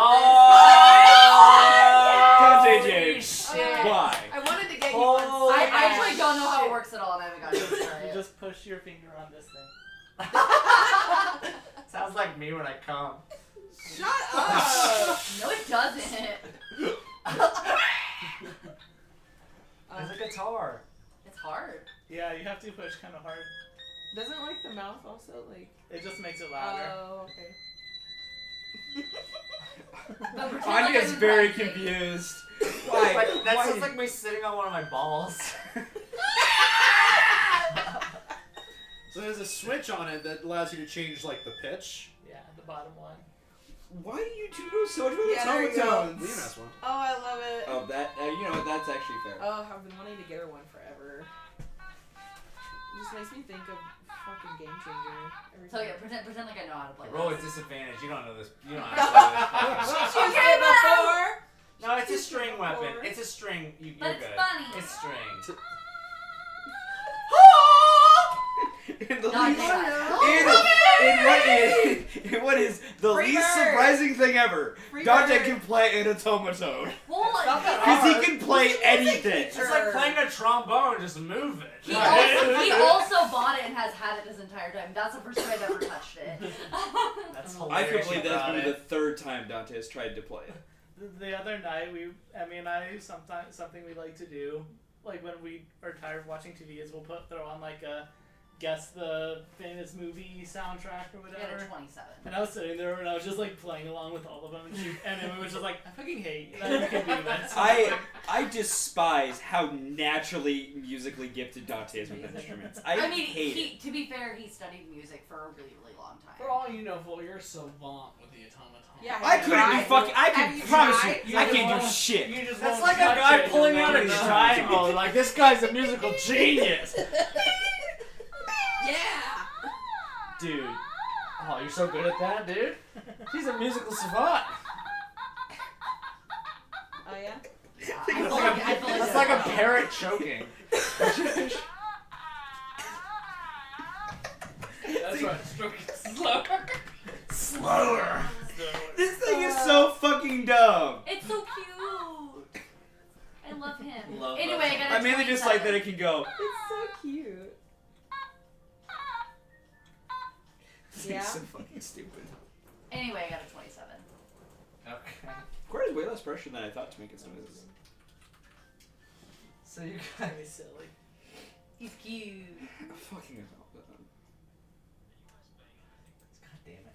Dante this. James. Okay. Why? I wanted to get you Holy one. I actually don't know how it works at all, and I haven't got to try You it. just push your finger on this thing. Sounds like me when I come. Shut up. No, it doesn't. It's a guitar. It's hard. Yeah, you have to push kind of hard. Doesn't like the mouth also like? It just makes it louder. Oh, okay. But pretend Anya's I'm very practicing. confused. Why? That Why? sounds like me sitting on one of my balls. So there's a switch on it that allows you to change like the pitch. Yeah, the bottom one. Why do you two know so much about Yeah, there you go. automatons? Liam has one. Oh, I love it. Oh, that you know what? That's actually fair. Oh, I've been wanting to get her one forever. It just makes me think of fucking Game Changer. Every So time. yeah, pretend like I know how to play. Roll this. at disadvantage. You don't know this. You don't have to know this. She's Okay, used it but- before. No, it's a string Before. weapon. It's a string. You're But it's good. funny. It's string. In the Not least, yet. in what is the Free least bird. surprising thing ever, Free Dante bird. can play an automaton. Well, not that Because hard. he can play anything. It's like playing a trombone, just move it. He also bought it and has had it this entire time. That's the first time I've ever touched it. That's I hilarious. could believe that's about maybe the it. third time Dante has tried to play it. The other night, Emmy and I, sometimes something we like to do, like when we are tired of watching TV, is we'll throw on like a guess the famous movie soundtrack or I whatever. got a 27. And I was sitting there and I was just like playing along with all of them, and Emmy was just like, I fucking hate that you can do that. So I despise how naturally musically gifted Dante is with instruments. I mean, hate it. to be fair, he studied music for a really, really long time. For all you know, Vol, you're a savant with the automaton. Yeah, I couldn't do fucking. I Have can you promise tried? you, I can't do shit. You just That's won't like a touch guy it, pulling you'll out a make it triangle. Like, this guy's a musical genius. Yeah. Dude. Oh, you're so good at that, dude. He's a musical savant. Oh yeah. I feel like That's like a parrot choking. That's right. Stroke it slower. Slower. This thing is so fucking dumb. It's so cute. I love him. Love anyway, I got a I mainly just like that 27. it can go. It's so cute. This Yeah. thing's so fucking stupid. Anyway, I got a 27. Okay. Requires way less pressure than I thought to make its noises. So you guys. He's silly. He's cute. Fucking hell. God damn it.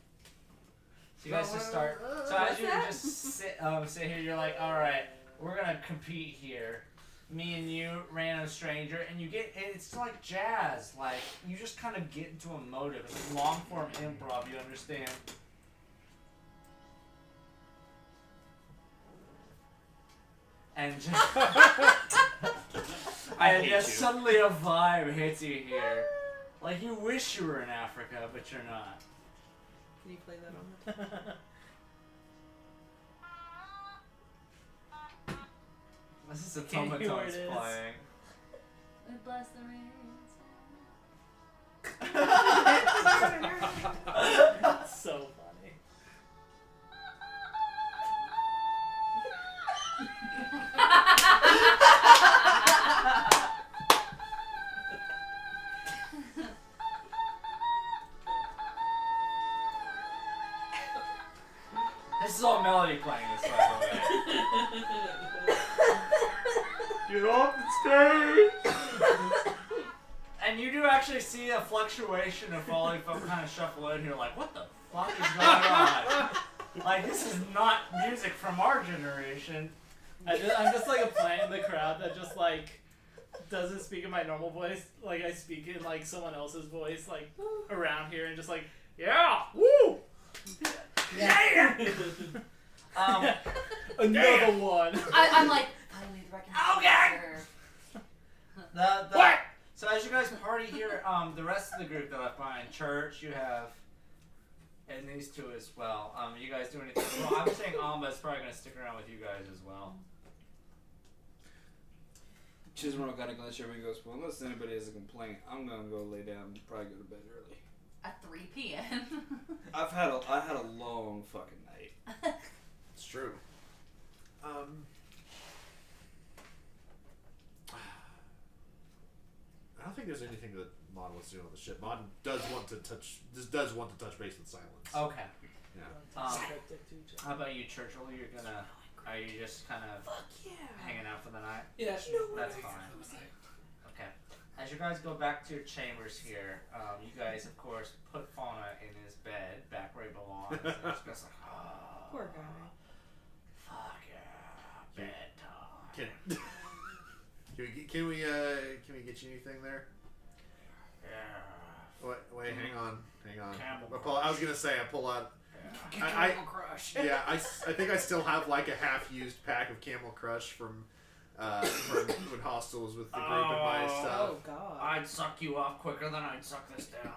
So you guys just start. So as you just sit here, you're like, all right, we're gonna compete here. Me and you, random stranger, and you get. And it's like jazz. Like you just kind of get into a motive. It's long form improv. You understand? And just, I and hate just you. suddenly a vibe hits you here. Like you wish you were in Africa, but you're not. Can you play that on the This is a Can you hear where it Tomatoes is? playing. Bless the rain. So funny. This is all Melody playing this, by the way. You're off the stage! And you do actually see a fluctuation of volume folk kind of shuffle in here, like, what the fuck is going on? Like, this is not music from our generation. I'm just like a plant in the crowd that just like doesn't speak in my normal voice. Like I speak in like someone else's voice, like around here, and just like, yeah, woo, yeah. Another one. I'm like, finally the recognition. What? So as you guys party here, the rest of the group that left behind, Church, you have, and these two as well. You guys do anything? Well, I'm saying Alma is probably gonna stick around with you guys as well. Chisholm kind of glanced over and goes, well, unless anybody has a complaint, I'm gonna go lay down and probably go to bed early. At 3 p.m. I had a long fucking night. It's true. I don't think there's anything that Mon wants to do on the ship. Mon does want to touch base with Silence. Okay. Yeah. How about you, Churchill? Are you just kind of hanging out for the night? Yeah, sure. That's fine. Okay. As you guys go back to your chambers here, you guys, of course, put Fauna in his bed, back where he belongs. And it's just like, oh, Poor guy. fuck yeah, bedtime. Can we get you anything there? Yeah. Wait, hang on. Camel I was gonna say I pull out. Camel Crush. Yeah, I think I still have like a half-used pack of Camel Crush from when Hostel was with the group and my stuff. Oh god. I'd suck you off quicker than I'd suck this down.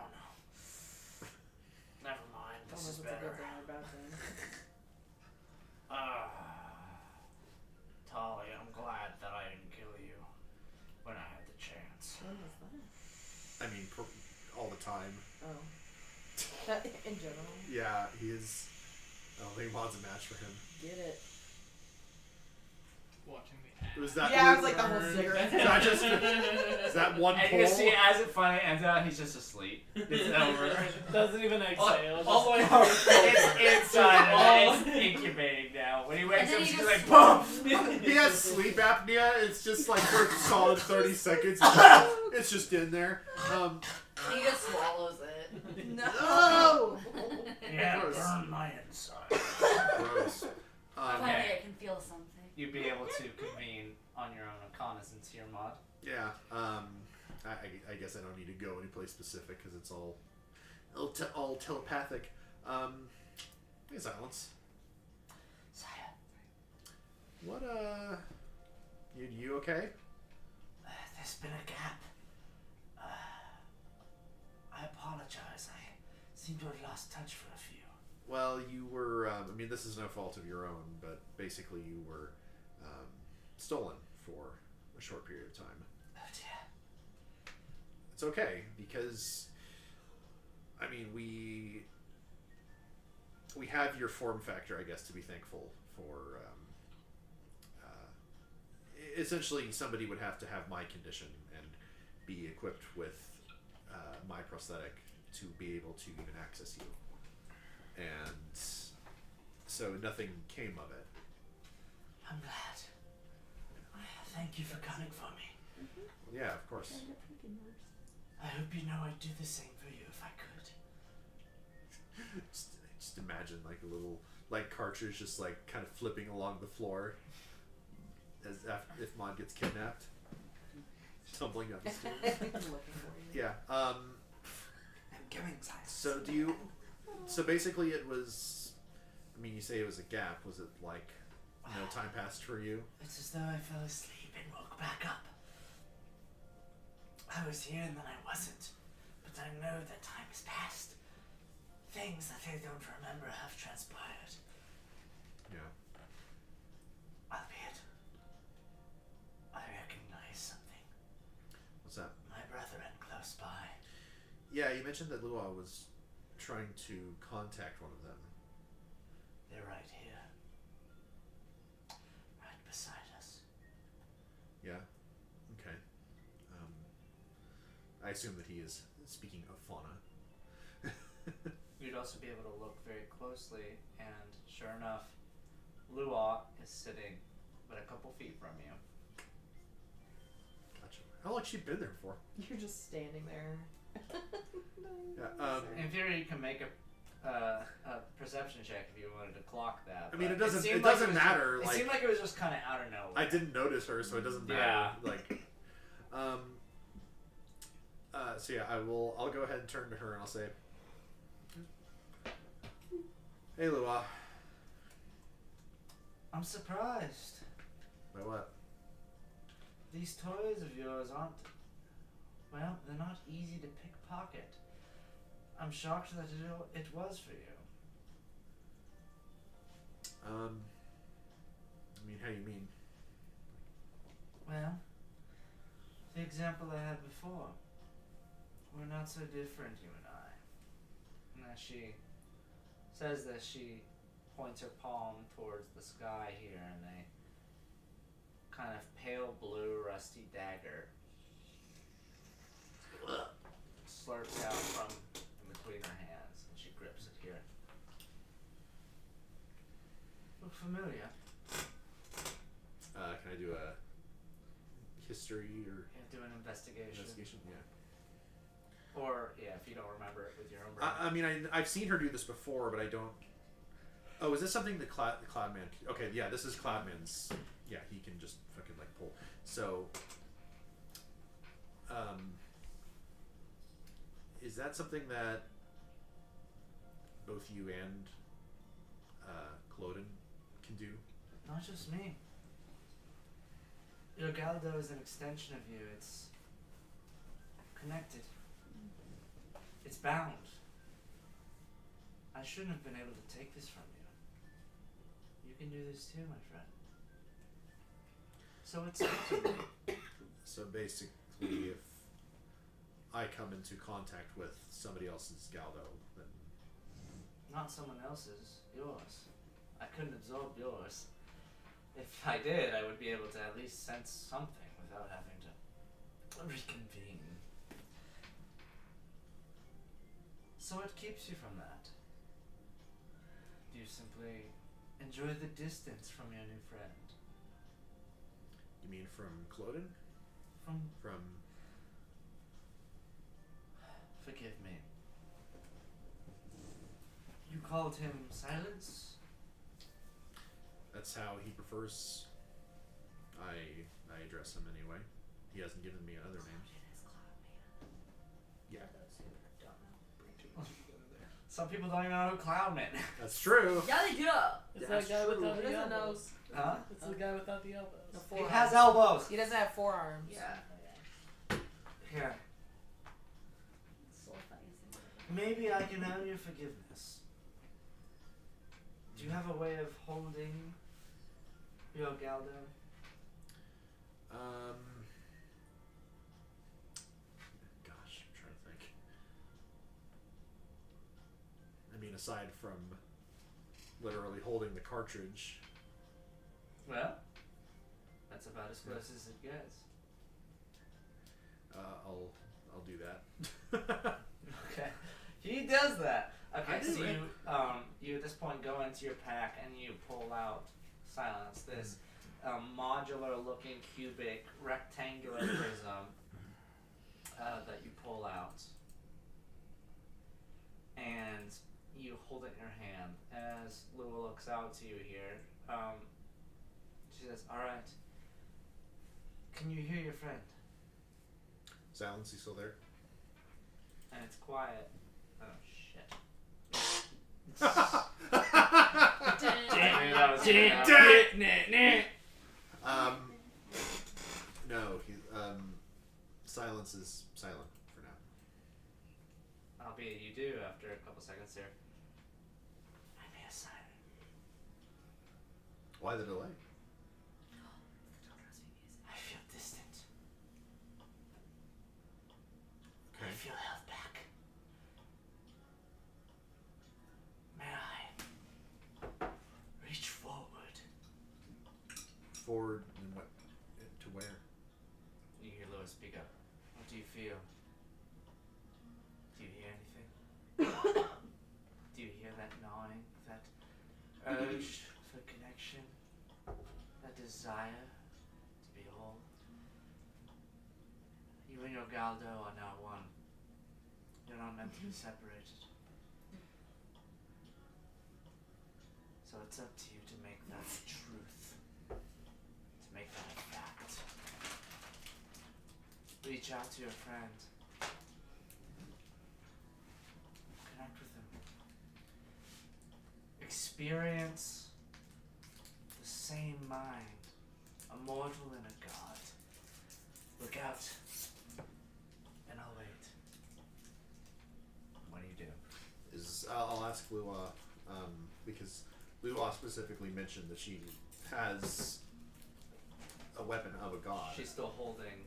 Never mind, Don't this know is if it's a better. good thing or a bad thing. Tali, I'm glad that I didn't kill you when I had the chance. When was that? I mean, all the time. Oh. In general. Yeah, he is. I don't think Mon's a match for him. Get it. watching the ad. Was that? Yeah, I was like the whole cigarette. Is that just? Is that one And pull? you can see as it finally ends out, he's just asleep. It's over. Doesn't even exhale. all the way It's inside. It's incubating now. When he wakes And then up, he she's just- like, boom. He has sleep apnea. It's just like for a solid 30 seconds. It's just in there. He just swallows it. No. Yeah, Gross. burn my inside. Gross. Finally, I can feel something. You'd be able to convene on your own reconnaissance here, Mod. Yeah. I guess I don't need to go anyplace specific because it's all telepathic. Hey, Silence. Sire, What you okay? there's been a gap. I apologize. I seem to have lost touch for a few. Well, you were. I mean, this is no fault of your own, but basically, you were stolen for a short period of time. Oh dear. It's okay because, I mean, we have your form factor, I guess, to be thankful for. Essentially, somebody would have to have my condition and be equipped with my prosthetic to be able to even access you. And so nothing came of it. I'm glad. Thank you for coming for me. Yeah, of course. I hope you know I'd do the same for you if I could. Just imagine like a little cartridge just like kind of flipping along the floor as if Mod gets kidnapped, tumbling up the stairs. Yeah. I'm giving Silence. So do you? So basically, it was. I mean, you say it was a gap. Was it like no time passed for you? It's as though I fell asleep and woke back up. I was here and then I wasn't, but I know that time has passed. Things that I don't remember have transpired. Yeah. Albeit, I recognize something. What's that? My brethren close by. Yeah, you mentioned that Lua was trying to contact one of them. They're right here. Right beside us. Yeah. Okay. I assume that he is speaking of fauna. You'd also be able to look very closely, and sure enough, Lua is sitting but a couple feet from you. Gotcha. How long has she been there for? You're just standing there. Yeah. In theory, you can make a perception check if you wanted to clock that. I mean, but it doesn't. seemed It like doesn't was matter. It Like seemed like it was just kind of out of nowhere. I didn't notice her, so it doesn't matter. Yeah. Like. So yeah, I'll go ahead and turn to her and I'll say, "Hey, Lua." I'm surprised. By what? These toys of yours aren't. Well, they're not easy to pickpocket. I'm shocked that it was for you. I mean, how do you mean? Well, the example I had before. We're not so different, you and I. And as she says this, she points her palm towards the sky here, and a kind of pale blue rusty dagger slurps out from in between her hands, and she grips it here. Look familiar. Can I do a history or Yeah, do an investigation. Yeah. Or, yeah, if you don't remember it with your own brain. I mean, I've seen her do this before, but I don't. Oh, is this something that Cloudman? Okay, yeah, this is Cloudman's. Yeah, he can just fucking like pull. So, is that something that both you and Cloden can do? Not just me. Your Galdo is an extension of you. It's connected. It's bound. I shouldn't have been able to take this from you. You can do this too, my friend. So it's up to me. So basically, if I come into contact with somebody else's Galdo, then Not someone else's. Yours. I couldn't absorb yours. If I did, I would be able to at least sense something without having to reconvene. So what keeps you from that? Do you simply enjoy the distance from your new friend? You mean from Cloden? From From forgive me. You called him Silence? that's how he prefers I address him anyway. He hasn't given me another name. Yeah. Some people don't even know who Cloudman is. That's true. Yeah, they do. It's That's that guy true. without Who the doesn't know? elbows. Huh? It's the guy without the elbows. No He forearms. has elbows. He doesn't have forearms. Yeah. Here. So funny. Maybe I can earn your forgiveness. Do you have a way of holding your Galdo? Gosh, I'm trying to think. I mean, aside from literally holding the cartridge, Well, that's about as close as it gets. I'll do that. Okay. He does that. Okay, I do, so right? you at this point go into your pack and you pull out Silence, this modular looking cubic rectangular prism that you pull out. And you hold it in your hand. As Lua looks out to you here, she says, "Alright. Can you hear your friend?" Silence, you still there? And it's quiet. Oh shit. No, he Silence is silent for now. Albeit you do after a couple seconds here. I made a sign. Why the delay? I feel distant. Okay. I feel held back. May I reach forward? Forward and what? To where? You hear Lewis speak up. What do you feel? Do you hear anything? Do you hear that gnawing? That urge for connection? That desire to be whole? You and your Galdo are now one. You're not meant to be separated. So it's up to you to make that truth. To make that a fact. Reach out to your friend. Connect with him. Experience the same mind. A mortal and a god. Look out. And I'll wait. What do you do? I'll ask Lua, because Lua specifically mentioned that she has a weapon of a god. She's still holding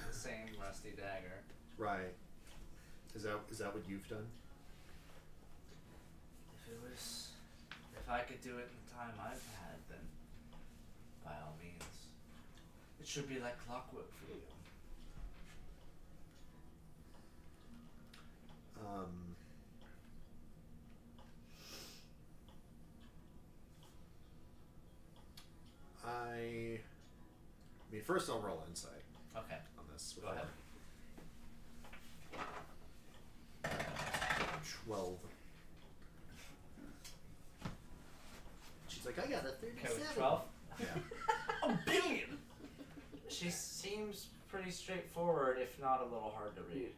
the same rusty dagger. Right. Is that what you've done? If I could do it in the time I've had, then by all means. It should be like clockwork for you. I mean, first I'll roll insight Okay. on this. Go ahead. 12. She's like, I got a 37. Okay, with 12? Yeah. A billion! She seems pretty straightforward, if not a little hard to read.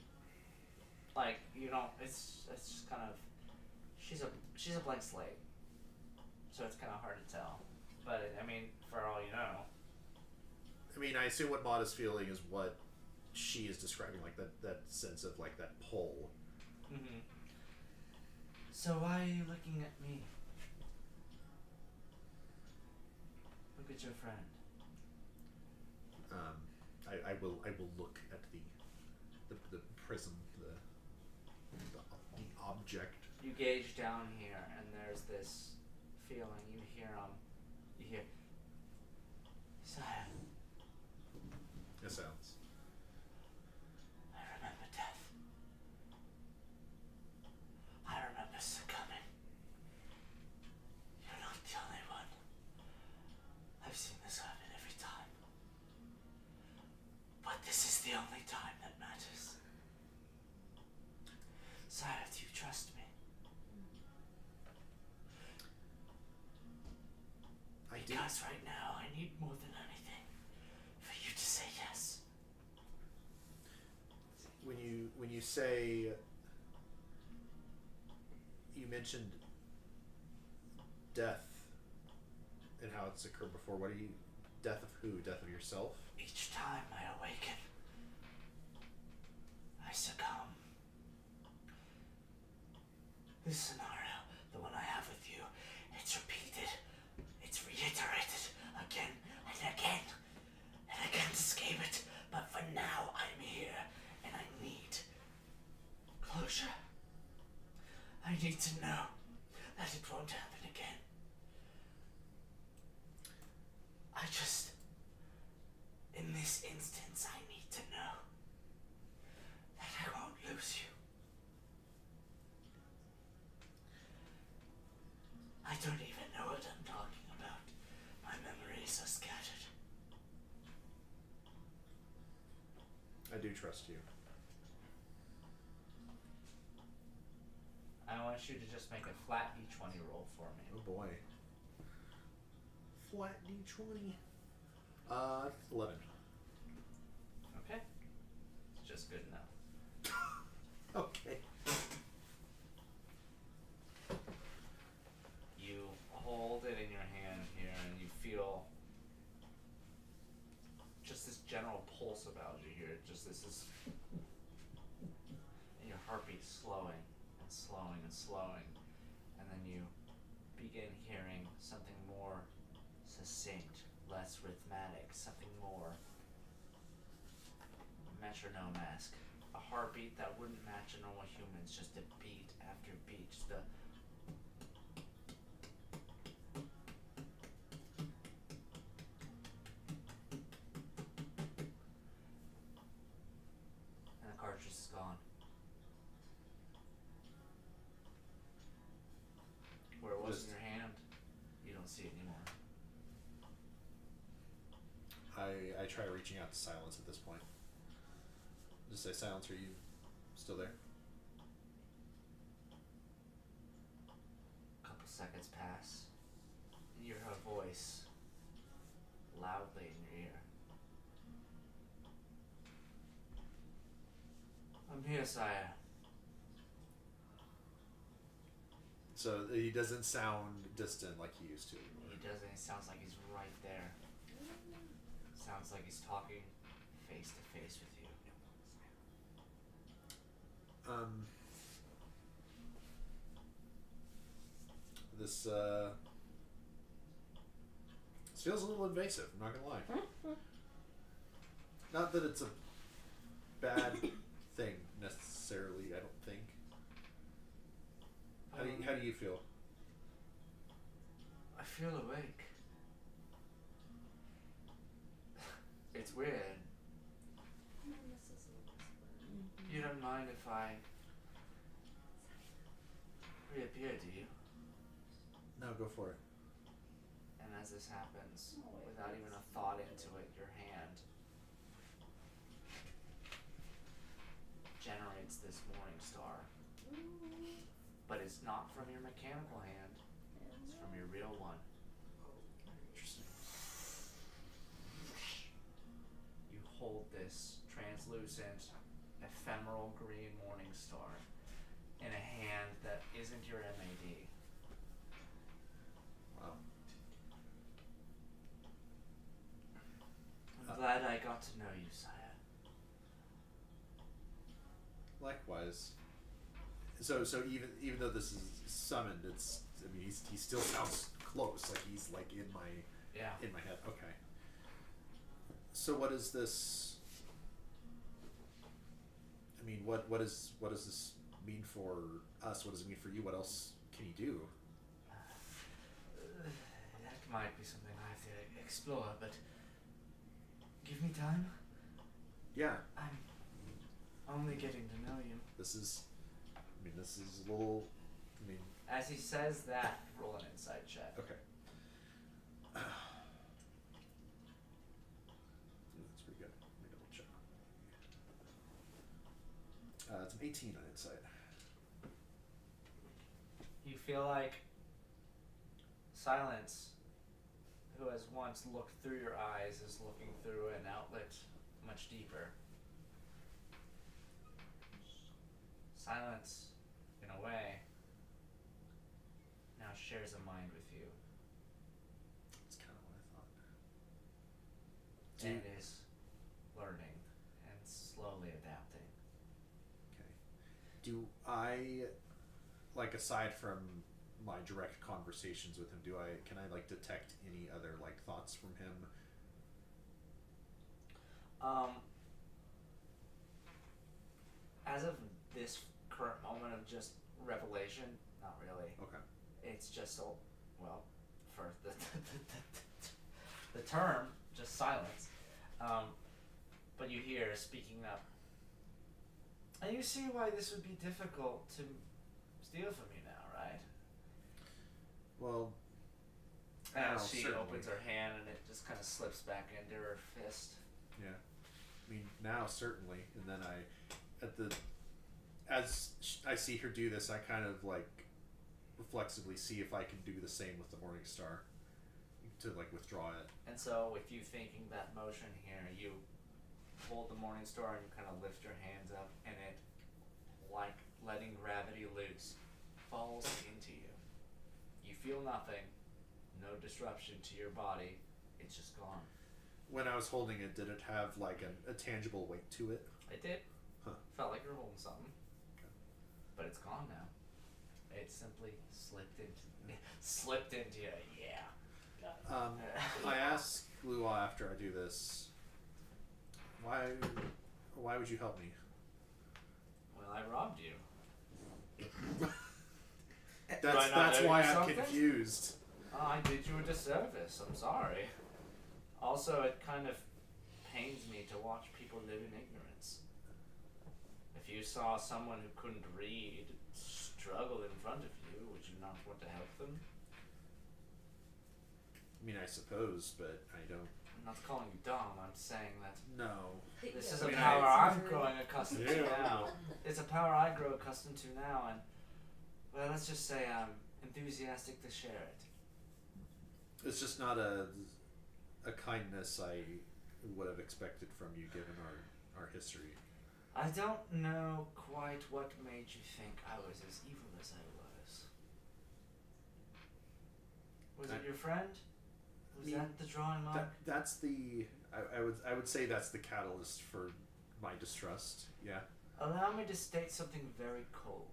Like, you don't, it's just kind of, she's a blank slate. So it's kind of hard to tell. But, I mean, for all you know. I mean, I assume what Maud is feeling is what she is describing, like that sense of like that pull. Mm-hmm. So why are you looking at me? Look at your friend. I will look at the prism, the object. You gauge down here, and there's this feeling. You hear Because right now I need more than anything for you to say yes. When you say, you mentioned death and how it's occurred before. What do you, death of who? Death of yourself? Each time I awaken, I succumb. This scenario, the one I have with you, it's repeated. It's reiterated again and again. And I can't escape it. But for now, I'm here. And I need closure. I need to know that it won't happen again. I just... In this instance, I need to know that I won't lose you. I don't even know what I'm talking about. My memories are scattered. I do trust you. I want you to just make a flat d20 roll for me. Oh boy. Flat D20. 11. Okay? It's just good enough. Okay. You hold it in your hand here and you feel just this general pulse about you here. Just this is... And your heartbeat slowing and slowing and slowing. And then you begin hearing something more succinct, less rhythmic, something more metronome-esque. A heartbeat that wouldn't match a normal human's, just a beat after beat, just a... And the cartridge is gone. Where it was Just- in your hand, you don't see it anymore. I try reaching out to Silence at this point. Just say, Silence, are you still there? A couple seconds pass, and you hear her voice loudly in your ear. I'm here, sire. So he doesn't sound distant like he used to. He doesn't. It sounds like he's right there. Sounds like he's talking face to face with you. This feels a little invasive, I'm not gonna lie. Not that it's a bad thing necessarily, I don't think. How do you feel? I feel awake. It's weird. You don't mind if I reappear, do you? No, go for it. And as this happens, without even a thought into it, your hand generates this morning star. But it's not from your mechanical hand, it's from your real one. Interesting. You hold this translucent, ephemeral green morning star in a hand that isn't your MAD. Wow. I'm glad I got to know you, sire. Likewise. So even though this is summoned, it's, I mean, he still sounds close, like he's like in my head. Okay. So what is this? I mean, what does this mean for us? What does it mean for you? What else can he do? That might be something I have to explore, but give me time. Yeah, I'm only getting to know you. this is a little. I mean, As he says that, roll an insight check. okay. That's pretty good. Let me double check. It's an 18 on insight. You feel like Silence, who has once looked through your eyes is looking through an outlet much deeper. Silence, in a way, now shares a mind with you. That's kind of what I thought. And is learning and slowly adapting. Okay. Do I, like, aside from my direct conversations with him, can I like detect any other like thoughts from him? As of this current moment of just revelation, not really. Okay. It's just for the term, just silence. But you hear speaking up. And you see why this would be difficult to steal from you now, right? Well, And now, she certainly. opens her hand and it just kind of slips back into her fist. Yeah. I mean, now certainly, and then as I see her do this, I kind of like reflexively see if I can do the same with the Morning Star to like withdraw it. And so, with you thinking that motion here, you hold the Morning Star and you kind of lift your hands up, and it, like letting gravity loose, falls into you. You feel nothing, no disruption to your body. It's just gone. When I was holding it, did it have like a tangible weight to it? It did. Huh. Felt like you're holding something. Okay. But it's gone now. It simply slipped into you. Yeah. I ask Lua after I do this, why would you help me? Well, I robbed you. That's why I'm something? confused. I did you a disservice. I'm sorry. Also, it kind of pains me to watch people live in ignorance. If you saw someone who couldn't read struggle in front of you, would you not want to help them? I mean, I suppose, but I don't. I'm not calling you dumb. I'm saying that No. this is I a mean, power I- I'm growing accustomed to now. It's a power I grow accustomed to now, and well, let's just say I'm enthusiastic to share it. It's just not a kindness I would have expected from you given our history. I don't know quite what made you think I was as evil as I was. Was it your friend? Was that the drawing mark? That's the I would say that's the catalyst for my distrust. Yeah. Allow me to state something very cold,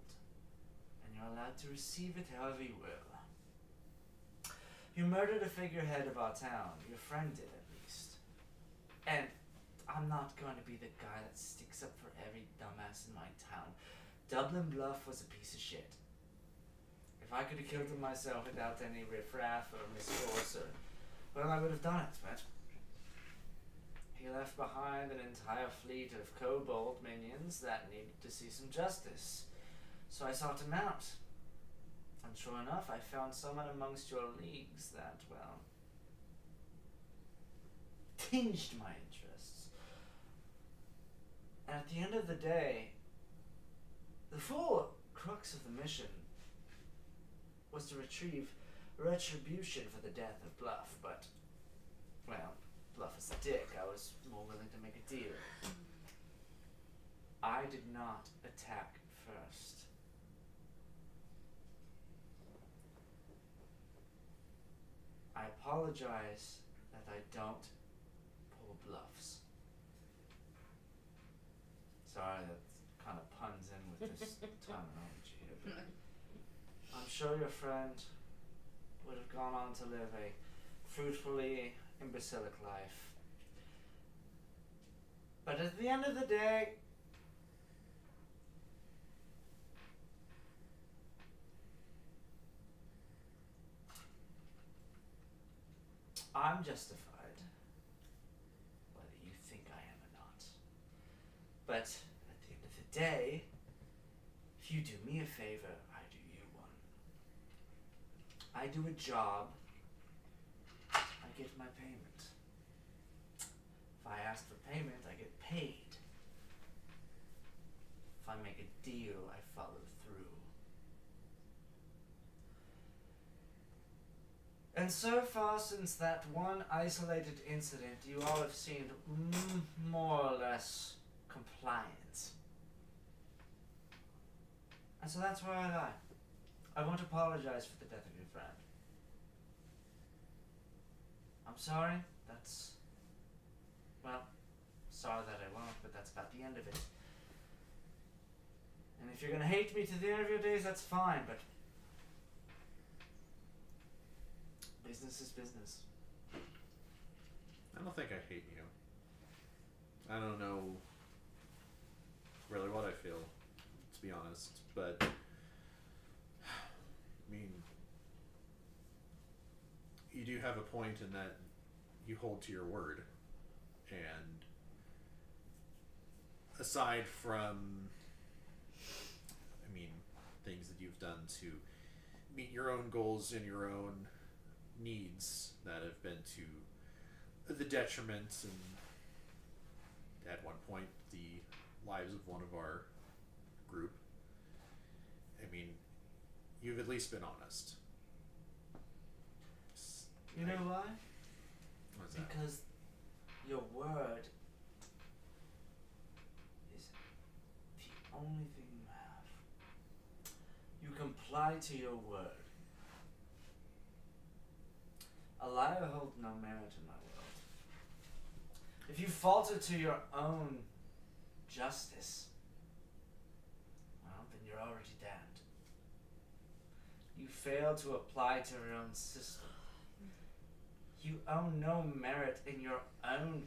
and you're allowed to receive it however you will. You murdered a figurehead of our town. Your friend did, at least. And I'm not going to be the guy that sticks up for every dumbass in my town. Dublin Bluff was a piece of shit. If I could have killed him myself without any riffraff or misforce, well, I would have done it, but he left behind an entire fleet of kobold minions that needed to see some justice. So I sought him out. And sure enough, I found someone amongst your leagues that, well, tinged my interests. And at the end of the day, the full crux of the mission was to retrieve retribution for the death of Bluff, but, well, Bluff is a dick. I was more willing to make a deal. I did not attack first. I apologize that I don't pull bluffs. Sorry, that kind of puns in with this terminology here, but I'm sure your friend would have gone on to live a fruitfully imbecilic life. But at the end of the day, I'm justified, whether you think I am or not. But at the end of the day, if you do me a favor, I do you one. I do a job, I get my payment. If I ask for payment, I get paid. If I make a deal, I follow through. And so far, since that one isolated incident, you all have seemed more or less compliant. And so that's where I lie. I won't apologize for the death of your friend. I'm sorry. That's... well, sorry that I won't, but that's about the end of it. And if you're gonna hate me to the end of your days, that's fine, but... business is business. I don't think I hate you. I don't know really what I feel, to be honest, but I mean, you do have a point in that you hold to your word, and aside from, I mean, things that you've done to meet your own goals and your own needs that have been to the detriment and at one point the lives of one of our group, I mean, you've at least been honest. You know why? What's that? Because your word is the only thing you have. You comply to your word. A liar holds no merit in my world. If you falter to your own justice, well, then you're already damned. You fail to apply to your own system. You own no merit in your own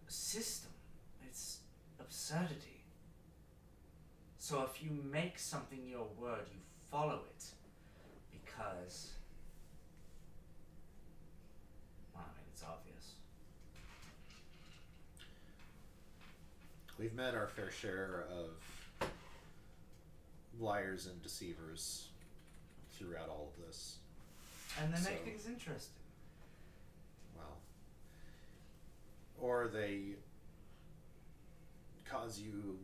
system. It's absurdity. So if you make something your word, you follow it because... well, I mean, it's obvious. We've met our fair share of liars and deceivers throughout all of this. And they make So- things interesting. Well, or they cause you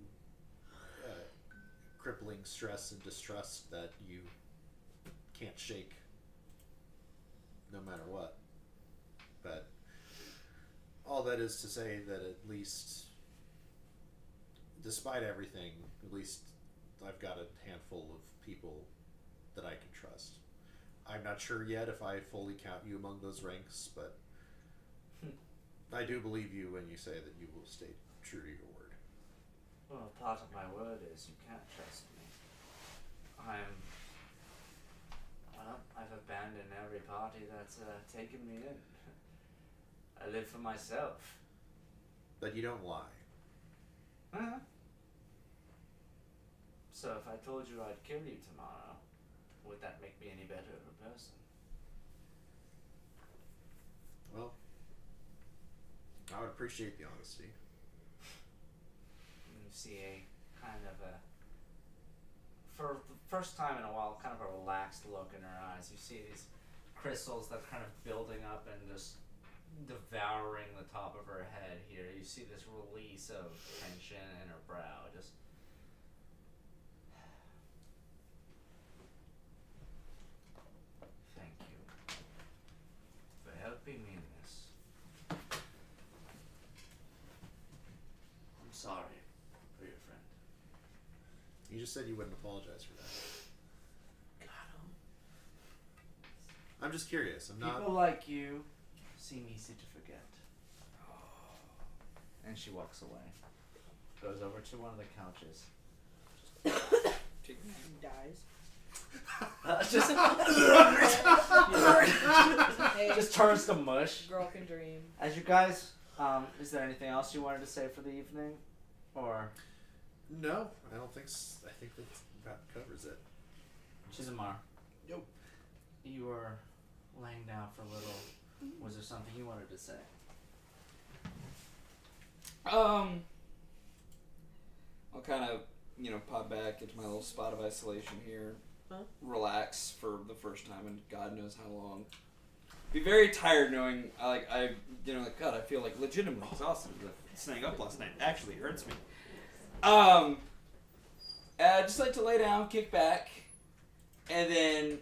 crippling stress and distrust that you can't shake no matter what. But all that is to say that at least, despite everything, at least I've got a handful of people that I can trust. I'm not sure yet if I fully count you among those ranks, but I do believe you when you say that you will stay true to your word. Well, part of my word is you can't trust me. I've abandoned every party that's taken me in. I live for myself. But you don't lie. Uh-huh. So if I told you I'd kill you tomorrow, would that make me any better of a person? Well, I would appreciate the honesty. And you see a kind of a, for the first time in a while, kind of a relaxed look in her eyes. You see these crystals that are kind of building up and just devouring the top of her head here. You see this release of tension in her brow. Just thank you for helping me in this. I'm sorry for your friend. You just said you wouldn't apologize for that. I'm just curious. I'm not. People like you seem easy to forget. And she walks away. Goes over to one of the couches. Dies. Hey, Just turns to mush. girl can dream. As you guys, is there anything else you wanted to say for the evening? Or No, I don't think. I think that about covers it. Shizamar, Yo. you were laying down for a little. Was there something you wanted to say? I'll kind of, pop back into my little spot of isolation here. Huh? Relax for the first time in God knows how long. Be very tired knowing, God, I feel like legitimately exhausted. Staying up last night actually hurts me. Just like to lay down, kick back, and then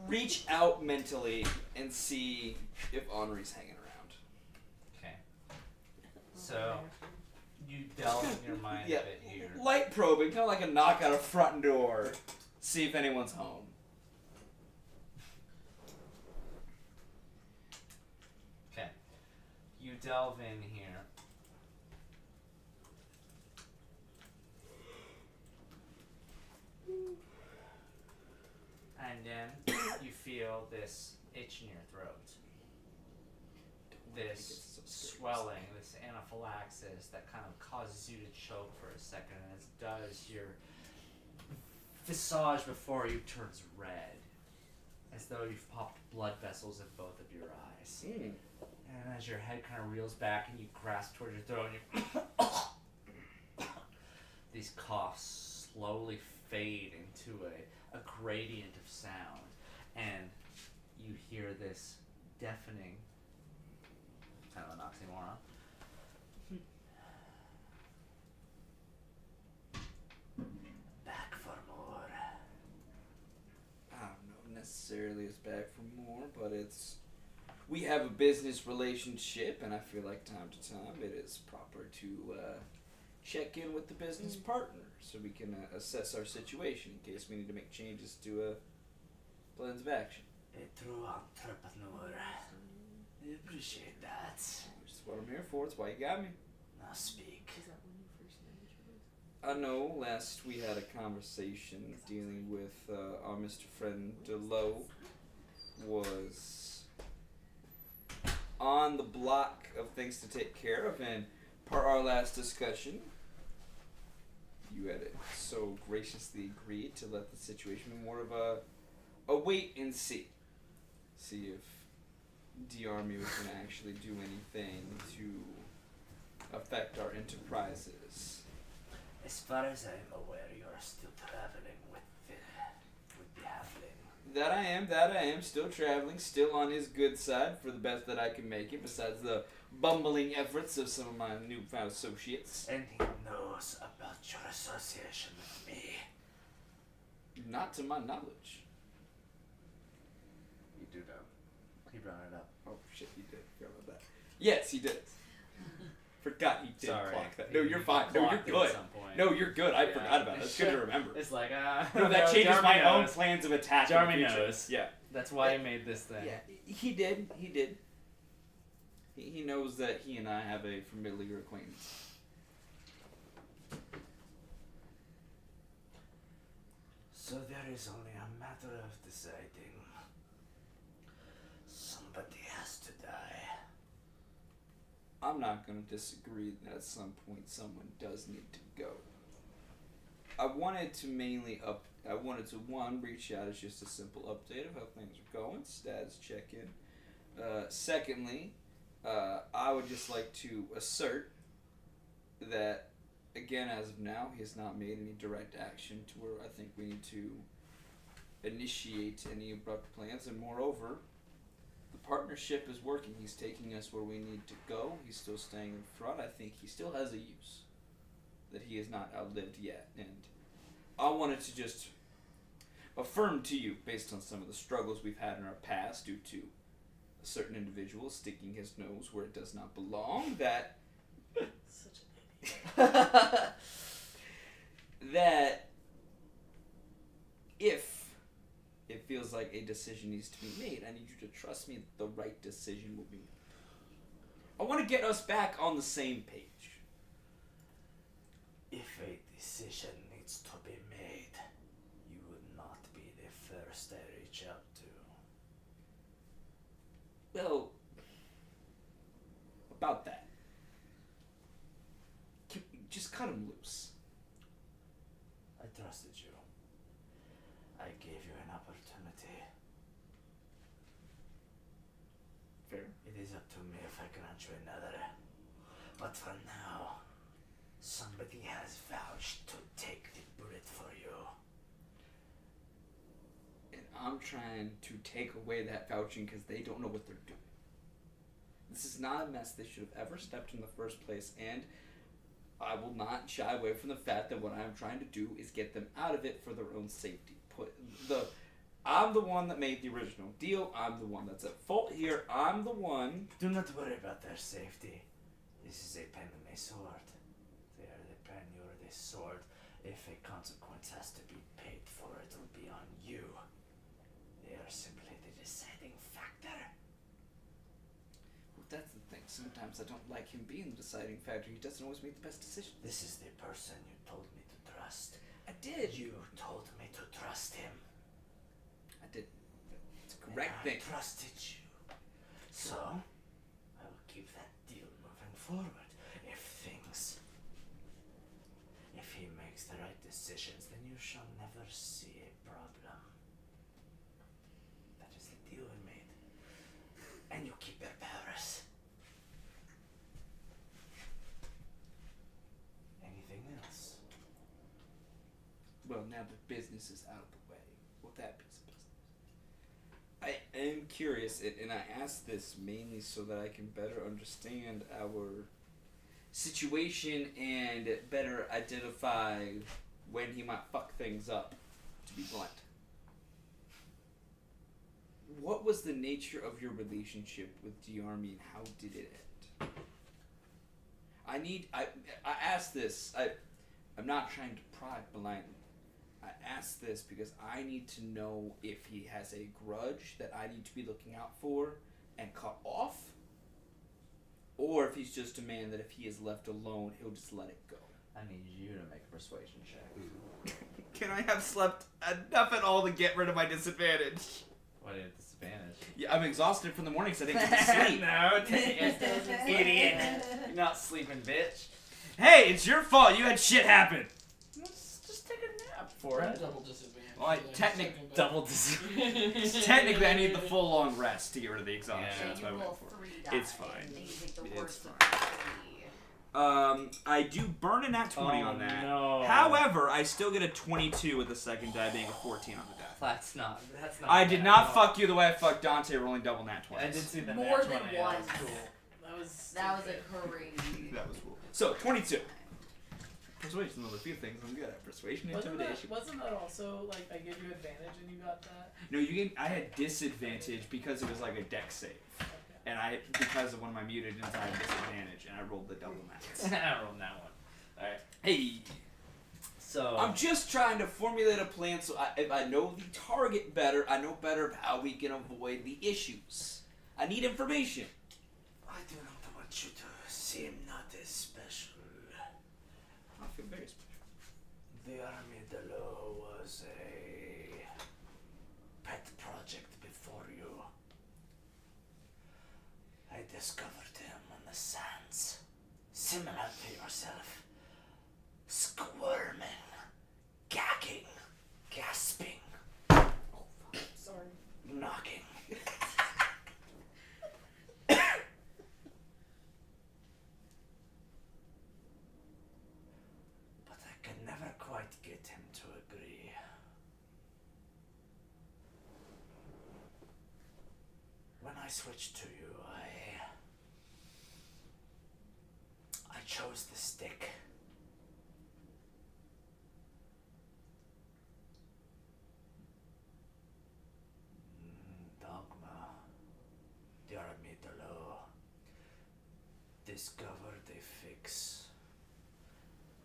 reach out mentally and see if Henri's hanging around. Okay. So you delve in your mind Yeah. a bit here. Light probing, kind of like a knock at a front door. See if anyone's home. Okay. You delve in here. And then you feel this itch in your throat. This swelling, this anaphylaxis that kind of causes you to choke for a second, and as it does, your visage before you turns red, as though you've popped blood vessels in both of your eyes. Mm. And as your head kind of reels back and you grasp towards your throat, and these coughs slowly fade into a gradient of sound, and you hear this deafening, kind of an oxymoron. Back for more. I don't know necessarily it's back for more, but it's. We have a business relationship, and I feel like time to time it is proper to check in with the business partner so we can assess our situation in case we need to make changes to plans of action. A true entrepreneur. I appreciate that. Which is what I'm here for. It's why you got me. Now speak. Is that when you first met each other? I know last we had a conversation dealing with our Mr. Friend DeLoe was on the block of things to take care of, and per our last discussion, you had so graciously agreed to let the situation be more of a wait and see. See if D-Army was going to actually do anything to affect our enterprises. As far as I'm aware, you're still traveling with the halfling. That I am, still traveling, still on his good side for the best that I can make it, besides the bumbling efforts of some of my newfound associates. And he knows about your association with me. Not to my knowledge. You do know. He brought it up. Oh shit, he did. Forgot about that. Yes, he did. Forgot he did Sorry. clock that. No, you're fine. No, you're Clocked it good. At some point. No, you're good. I Yeah. forgot about it. That's good to remember. It's like, No, that changes Jeremy my own knows. plans of attack. Jeremy in the future. knows. Yeah. That's why he made this thing. Yeah, he did. He did. He knows that he and I have a familiar acquaintance. So there is only a matter of deciding. Somebody has to die. I'm not going to disagree that at some point someone does need to go. I wanted to one, reach out as just a simple update of how things are going, status check-in. Secondly, I would just like to assert that, again, as of now, he has not made any direct action to where I think we need to initiate any abrupt plans, and moreover, the partnership is working. He's taking us where we need to go. He's still staying in front. I think he still has a use that he has not outlived yet, and I wanted to just affirm to you, based on some of the struggles we've had in our past due to a certain individual sticking his nose where it does not belong, that Such an that if it feels like a decision needs to be made, I need you to trust me that the right decision will be made. I want to get us back on the same page. If a decision needs to be made, you would not be the first I reach out to. Well, about that. Just cut him loose. I trusted you. I gave you an opportunity. Fair. It is up to me if I grant you another. But for now, somebody has vouched to take the bullet for you. And I'm trying to take away that vouching because they don't know what they're doing. This is not a mess they should have ever stepped in the first place, and I will not shy away from the fact that what I'm trying to do is get them out of it for their own safety. I'm the one that made the original deal. I'm the one that's at fault here. I'm the one. Do not worry about their safety. This is a pen and a sword. They are the pen, you are the sword. If a consequence has to be paid for, it will be on you. They are simply the deciding factor. Well, that's the thing. Sometimes I don't like him being the deciding factor. He doesn't always make the best decisions. This is the person you told me to trust. I did. You told me to trust him. I did. It's a And correct thing. I trusted you. So, I will keep that deal moving forward. If he makes the right decisions, then you shall never see a problem. That is the deal we made. And you keep your powers. Anything else? Well, now the business is out of the way. Well, that piece of business. I am curious, and I ask this mainly so that I can better understand our situation and better identify when he might fuck things up, to be blunt. What was the nature of your relationship with Diarmi and how did it end? I ask this, I'm not trying to pry blindly. I ask this because I need to know if he has a grudge that I need to be looking out for and cut off, or if he's just a man that if he is left alone, he'll just let it go. I need you to make a persuasion check. Can I have slept enough at all to get rid of my disadvantage? What is disadvantage? Yeah, I'm exhausted from the morning because I didn't get to sleep. No, take it. Idiot. You're not sleeping, bitch. Hey, it's your fault. You had shit happen. Just take a nap for it. Double disadvantage. Well, Double disadvantage. Technically, I need the full long rest to get rid of the exhaustion. So That's you what I went roll for. 3 It's die, fine. and then you take the It's worst of fine. 3. I do burn a nat 20 on that. No. However, I still get a 22 with the second die being a 14 on the die. That's not. I did not fuck you the way I fucked Dante rolling double nat 20s. I did see the More nat than 20. one. That was cool. That was That was a crazy. That was cool. So, 22. Persuasion, one of the few things I'm good at. Persuasion, intimidation. Wasn't that also like I gave you advantage and you got that? No, I had disadvantage because it was like a dex save. Okay. And because of one of my mutagens, I had disadvantage, and I rolled the double nats. I rolled that one. Alright. Hey! So. I'm just trying to formulate a plan so if I know the target better, I know better how we can avoid the issues. I need information. I do not want you to seem not as special. I feel very special. The Armadillo was a pet project before you. I discovered him on the sands, similar to yourself, squirming, gagging, gasping, Sorry. knocking. But I could never quite get him to agree. When I switched to you, I chose the stick. Dogma, the Armadillo, discovered a fix,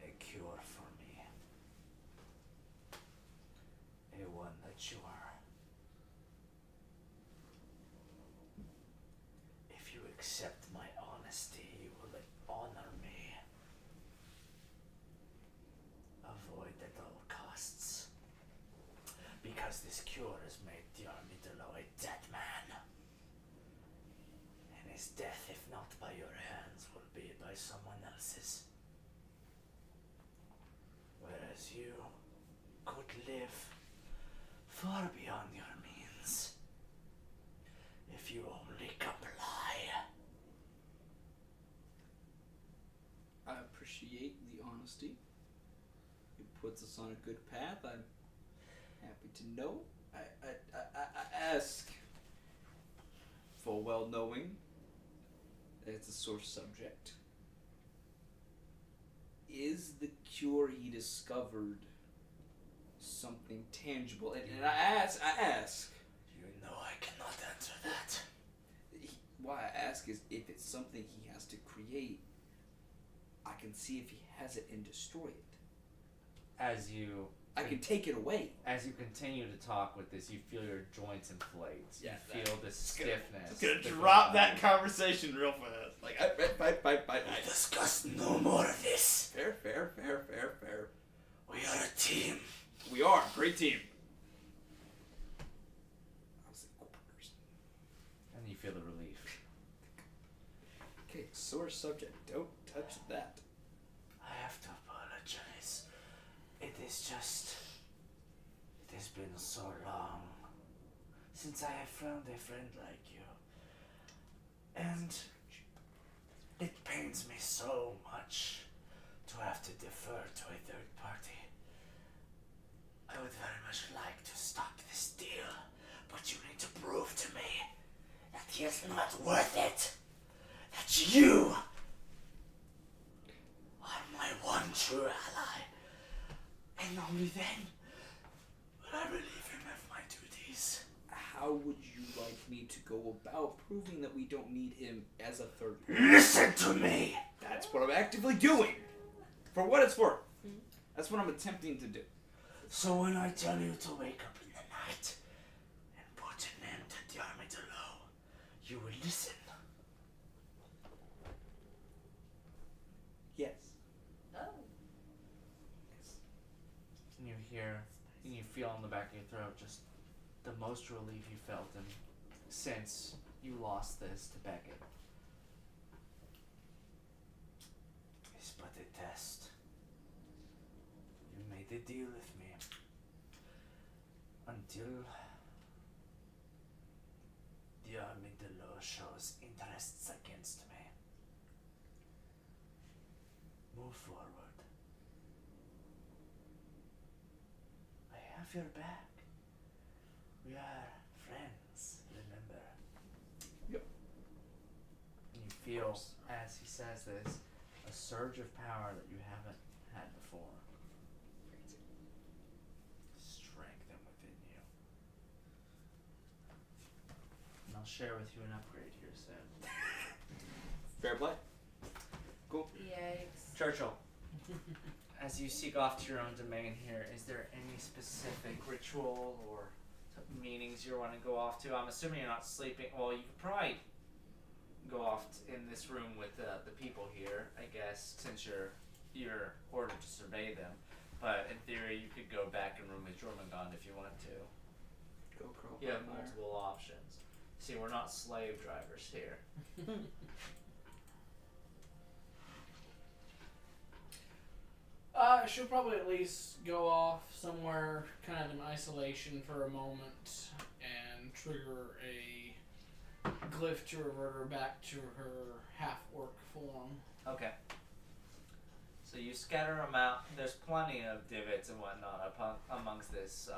a cure for me, a one that you are. If you accept my honesty, you will honor me. Avoid at all costs. Because this cure has made the Armadillo a dead man. And his death, if not by your hands, will be by someone else's. Whereas you could live far beyond your means if you only comply. I appreciate the honesty. It puts us on a good path. I'm happy to know. I ask, full well knowing that it's a sore subject. Is the cure he discovered something tangible. And I ask. You know I cannot answer that. Why I ask is if it's something he has to create, I can see if he has it and destroy it. I can take it away. As you continue to talk with this, you feel your joints inflate. Yeah, you feel this stiffness. It's gonna drop that conversation real fast. Like, I Discuss no more of this. Fair. We are a team. We are. Great team. I was like, person. And you feel the relief. Okay, sore subject. Don't touch that. I have to apologize. It has been so long since I have found a friend like you. And it pains me so much to have to defer to a third party. I would very much like to stop this deal, but you need to prove to me that he is not worth it. That you are my one true ally. And only then will I relieve him of my duties. How would you like me to go about proving that we don't need him as a third party? Listen to me! That's what I'm actively doing. For what it's worth. That's what I'm attempting to do. So when I tell you to wake up in the night and put an end to the armadillo, you will listen. Yes. Oh. And you hear, and you feel in the back of your throat just the most relief you felt since you lost this to Beckett. It's but a test. You made a deal with me. Until the armadillo shows interests against me. Move forward. I have your back. We are friends, remember? Yep. And you feel, as he says this, a surge of power that you haven't had before. Strengthen within you. And I'll share with you an upgrade here soon. Fair play. Cool. Yikes. Churchill, as you seek off to your own domain here, is there any specific ritual or meanings you want to go off to? I'm assuming you're not sleeping. Well, you could probably go off in this room with the people here, I guess, since you're ordered to survey them. But in theory, you could go back and room with Jormungand if you wanted to. Go Crow. You have multiple options. See, we're not slave drivers here. I should probably at least go off somewhere kind of in isolation for a moment and trigger a glyph to revert her back to her half-orc form. Okay. So you scatter them out. There's plenty of divots and whatnot amongst this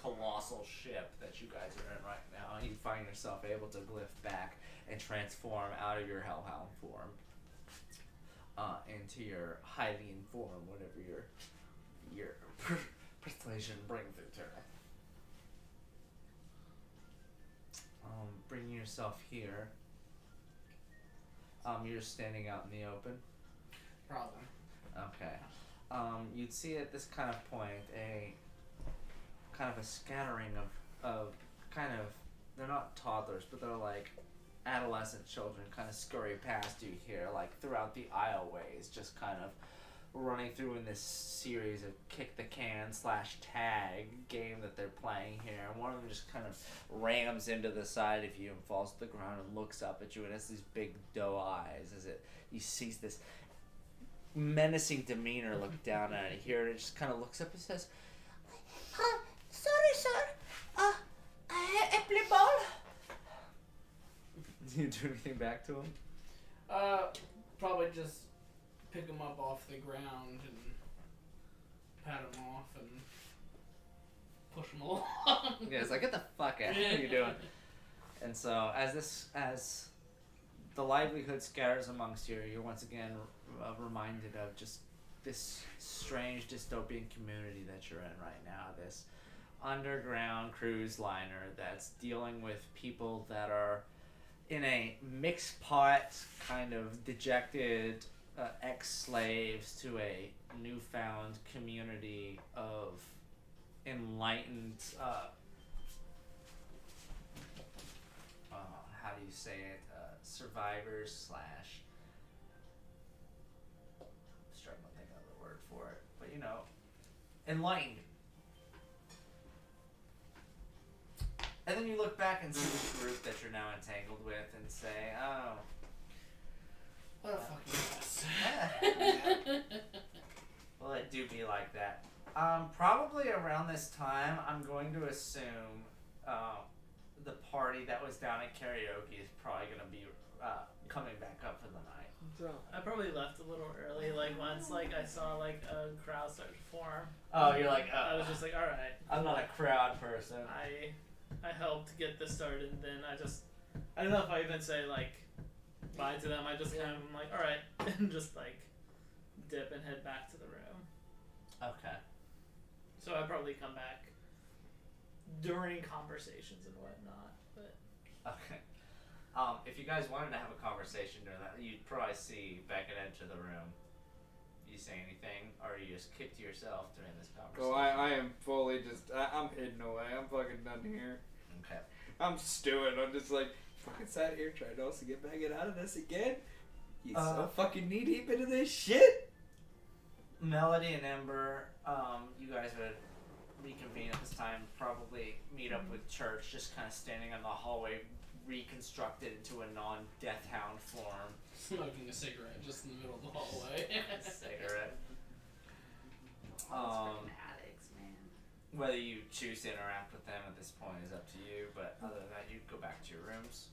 colossal ship that you guys are in right now. And you find yourself able to glyph back and transform out of your hellhound form into your hylian form, whatever your persuasion brings it to. Bringing yourself here. You're just standing out in the open. Probably. Okay. You'd see at this kind of point a kind of a scattering of kind of, they're not toddlers, but they're like adolescent children kind of scurry past you here, like throughout the aisleways, just kind of running through in this series of kick the can / tag game that they're playing here. And one of them just kind of rams into the side of you and falls to the ground and looks up at you and has these big doe eyes as he sees this menacing demeanor look down at it here, and it just kind of looks up and says, sorry sir, I play ball. Do you do anything back to him? Probably just pick him up off the ground and pat him off and push him along. Yeah, it's like, get the fuck out. What are you doing? And so as the livelihood scatters amongst you, you're once again reminded of just this strange dystopian community that you're in right now. This underground cruise liner that's dealing with people that are in a mixed pot, kind of dejected ex-slaves to a newfound community of enlightened. How do you say it? Survivors slash. I'm struggling to think of the word for it, but you know, enlightened. And then you look back and see the group that you're now entangled with and say, oh. What a fucking mess. Well, it do be like that. Probably around this time, I'm going to assume the party that was down at karaoke is probably going to be coming back up for the night. Drunk. I probably left a little early. Like once, like I saw like a crowd start to form. Oh, you're like, I was just like, all right. I'm not a crowd person. I helped get this started, and then I don't know if I even say like bye to them. I just kind of am like, all right, and just like dip and head back to the room. Okay. So I probably come back during conversations and whatnot, but Okay. If you guys wanted to have a conversation during that, you'd probably see Beckett enter the room. You say anything, or you just kick to yourself during this conversation? Oh, I am fully just. I'm hidden away. I'm fucking done here. Okay. I'm stewing. I'm just like fucking sat here trying to also get back out of this again. You so fucking knee deep into this shit. Melody and Ember, you guys would reconvene at this time. Probably meet up with Church, just kind of standing in the hallway, reconstructed into a non-death hound form. Smoking a cigarette just in the middle of the hallway. Cigarette. Fucking addicts, man. Whether you choose to interact with them at this point is up to you, but other than that, you go back to your rooms.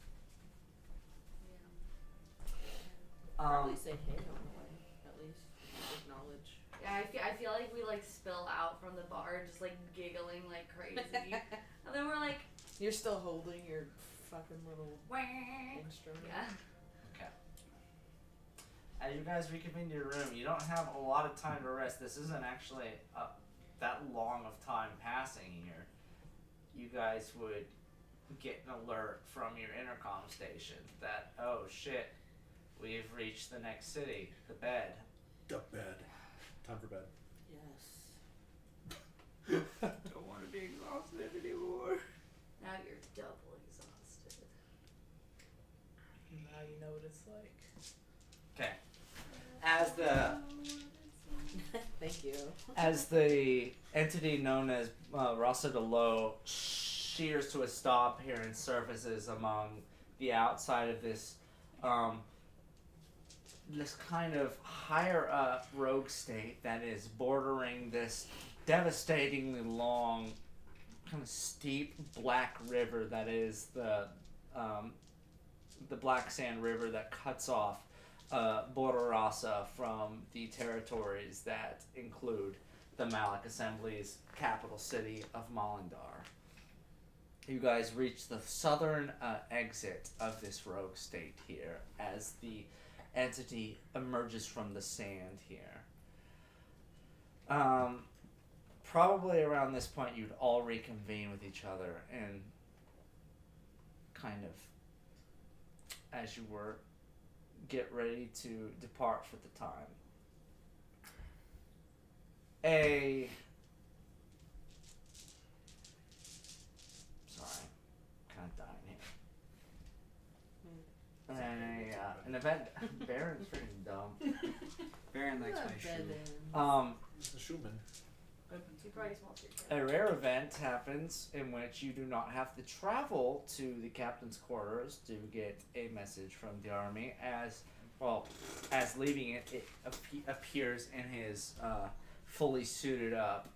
Probably say hey on the way, at least. Acknowledge. Yeah, I feel like we like spill out from the bar, just like giggling like crazy, and then we're like, You're still holding your fucking little wah. instrument. Yeah. Okay. As you guys reconvene to your room, you don't have a lot of time to rest. This isn't actually that long of time passing here. You guys would get an alert from your intercom station that, oh shit, we've reached the next city, the bed. The bed. Time for bed. Yes. Don't want to be exhausted anymore. Now you're double exhausted. now you know what it's like. Okay. As the Thank you. As the entity known as Rasa de Lo shears to a stop here and surfaces among the outside of this this kind of higher up rogue state that is bordering this devastatingly long, kind of steep black river that is the Black Sand River that cuts off Bororasa from the territories that include the Malik Assembly's capital city of Malindar. You guys reach the southern exit of this rogue state here as the entity emerges from the sand here. Probably around this point you'd all reconvene with each other and kind of, as you were, get ready to depart for the time. Sorry, kind of dying here. An event. Baron's freaking dumb. Baron likes my shoe. The Schumann. You probably smoked your A rare event happens in which you do not have to travel to the captain's quarters to get a message from the army. As leaving it appears in his fully suited up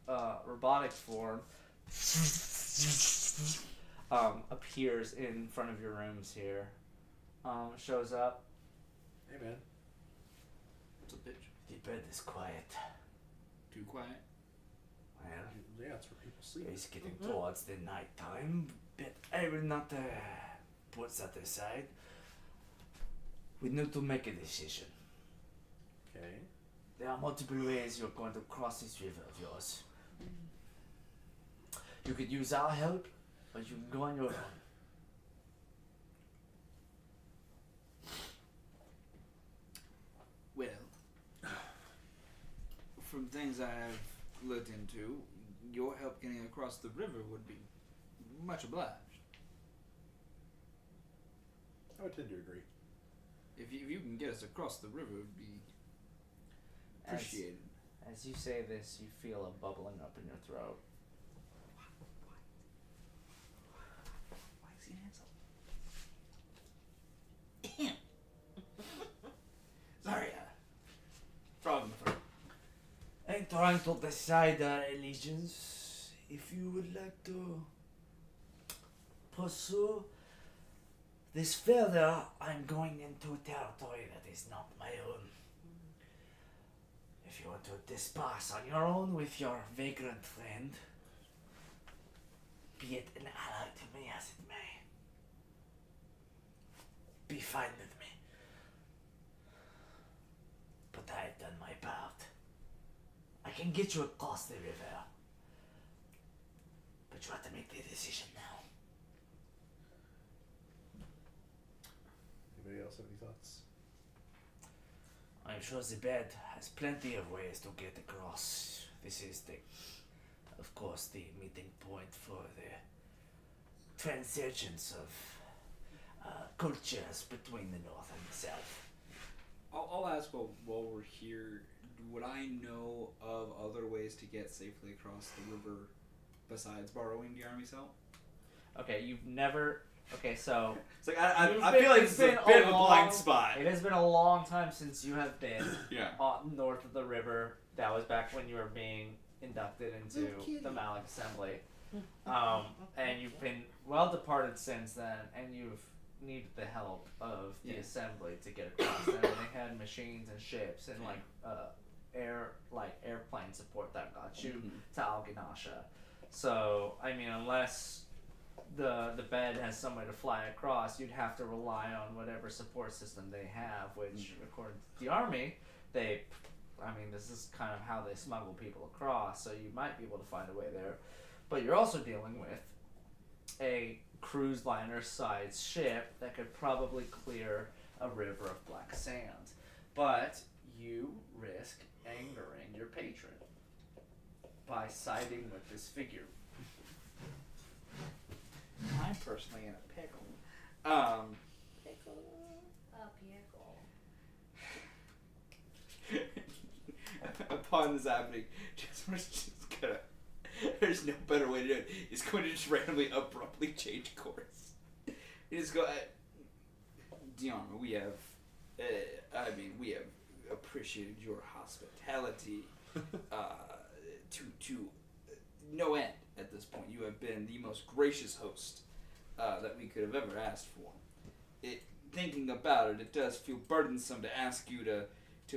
robotic form. Appears in front of your rooms here. Shows up. Hey man. The bed is quiet. Too quiet. Well, Yeah, it's where people sleep. it's getting towards the night time, but I will not put that aside. We need to make a decision. Okay. There are multiple ways you're going to cross this river of yours. You could use our help, or you can go on your own. Well, from things I've looked into, your help getting across the river would be much obliged. I would tend to agree. If you can get us across the river, it would be appreciated. As you say this, you feel a bubbling up in your throat. Why is he an asshole? Sorry, frog in the throat. I'm trying to decide our allegiance. If you would like to pursue this further, I'm going into territory that is not my own. If you want to disperse on your own with your vagrant friend, be it an ally to me as it may, be fine with me. But I have done my part. I can get you across the river, but you have to make the decision now. Anybody else have any thoughts? I'm sure the bed has plenty of ways to get across. This is of course, the meeting point for the transurgence of cultures between the north and the south. I'll ask while we're here, would I know of other ways to get safely across the river besides borrowing the army's help? Okay, you've never. Okay, so It's like I You've feel been- like it's this is a been bit a of a blind long- spot. it has been a long time since you have been Yeah. north of the river. That was back when you were being inducted into the Malik Assembly, and you've been well departed since then, and you've needed the help of the Yeah. Assembly to get across. And they had machines and ships and airplane support that got you to Alganasha. So I mean, unless the bed has somewhere to fly across, you'd have to rely on whatever support system they have, which according to the army, this is kind of how they smuggle people across, so you might be able to find a way there. But you're also dealing with a cruise liner sized ship that could probably clear a river of black sand. But you risk angering your patron by siding with this figure. I'm personally in a pickle. Upon this happening, Jasper's just gonna. There's no better way to do it. He's going to just randomly, abruptly change course. He just go, Diarma, we have appreciated your hospitality to no end at this point. You have been the most gracious host that we could have ever asked for. Thinking about it, it does feel burdensome to ask you to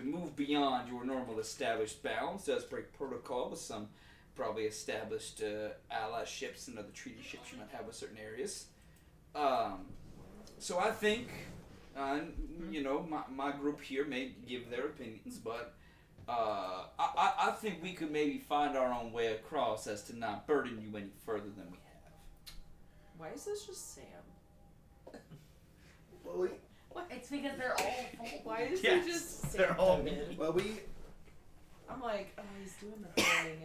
move beyond your normal established bounds. It does break protocol with some probably established ally ships and other treaty ships you might have with certain areas. So I think, my group here may give their opinions, but I think we could maybe find our own way across as to not burden you any further than we have. Why is this just Sam? Well, It's because they're all full. Why is Yes, he just Sam? they're all I'm like, oh, he's doing the thing.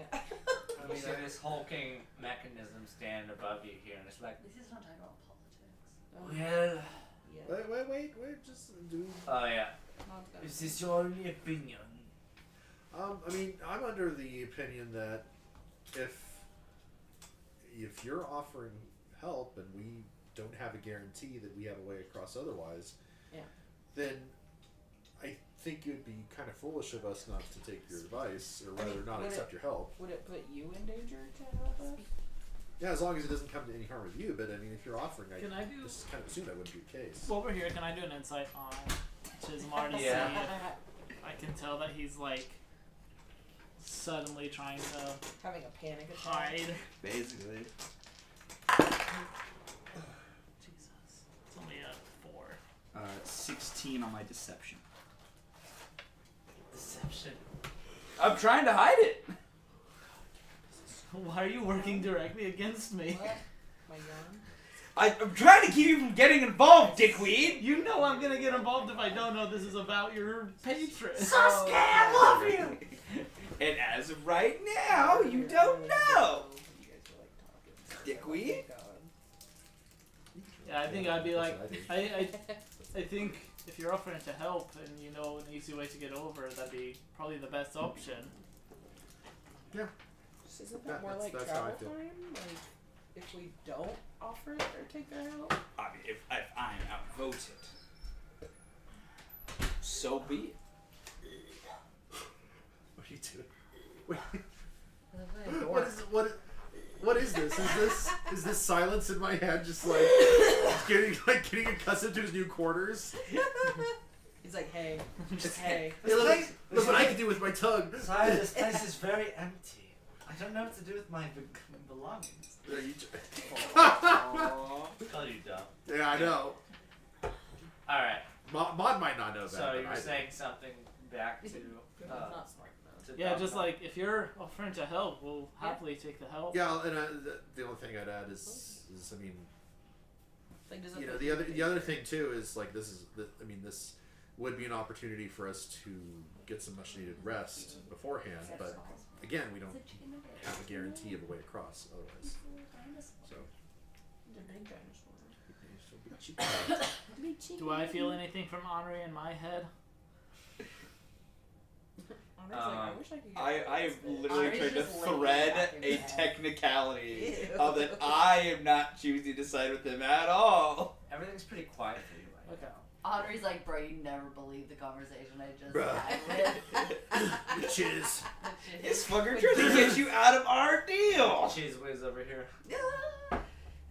You see this hulking mechanism stand above you here, and it's like, This is not talking about politics. Well, Yeah. wait, just do. oh yeah. is this your only opinion? I'm under the opinion that if you're offering help and we don't have a guarantee that we have a way across otherwise, then I think it would be kind of foolish of us not to take your advice, or rather not accept your help. Would it put you in danger to help us? Yeah, as long as it doesn't come to any harm with you. But if you're offering, Can I do- just kind of assume that wouldn't be the case. Well, over here, can I do an insight on Chismar to see Yeah. if I can tell that he's like suddenly trying to Having a panic attack. hide? Basically. Jesus, it's only a 4. 16 on my deception. Deception. I'm trying to hide it. Why are you working directly against me? What? My yarn? I'm trying to keep you from getting involved, dickweed. You know I'm gonna get involved if I don't know this is about your patron. Sasuke, I love you. And as of right now, you don't know. Dickweed. Yeah, I think I'd be like, That's what I do. I think if you're offering to help and you know an easy way to get over, that'd be probably the best option. Isn't that more like That's how I travel feel. time? Like, if we don't offer it or take their help? I mean, if I'm outvoted, so be it. What are you doing? Wait, what is this? Is this silence in my head just like getting accustomed to his new quarters? He's like, hey, just hey. Hey, look what I can do with my tongue. Sorry, this place is very empty. I don't know what to do with my belongings. There you Oh, you dumb. Yeah, I know. Alright, Maud might not know that. so but you were I do. saying something back to. Not smart enough. to Yeah, Dom just Dom. like if you're offering to help, we'll happily take the help. Yeah, and the only thing I'd add is I mean, Like, does you know, it the other thing too is like this would be an opportunity for us to get some much needed rest beforehand, but again, we don't have a guarantee of a way across otherwise. So The big dinosaur. Do I feel anything from Henri in my head? Honestly, I wish I could get I have literally Ari's tried to just laying thread back in a bed. technicality Ew. of that I am not choosing to side with him at all. Everything's pretty quiet for you right Okay. Henri's like, bro, you never believe the conversation I just Bruh. had with. bitches. This fucker tried to get you out of our deal. now. Cheese whiz over here.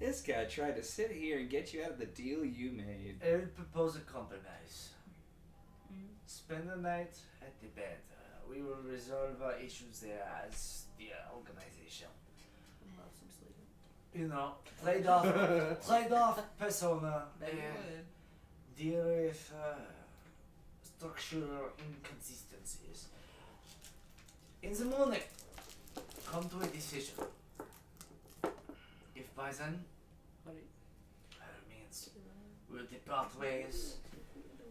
This guy tried to sit here and get you out of the deal you made. I would propose a compromise. Spend the night at the bed. We will resolve our issues there as the organization. love some sleep. You know, played off persona Bet you and would. deal with structural inconsistencies. In the morning, come to a decision. If by then, by all means, we'll depart ways,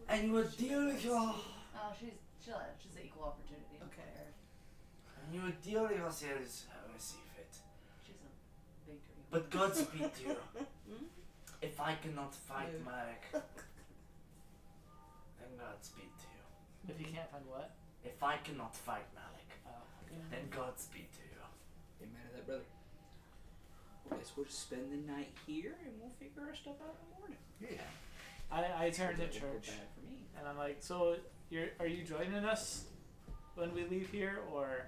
and you will deal with your Oh, she's an equal opportunity. Okay. player. and you will deal with yourselves how you see fit. She's a big dream. But Godspeed to you. If I cannot fight Dude. Marek, then Godspeed to you. If you can't find what? If I cannot fight Malik, Oh. then Godspeed to you. Get mad at that brother. Okay, so we'll just spend the night here and we'll figure our stuff out in the morning. Yeah. I turn to It won't go church bad for me. and I'm like, so are you joining us when we leave here, or?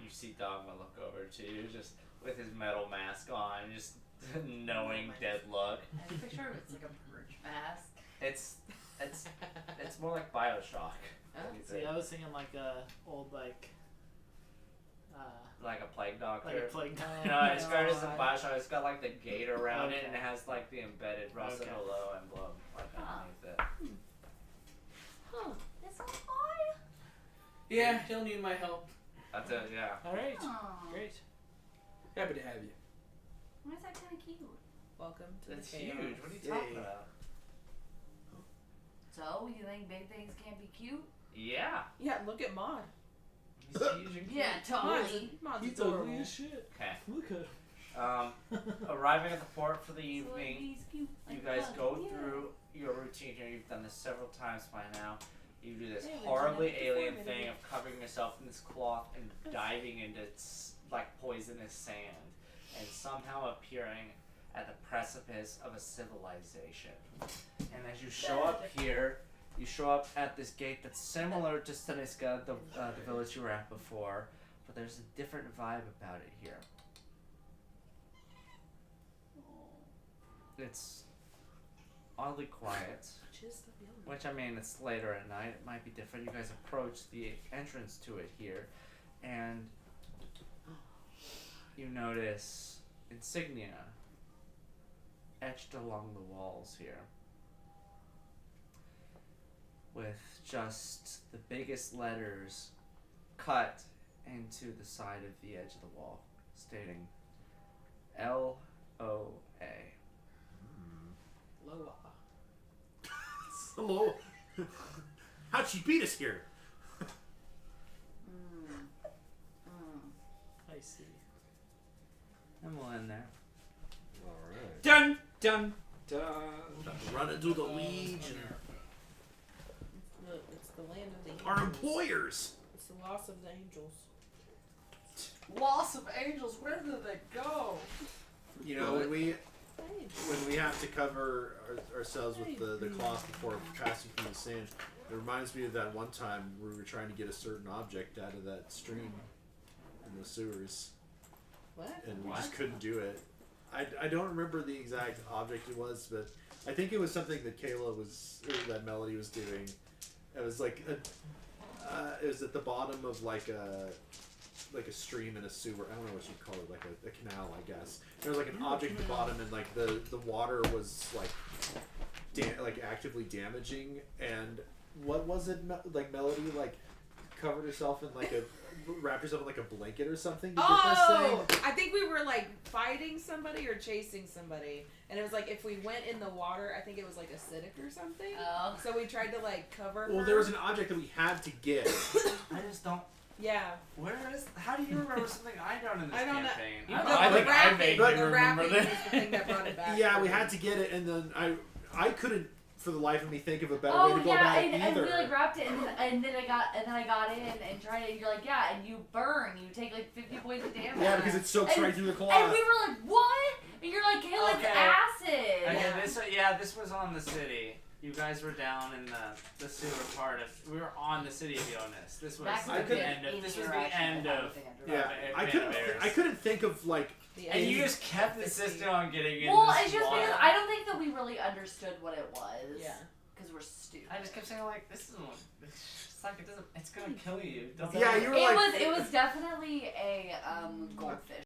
You see Dogma look over to you, just with his metal mask on, just knowing dead luck. I picture it's like a purge mask. It's more like Bioshock. What do you See, think? I was thinking like a old like Like a plague doctor. like a plague No, doctor. it's got as a Bioshock. It's got like the gate around it, and it Okay. has like the embedded Rasa Okay. Hello emblem like underneath it. Huh. It's on fire. Yeah, he'll need my help. That's it. Yeah. All right, Aw. great. Happy to have you. Why is that kind of cute? Welcome to That's the huge. chaos. What are you talking about? So, you think big things can't be cute? Yeah. Yeah, look at Maud. He's huge and cute. Yeah, totally. Maud's He's ugly adorable. as shit. Okay. Look at him. Arriving at the port for the So evening, he's cute. you like guys that. go Yeah. through your routine here. You've done this several times by now. You do this Yeah, but horribly genetic alien deformity. thing of covering yourself in this cloth and diving into like poisonous sand, and somehow appearing at the precipice of a civilization. And as you show up here, you show up at this gate that's similar to Staniska, the village you were at before, but there's a different vibe about it here. It's oddly quiet. Which, I mean, it's later at night. It might be different. You guys approach the entrance to it here, and you notice insignia etched along the walls here. with just the biggest letters cut into the side of the edge of the wall, stating LOA. Loa. Hello. How'd she beat us here? I see. And we'll end there. All right. Dun dun dun. Run into the Legion. It's the land of the angels. Our employers. It's the loss of the angels. Loss of angels, where did they go? You know, when we Angels. have to cover ourselves with the cloth before passing through the sand, it reminds me of that one time we were trying to get a certain object out of that stream in the sewers, What? and we What? just couldn't do it. I don't remember the exact object it was, but I think it was something that that Melody was doing. It was like it was at the bottom of like a stream in a sewer. I don't know what you'd call it, like a canal, I guess. There was like an object at the bottom, and like the water was like actively damaging. And what was it? Like Melody covered herself in wrapped herself in like a blanket or something to get this Oh, thing. I think we were like fighting somebody or chasing somebody, and it was like if we went in the water, I think it was like acidic or something. Oh. So we tried to like cover. Well, her. there was an object that we had to get. I just don't. Yeah. How do you remember something I don't in this I don't know. campaign? You know, The I think I wrapping, vaguely the remember wrapping that. is the thing that brought it back. Yeah, we had to get it, and then I couldn't for the life of me think of a better way Oh to go yeah, about it and either. we like wrapped it, and then I got in and tried it. And you're like, yeah, and you burn. You take like 50 points of damage. Yeah, because it soaks And- right through the cloth. And we were like, what? And you're like, Kayla, it's Okay. acid. Okay, this was on the city. You guys were down in the sewer part of. We were on the city of Ionis. This was Back I the couldn't- end of. This was the end of. Yeah, I Panaviris. couldn't think of like. The And you end. just kept insisting on getting in. Well, this it's just water. because I don't think that we really understood what it was. Yeah. Because we're stupid. I just kept saying like, this isn't. It's like it doesn't. It's gonna kill you. Doesn't Yeah, you were It like. was definitely a goldfish